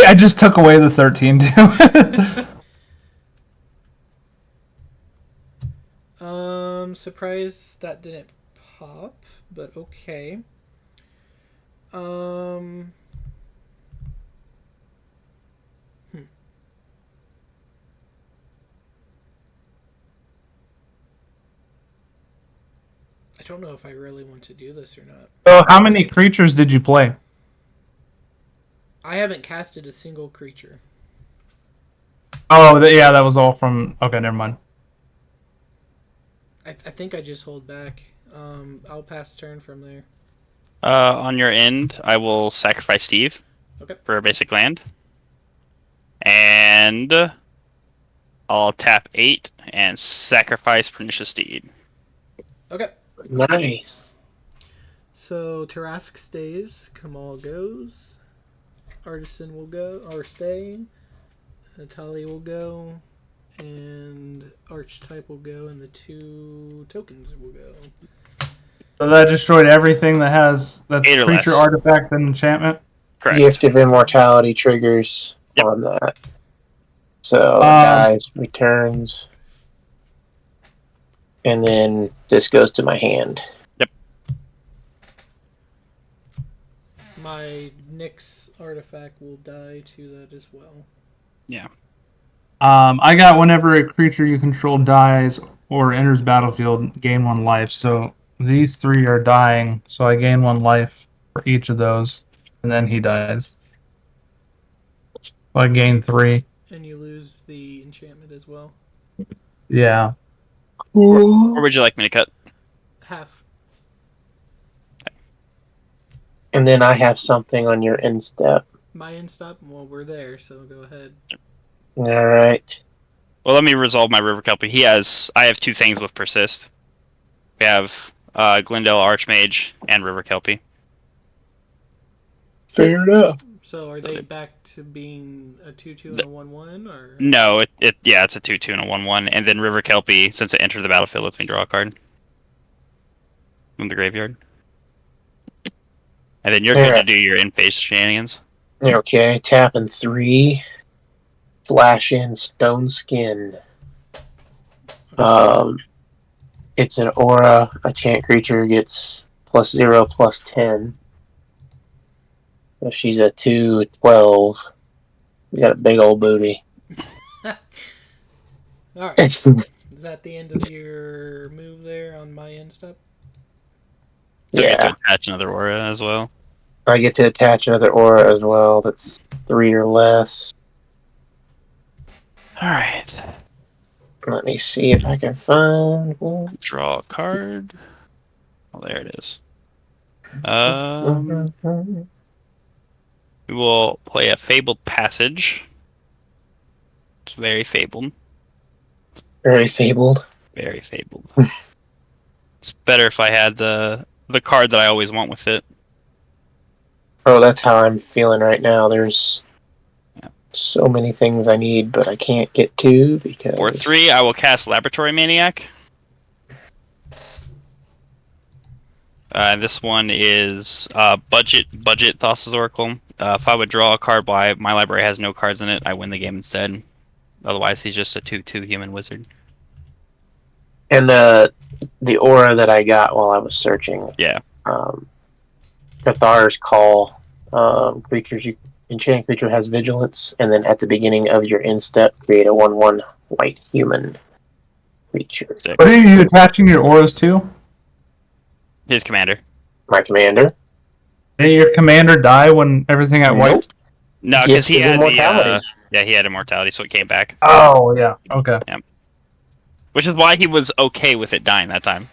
I just took away the 13 too. Surprised that didn't pop, but okay. I don't know if I really want to do this or not. So how many creatures did you play? I haven't casted a single creature. Oh, yeah, that was all from. Okay, never mind. I think I just hold back. I'll pass turn from there. On your end, I will sacrifice Steve Okay. for a basic land. And I'll tap 8 and sacrifice Pernicious Steed. Okay. Nice. So Tarask stays. Kamal goes. Artisan will go or stay. Natalie will go. And Archetype will go. And the 2 tokens will go. So that destroyed everything that's 8 or creature, less. artifact, and enchantment. Correct. Gift of Immortality triggers on that. So dies, returns, and then this goes to my hand. My Nyx artifact will die to that as well. Yeah. I got whenever a creature you control dies or enters battlefield, gain 1 life. So these 3 are dying, so I gain 1 life for each of those, and then he dies. So I gain 3. And you lose the enchantment as well. Yeah. Or would you like me to cut? Half. And then I have something on your end step. My end stop? Well, we're there, so go ahead. All right. Well, let me resolve my River Kelpie. I have 2 things with Persist. We have Glendale Archmage and River Kelpie. Fair enough. So are they back to being a 2/2 and a 1/1, or? No, it's a 2/2 and a 1/1, and then River Kelpie, since it entered the battlefield, lets me draw a card from the graveyard. And then you're good to do your in-phase shenanigans. Okay, tapping 3. Flash in Stone Skin. It's an aura. A chant creature gets +0/+10. So she's a 2/12. We got a big old booty. Alright. Is that the end of your move there on my end step? You get Yeah, to attach another aura as well. I get to attach another aura as well. That's 3 or less. All right. Let me see if I can find one. Draw a card. Oh, there it is. We will play a Fabled Passage. It's very fabled. Very fabled. Very fabled. It's better if I had the card that I always want with it. Oh, that's how I'm feeling right now. There's so many things I need, but I can't get to because. For 3, I will cast Laboratory Maniac. This one is budget Thassa's Oracle. If I would draw a card while my library has no cards in it, I win the game instead. Otherwise, he's just a 2/2 human wizard. And the aura that I got while I was searching. Yeah. Cathar's Call. Enchanted creature has vigilance, and then at the beginning of your end step, create a 1/1 white human creature. Sick. What are you attaching your auras to? His commander. My commander. Did your commander die when everything got wiped? No, Gift because he of had Immortality. he had immortality, so it came back. Oh, yeah. Okay. Which is why he was okay with it dying that time.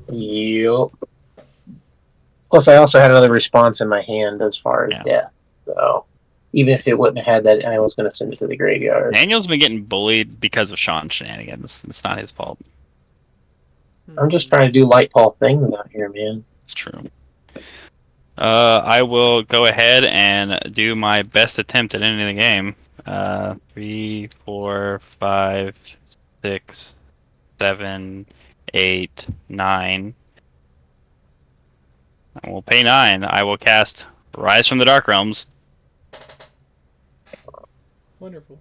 Yep. Plus, I also had another response in my hand as far as death. So, even if it wouldn't have had that, I was going to send it to the graveyard. Daniel's been getting bullied because of Sean's shenanigans. It's not his fault. I'm just trying to do Light-Paw things out here, man. It's true. I will go ahead and do my best attempt at ending the game. 3, 4, 5, 6, 7, 8, 9. I will pay 9. I will cast Rise from the Dark Realms. Wonderful.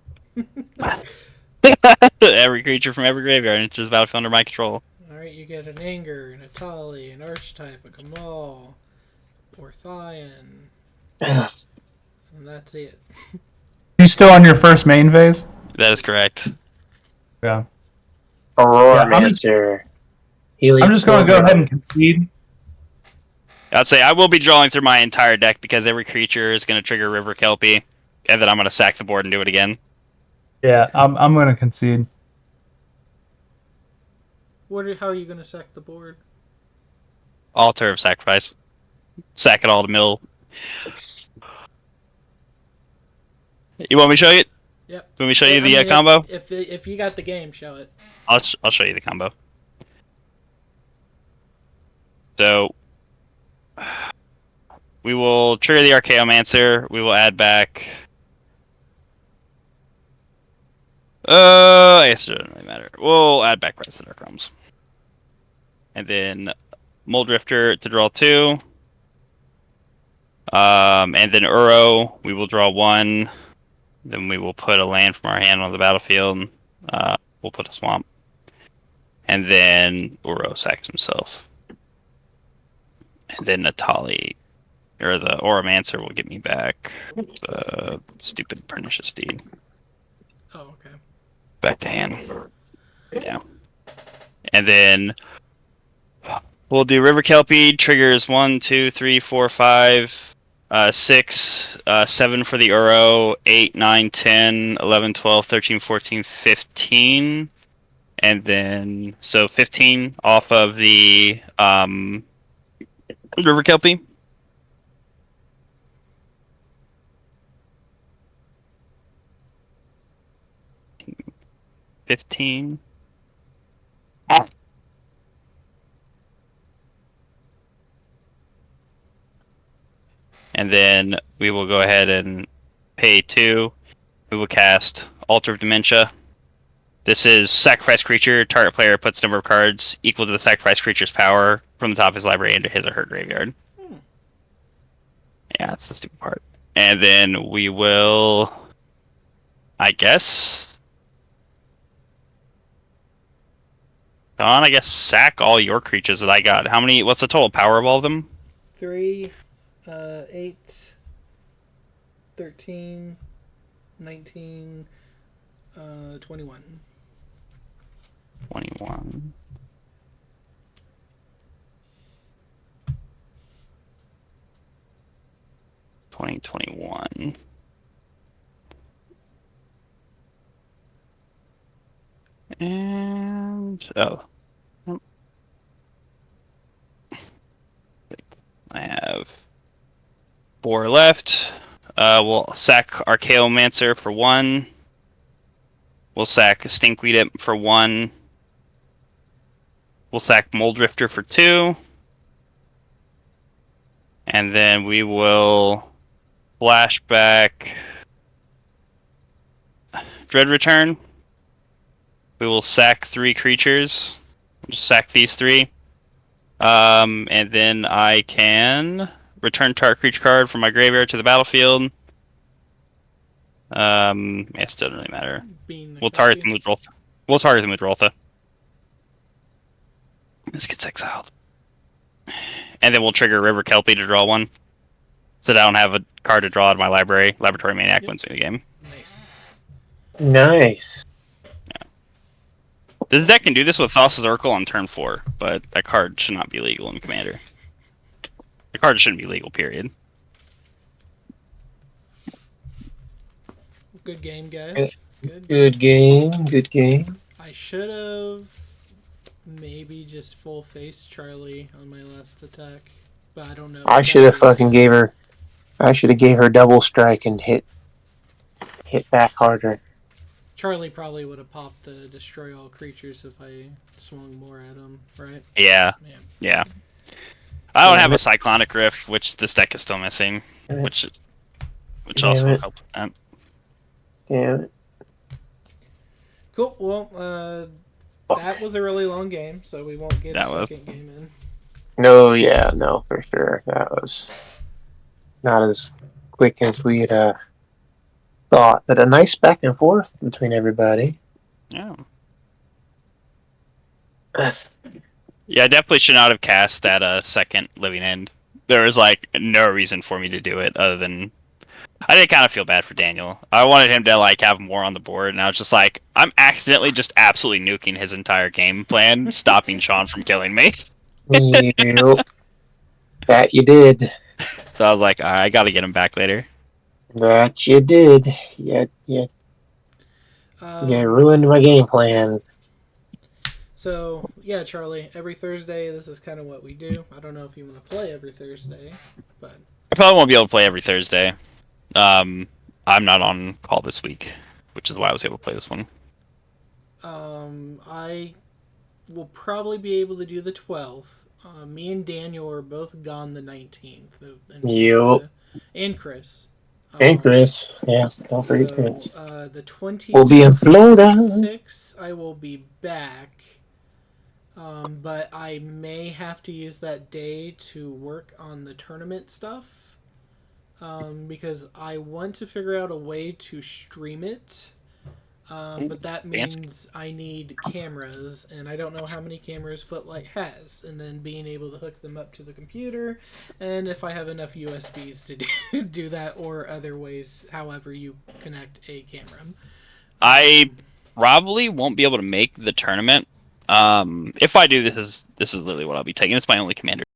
Every creature from every graveyard, and it's just battlefield under my control. Alright, you get an Anger, an Atali, an Archetype, a Kamal, Orthion, and that's it. You still on your first main phase? That is correct. Yeah. Aurora Yeah, Mancer. I'm just going to go ahead and concede. I'd say I will be drawing through my entire deck because every creature is going to trigger River Kelpie, and then I'm going to sack the board and do it again. Yeah, I'm gonna concede. How are you gonna sack the board? Altar of Sacrifice. Sack it all to mill. You want me to show you? Yep. Want me to show I you the mean, combo? if you got the game, show it. I'll show you the combo. So we will trigger the Archaeomancer. We will add back. I guess it doesn't really matter. We'll add back Rise of the Dark Realms. And then Muldrotha to draw 2. And then Uro, we will draw 1. Then we will put a land from our hand on the battlefield. We'll put a swamp. And then Uro sacks himself. And then Natali, or the Oromancer, will get me back the stupid Pernicious Deed. Oh, okay. Back to hand. Yeah. And then we'll do River Kelpie. Triggers 1, 2, 3, 4, 5, 6, 7 for the Uro, 8, 9, 10, 11, 12, 13, 14, 15. And then, so 15 off of the River Kelpie. $15. And then we will go ahead and pay 2. We will cast Altar of Dementia. This is sacrifice creature. Target player puts number of cards equal to the sacrifice creature's power from the top of his library into his or her graveyard. Yeah, that's the stupid part. And then we will, I guess, sack all your creatures that I got. How many? What's the total power of all of them? 3, 8, 13, 19, 21. 21. $20, $21. And I have 4 left. We'll sack Archaeomancer for 1. We'll sack Stinkweed for 1. We'll sack Muldrotha for 2. And then we will flashback Dread Return. We will sack 3 creatures. Just sack these 3. And then I can return target creature card from my graveyard to the battlefield. It doesn't really matter. We'll target the Muldrotha. This gets exiled. And then we'll trigger River Kelpie to draw 1. So that I don't have a card to draw out of my library. Laboratory Maniac wins me the game. Nice. This deck can do this with Thassa's Oracle on turn 4, but that card should not be legal in Commander. The card shouldn't be legal, period. Good game, guys. Good game. Good game. I should have maybe just full face Charlie on my last attack, but I don't know. I should have fucking gave her. I should have gave her double strike and hit back harder. Charlie probably would have popped the destroy all creatures if I swung more at him, right? Yeah. I don't have a Cyclonic Rift, which this deck is still missing, which also will help with that. Damn it. Cool. Well, that was a really long game, so we won't get a second game in. No, for sure. That was not as quick as we had thought, but a nice back and forth between everybody. Yeah. Yeah, I definitely should not have cast that second Living End. There was no reason for me to do it other than I did kind of feel bad for Daniel. I wanted him to have more on the board, and I was just I'm accidentally just absolutely nuking his entire game plan, stopping Sean from killing me. Yep. That you did. So I was like, I got to get him back later. That you did. Yeah. You ruined my game plan. So yeah, Charlie. Every Thursday, this is kind of what we do. I don't know if you want to play every Thursday, but I probably won't be able to play every Thursday. I'm not on call this week, which is why I was able to play this one. I will probably be able to do the 12th. Me and Daniel are both gone the 19th in Florida, and Chris. Hey, Chris. Yeah, don't forget So Chris. the 26th, We'll be in Florida. I will be back. But I may have to use that day to work on the tournament stuff. Because I want to figure out a way to stream it. But that means I need cameras, and I don't know how many cameras Footlight has, and then being able to hook them up to the computer, and if I have enough USBs to do that, or other ways, however you connect a camera. I probably won't be able to make the tournament. If I do, this is literally what I'll be taking. It's my only commander